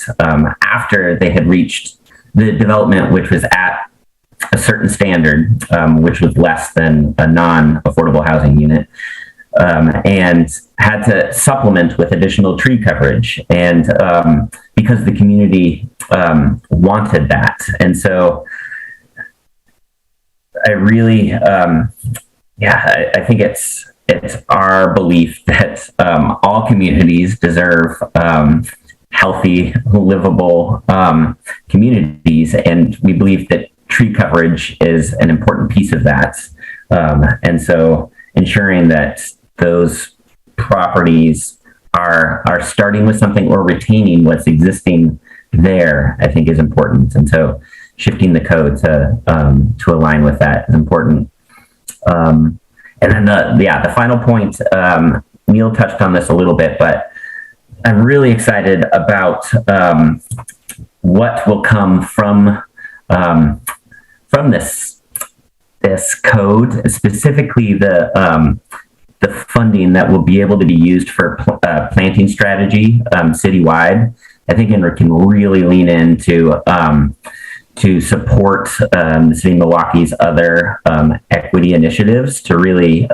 after they had reached the development, which was at a certain standard, which was less than a non-affordable housing unit, and had to supplement with additional tree coverage. And because the community wanted that. And so I really, I think it's our belief that all communities deserve healthy, livable communities, and we believe that tree coverage is an important piece of that. And so ensuring that those properties are starting with something or retaining what's existing there, I think is important. And so shifting the code to align with that is important. And then the final point, Neil touched on this a little bit, but I'm really excited about what will come from this code, specifically the funding that will be able to be used for planting strategy citywide. I think it can really lean into to support the city of Milwaukee's other equity initiatives to really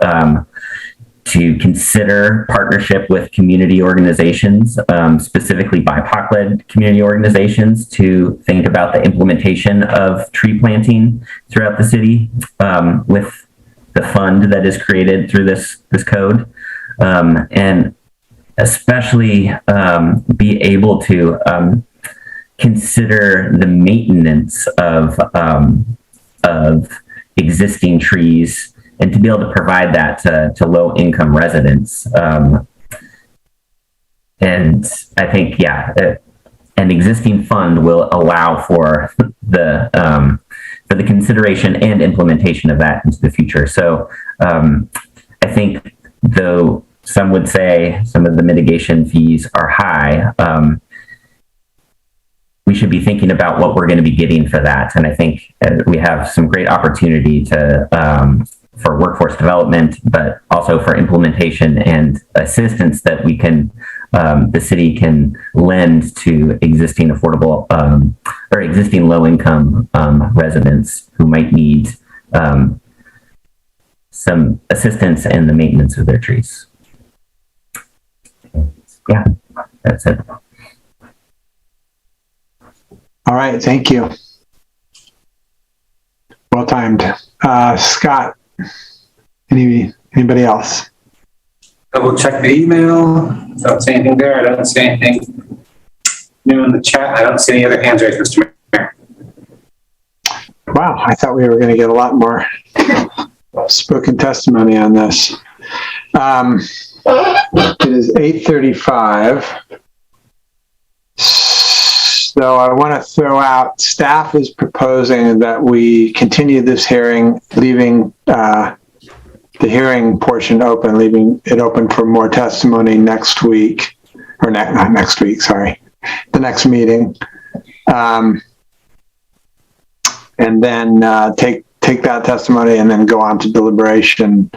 to consider partnership with community organizations, specifically BIPOC-led community organizations, to think about the implementation of tree planting throughout the city with the fund that is created through this code, and especially be able to consider the maintenance of existing trees, and to be able to provide that to low-income residents. And I think, an existing fund will allow for the consideration and implementation of that into the future. So I think, though some would say some of the mitigation fees are high, we should be thinking about what we're going to be getting for that. And I think we have some great opportunity for workforce development, but also for implementation and assistance that we can, the city can lend to existing affordable or existing low-income residents who might need some assistance in the maintenance of their trees. Yeah, that's it. All right, thank you. Well timed. Scott, anybody else? Double check the email. Don't see anything there. I don't see anything new in the chat. I don't see any other hands raised, Mr. Mayor. Wow, I thought we were going to get a lot more spoken testimony on this. It is 8:35. So I want to throw out, staff is proposing that we continue this hearing, leaving the hearing portion open, leaving it open for more testimony next week, or not next week, sorry, the next meeting. And then take that testimony and then go on to deliberation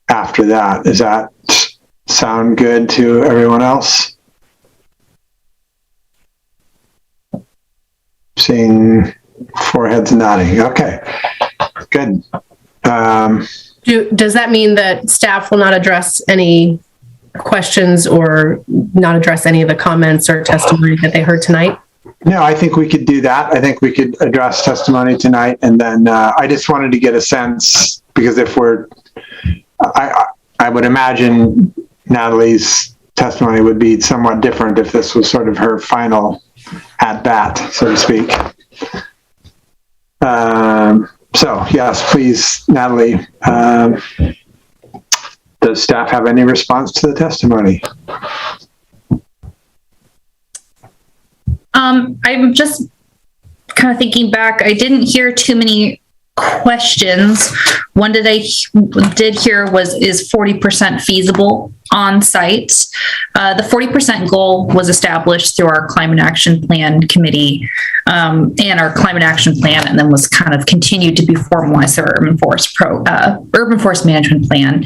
after that. Does that sound good to everyone else? Seeing foreheads nodding. Okay, good. Does that mean that staff will not address any questions or not address any of the comments or testimony that they heard tonight? No, I think we could do that. I think we could address testimony tonight, and then I just wanted to get a sense, because if I would imagine Natalie's testimony would be somewhat different if this was sort of her final at bat, so to speak. So yes, please, Natalie, does staff have any response to the testimony? I'm just kind of thinking back. I didn't hear too many questions. One that I did hear is 40% feasible on site. The 40% goal was established through our Climate Action Plan Committee and our Climate Action Plan, and then was kind of continued to be formalized through our Urban Forest Management Plan.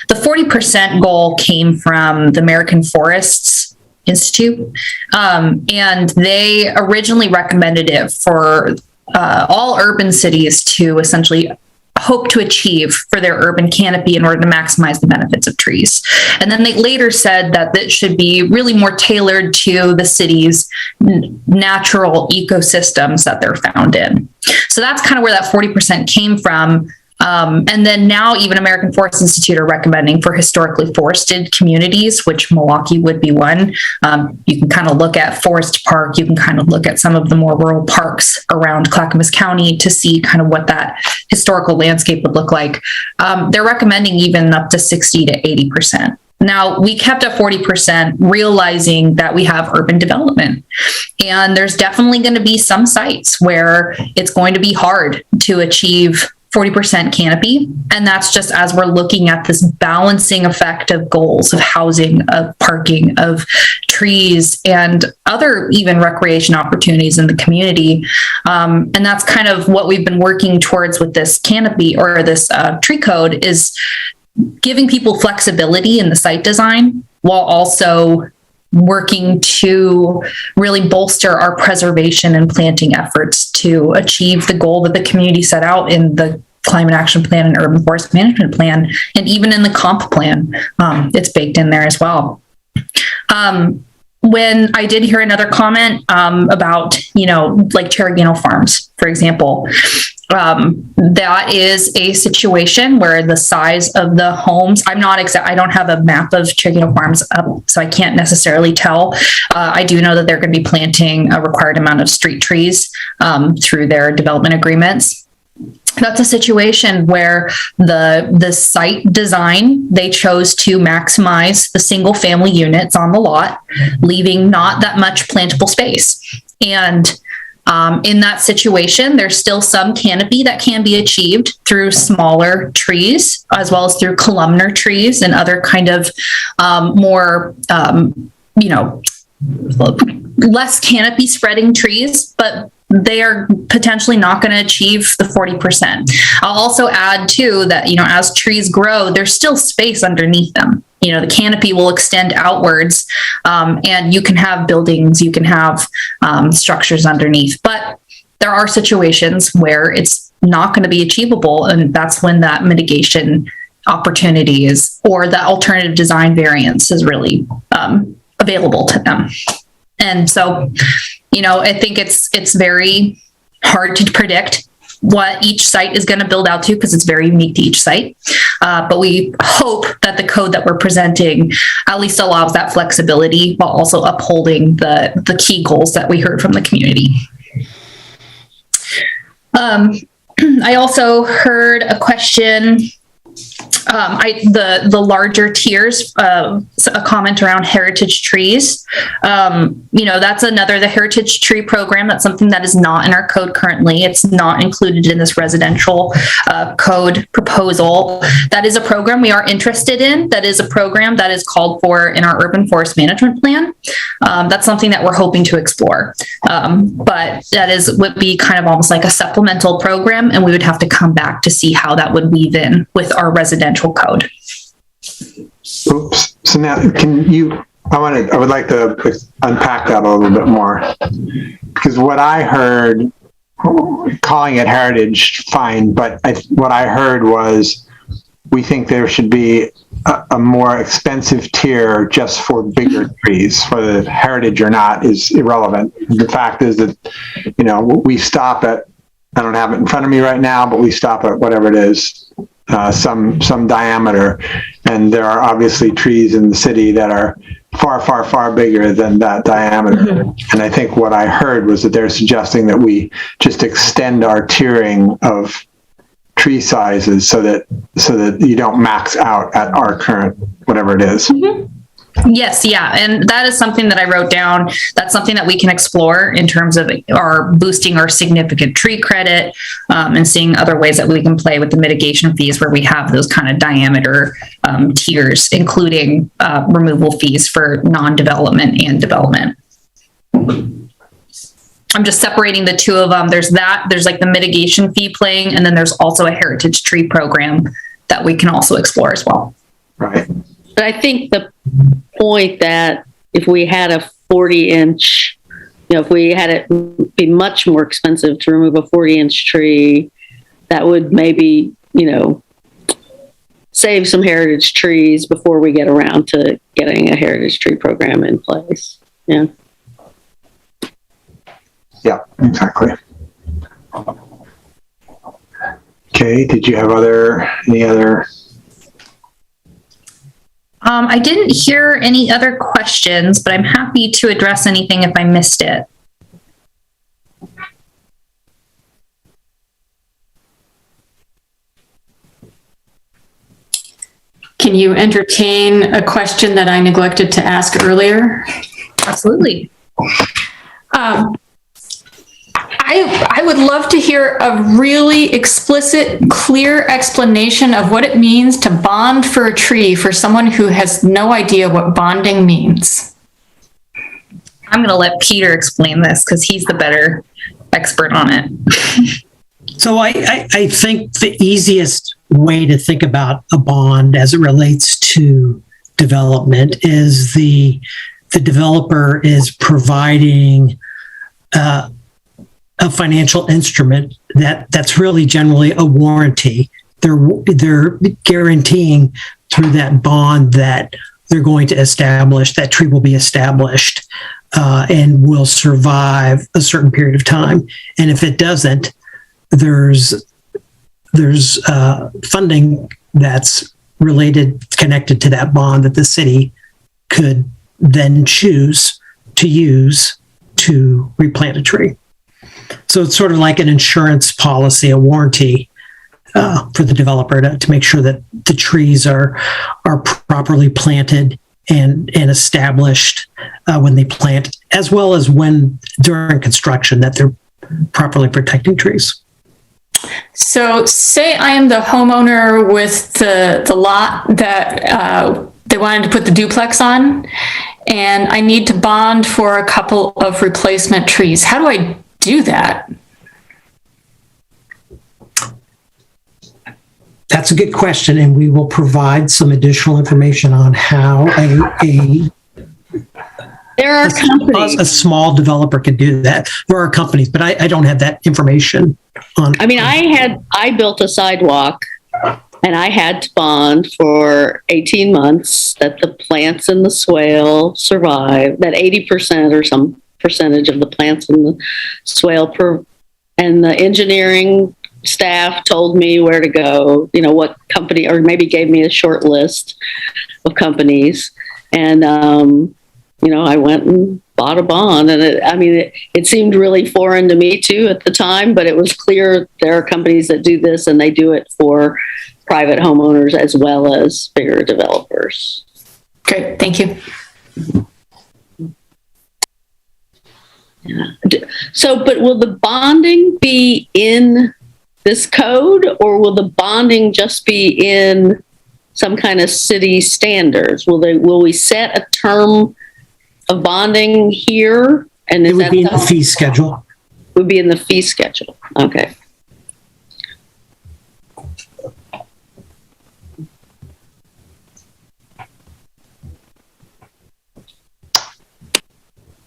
The 40% goal came from the American Forests Institute, and they originally recommended it for all urban cities to essentially hope to achieve for their urban canopy in order to maximize the benefits of trees. And then they later said that it should be really more tailored to the city's natural ecosystems that they're found in. So that's kind of where that 40% came from. And then now even American Forest Institute are recommending for historically forested communities, which Milwaukie would be one. You can kind of look at Forest Park. You can kind of look at some of the more rural parks around Clackamas County to see kind of what that historical landscape would look like. They're recommending even up to 60 to 80%. Now, we kept at 40%, realizing that we have urban development. And there's definitely going to be some sites where it's going to be hard to achieve 40% canopy. And that's just as we're looking at this balancing effect of goals of housing, of parking, of trees, and other even recreation opportunities in the community. And that's kind of what we've been working towards with this canopy or this tree code, is giving people flexibility in the site design while also working to really bolster our preservation and planting efforts to achieve the goal that the community set out in the Climate Action Plan and Urban Forest Management Plan, and even in the comp plan. It's baked in there as well. When I did hear another comment about, like Cheragino Farms, for example, that is a situation where the size of the homes, I don't have a map of Cheragino Farms up, so I can't necessarily tell. I do know that they're going to be planting a required amount of street trees through their development agreements. That's a situation where the site design, they chose to maximize the single family units on the lot, leaving not that much plantable space. And in that situation, there's still some canopy that can be achieved through smaller trees, as well as through columnar trees and other kind of more, less canopy spreading trees, but they are potentially not going to achieve the 40%. I'll also add too that, as trees grow, there's still space underneath them. The canopy will extend outwards, and you can have buildings, you can have structures underneath, but there are situations where it's not going to be achievable. And that's when that mitigation opportunity is, or the alternative design variance is really available to them. And so, I think it's very hard to predict what each site is going to build out to, because it's very unique to each site. But we hope that the code that we're presenting at least allows that flexibility while also upholding the key goals that we heard from the community. I also heard a question, the larger tiers, a comment around heritage trees. That's the heritage tree program. That's something that is not in our code currently. It's not included in this residential code proposal. That is a program we are interested in. That is a program that is called for in our urban forest management plan. That's something that we're hoping to explore. But that would be kind of almost like a supplemental program, and we would have to come back to see how that would weave in with our residential code. Oops. So now I would like to unpack that a little bit more, because what I heard, calling it heritage, fine, but what I heard was we think there should be a more expensive tier just for bigger trees. Whether heritage or not is irrelevant. The fact is that, we stop at, I don't have it in front of me right now, but we stop at whatever it is, some diameter, and there are obviously trees in the city that are far, far, far bigger than that diameter. Mm-hmm. And I think what I heard was that they're suggesting that we just extend our tiering of tree sizes so that you don't max out at our current whatever it is. Mm-hmm. Yes, yeah, and that is something that I wrote down. That's something that we can explore in terms of boosting our significant tree credit, and seeing other ways that we can play with the mitigation fees where we have those kind of diameter tiers, including removal fees for non-development and development. I'm just separating the two of them. There's like the mitigation fee playing, and then there's also a heritage tree program that we can also explore as well. Right. But I think the point that if we had a 40-inch, if we had it be much more expensive to remove a 40-inch tree, that would maybe, save some heritage trees before we get around to getting a heritage tree program in place. Yeah. Yeah, exactly. Okay, did you have any other? I didn't hear any other questions, but I'm happy to address anything if I missed it. can you entertain a question that I neglected to ask earlier? Absolutely. I would love to hear a really explicit, clear explanation of what it means to bond for a tree for someone who has no idea what bonding means. I'm going to let Peter explain this because he's the better expert on it. So I think the easiest way to think about a bond as it relates to development is the developer is providing a financial instrument that's really generally a warranty. They're guaranteeing through that bond that they're going to establish, that tree will be established and will survive a certain period of time. And if it doesn't, there's funding that's connected to that bond that the city could then choose to use to replant a tree. So it's sort of like an insurance policy, a warranty for the developer to make sure that the trees are properly planted and established when they plant, as well as when during construction, that they're properly protecting trees. So say I am the homeowner with the lot that they wanted to put the duplex on, and I need to bond for a couple of replacement trees. How do I do that? That's a good question, and we will provide some additional information on how there are companies. A small developer could do that. There are companies, but I don't have that information on. I mean, I built a sidewalk and I had to bond for 18 months that the plants in the swale survive, that 80% or some percentage of the plants in the swale and the engineering staff told me where to go, what company, or maybe gave me a short list of companies. And, I went and bought a bond, and it seemed really foreign to me too at the time, but it was clear there are companies that do this, and they do it for private homeowners as well as bigger developers. Great, thank you. Yeah. So, but will the bonding be in this code, or will the bonding just be in some kind of city standards? Will we set a term of bonding here? And it would be in the fee schedule. Would be in the fee schedule. Okay.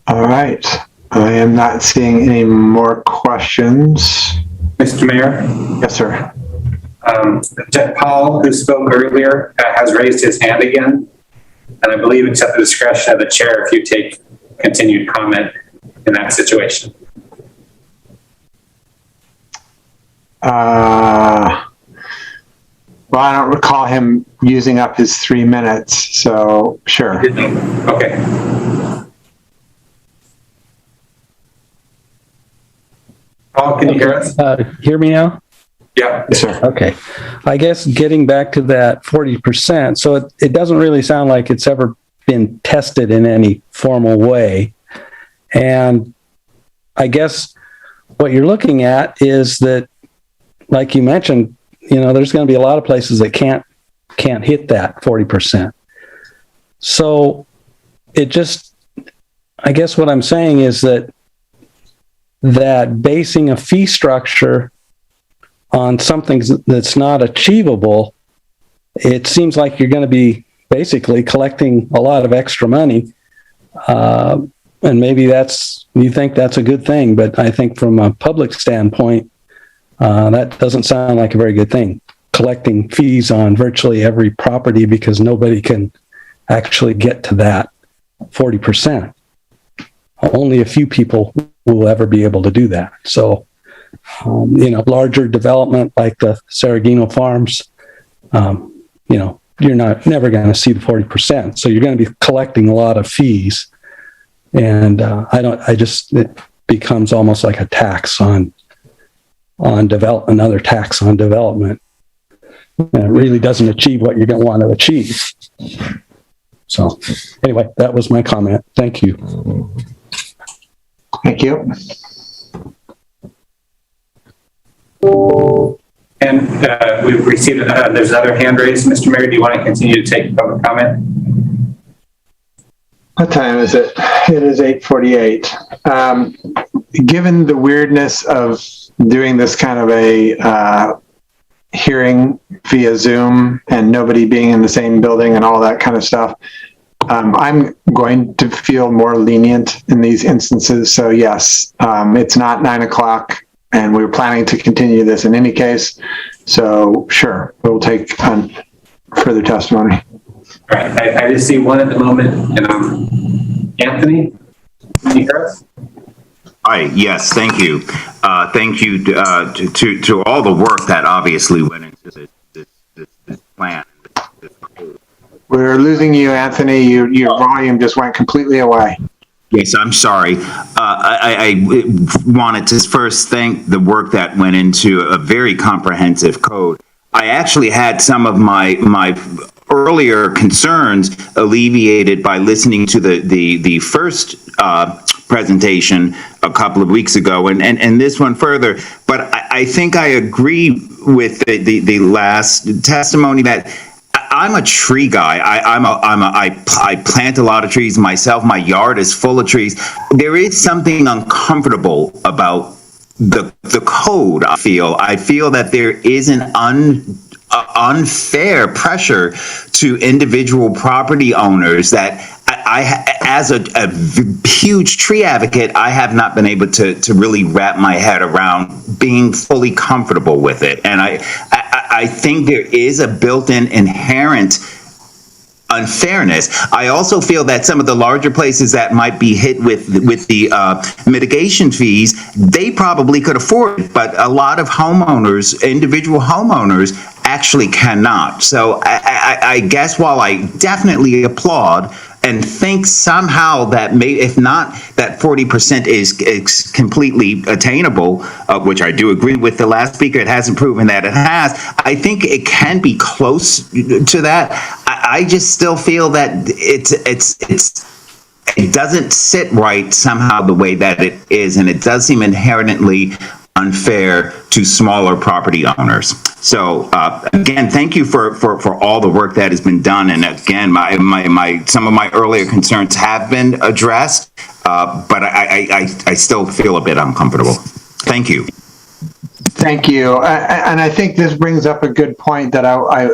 All right. I am not seeing any more questions. Mr. Mayor? Yes, sir. Paul, who spoke earlier, has raised his hand again. And I believe it's at the discretion of the chair if you take continued comment in that situation. Well, I don't recall him using up his 3 minutes, so sure. Okay. Paul, can you hear us? Hear me now? Yeah. Yes, sir. Okay. I guess getting back to that 40%, so it doesn't really sound like it's ever been tested in any formal way. And I guess what you're looking at is that, like you mentioned, there's going to be a lot of places that can't hit that 40%. So I guess what I'm saying is that basing a fee structure on something that's not achievable, it seems like you're going to be basically collecting a lot of extra money. And maybe you think that's a good thing, but I think from a public standpoint, that doesn't sound like a very good thing. Collecting fees on virtually every property because nobody can actually get to that 40%. Only a few people will ever be able to do that. So, larger development like the Saragino Farms, you're never going to see the 40%. So you're going to be collecting a lot of fees. And it becomes almost like a tax on development, another tax on development. and it really doesn't achieve what you're going to want to achieve. So anyway, that was my comment. Thank you. Thank you. And we've received, there's another hand raised. Mr. Mayor, do you want to continue to take public comment? What time is it? It is 8:48. Given the weirdness of doing this kind of a hearing via Zoom and nobody being in the same building and all that kind of stuff, I'm going to feel more lenient in these instances. So yes, it's not 9 o'clock and we're planning to continue this in any case. So sure, we'll take further testimony. All right, I just see one at the moment. Anthony, can you hear us? Hi, yes, thank you. Thank you to all the work that obviously went into this plan. We're losing you, Anthony. Your volume just went completely away. Yes, I'm sorry. I wanted to first thank the work that went into a very comprehensive code. I actually had some of my earlier concerns alleviated by listening to the first presentation a couple of weeks ago, and this one further. But I think I agree with the last testimony that I'm a tree guy. I plant a lot of trees myself. My yard is full of trees. There is something uncomfortable about the code. I feel that there is an unfair pressure to individual property owners that as a huge tree advocate, I have not been able to really wrap my head around being fully comfortable with it. And I think there is a built-in inherent unfairness. I also feel that some of the larger places that might be hit with the mitigation fees, they probably could afford it, but a lot of homeowners, individual homeowners, actually cannot. So I guess while I definitely applaud and think somehow that if not that 40% is completely attainable, which I do agree with the last speaker, it hasn't proven that it has. I think it can be close to that. I just still feel that it doesn't sit right somehow the way that it is, and it does seem inherently unfair to smaller property owners. So again, thank you for all the work that has been done. And again, some of my earlier concerns have been addressed, but I still feel a bit uncomfortable. Thank you. Thank you. And I think this brings up a good point that I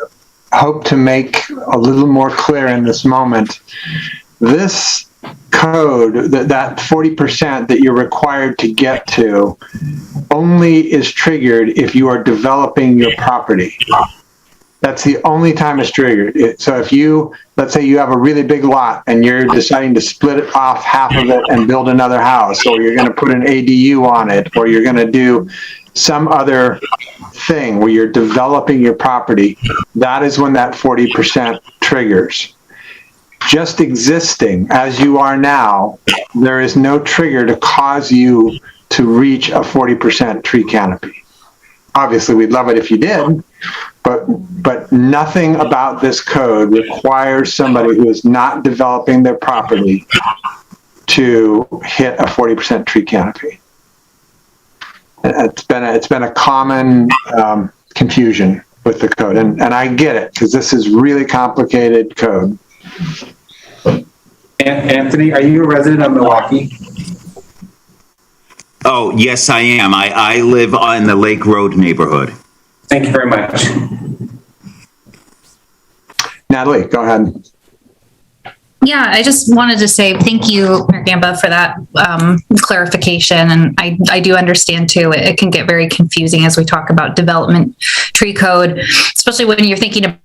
hope to make a little more clear in this moment. This code, that 40% that you're required to get to, only is triggered if you are developing your property. That's the only time it's triggered. So if let's say you have a really big lot and you're deciding to split it off half of it and build another house, or you're going to put an ADU on it, or you're going to do some other thing where you're developing your property, that is when that 40% triggers. Just existing as you are now, there is no trigger to cause you to reach a 40% tree canopy. Obviously, we'd love it if you did, but nothing about this code requires somebody who is not developing their property to hit a 40% tree canopy. It's been a common confusion with the code, and I get it because this is really complicated code. Anthony, are you a resident of Milwaukie? Oh, yes, I am. I live in the Lake Road neighborhood. Thank you very much. Natalie, go ahead. Yeah, I just wanted to say thank you, Mayor Gamba, for that clarification. And I do understand too, it can get very confusing as we talk about development tree code, especially when you're thinking of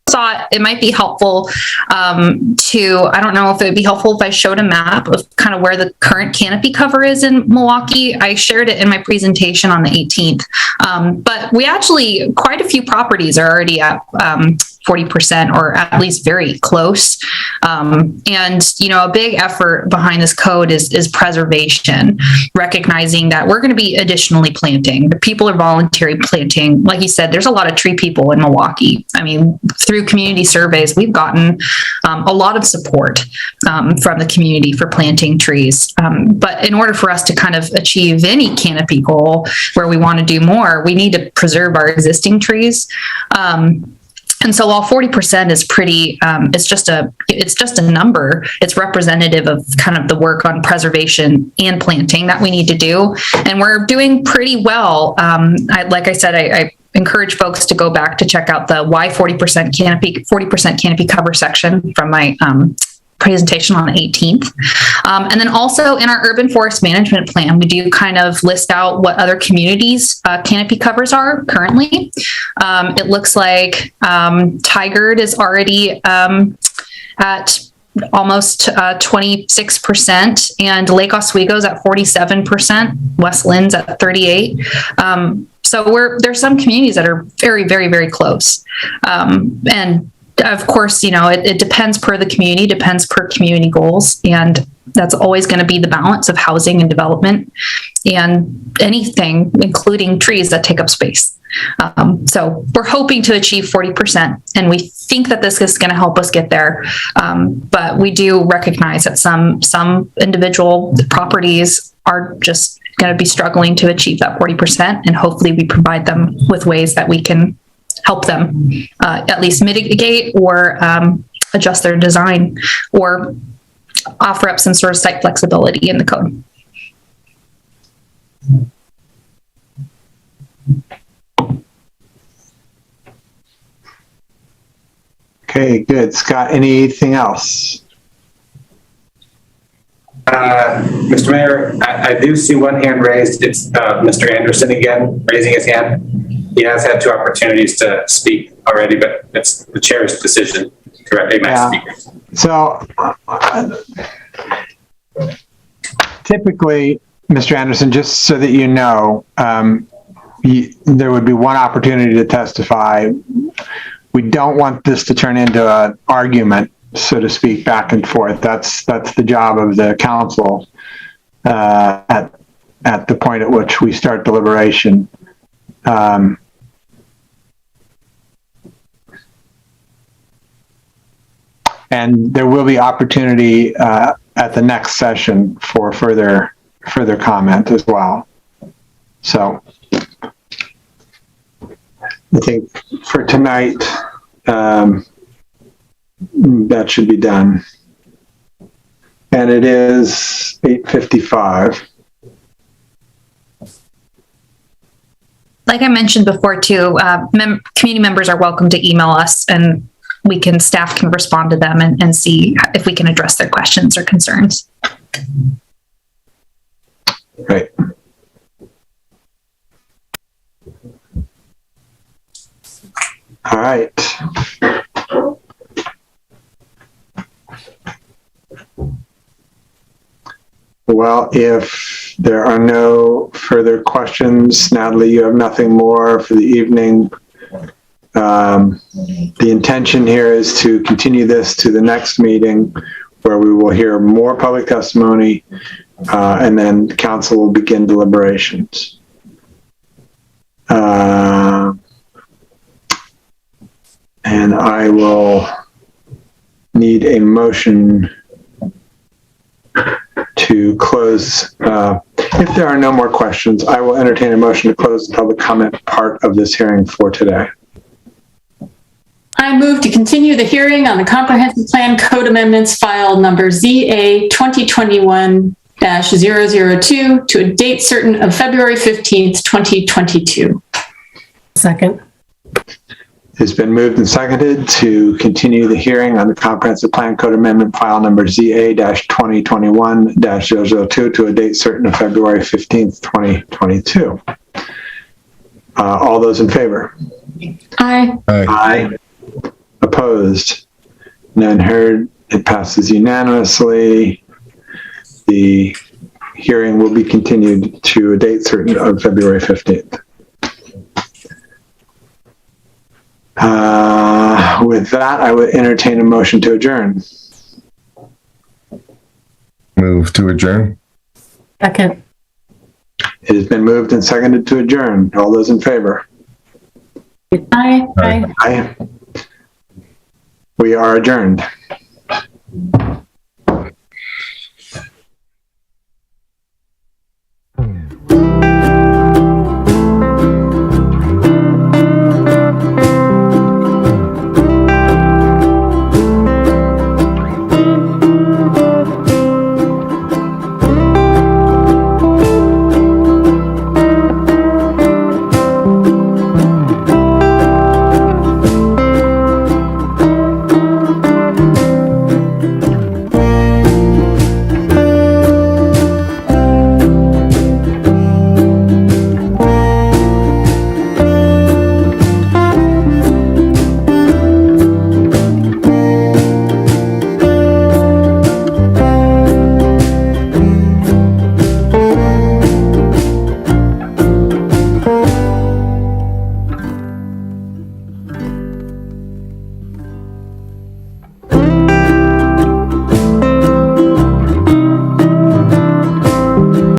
thought it might be helpful I don't know if it would be helpful if I showed a map of kind of where the current canopy cover is in Milwaukie. I shared it in my presentation on the 18th. But we actually, quite a few properties are already at 40% or at least very close. And, you know, a big effort behind this code is preservation, recognizing that we're going to be additionally planting. The people are voluntary planting. Like you said, there's a lot of tree people in Milwaukie. I mean, through community surveys, we've gotten a lot of support from the community for planting trees. But in order for us to kind of achieve any canopy goal where we want to do more, we need to preserve our existing trees. And so while 40% is pretty, it's just a number. It's representative of kind of the work on preservation and planting that we need to do. And we're doing pretty well. Like I said, I encourage folks to go back to check out the why 40% canopy cover section from my presentation on the 18th. And then also in our urban forest management plan, we do kind of list out what other communities canopy covers are currently. It looks like Tigard is already at almost 26%, and Lake Oswego's at 47%, West Lynn's at 38%. So there's some communities that are very, very, very close. And of course, you know, it depends per the community, depends per community goals. And that's always going to be the balance of housing and development and anything, including trees that take up space. So we're hoping to achieve 40%, and we think that this is going to help us get there. But we do recognize that some individual properties are just going to be struggling to achieve that 40%. And hopefully we provide them with ways that we can help them at least mitigate or adjust their design or offer up some sort of site flexibility in the code. Okay, good. Scott, anything else? Mr. Mayor, I do see one hand raised. It's Mr. Anderson again, raising his hand. He has had 2 opportunities to speak already, but it's the chair's decision to recognize speakers. So typically, Mr. Anderson, just so that you know, there would be 1 opportunity to testify. We don't want this to turn into an argument, so to speak, back and forth. That's the job of the council at the point at which we start deliberation. And there will be opportunity at the next session for further comment as well. So I think for tonight, that should be done. And it is 8:55. Like I mentioned before too, community members are welcome to email us, and staff can respond to them and see if we can address their questions or concerns. Right. All right. Well, if there are no further questions, Natalie, you have nothing more for the evening. The intention here is to continue this to the next meeting, where we will hear more public testimony, and then the council will begin deliberations. And I will need a motion to close. If there are no more questions, I will entertain a motion to close the public comment part of this hearing for today. I move to continue the hearing on the comprehensive plan code amendments file number ZA 2021-002 to a date certain of February 15th, 2022. Second. It's been moved and seconded to continue the hearing on the comprehensive plan code amendment file number ZA-2021-002 to a date certain of February 15th, 2022. All those in favor? Aye. Aye. Opposed? None heard. It passes unanimously. The hearing will be continued to a date certain of February 15th. With that, I would entertain a motion to adjourn. Move to adjourn. Second. It has been moved and seconded to adjourn. All those in favor? Aye. Aye. We are adjourned.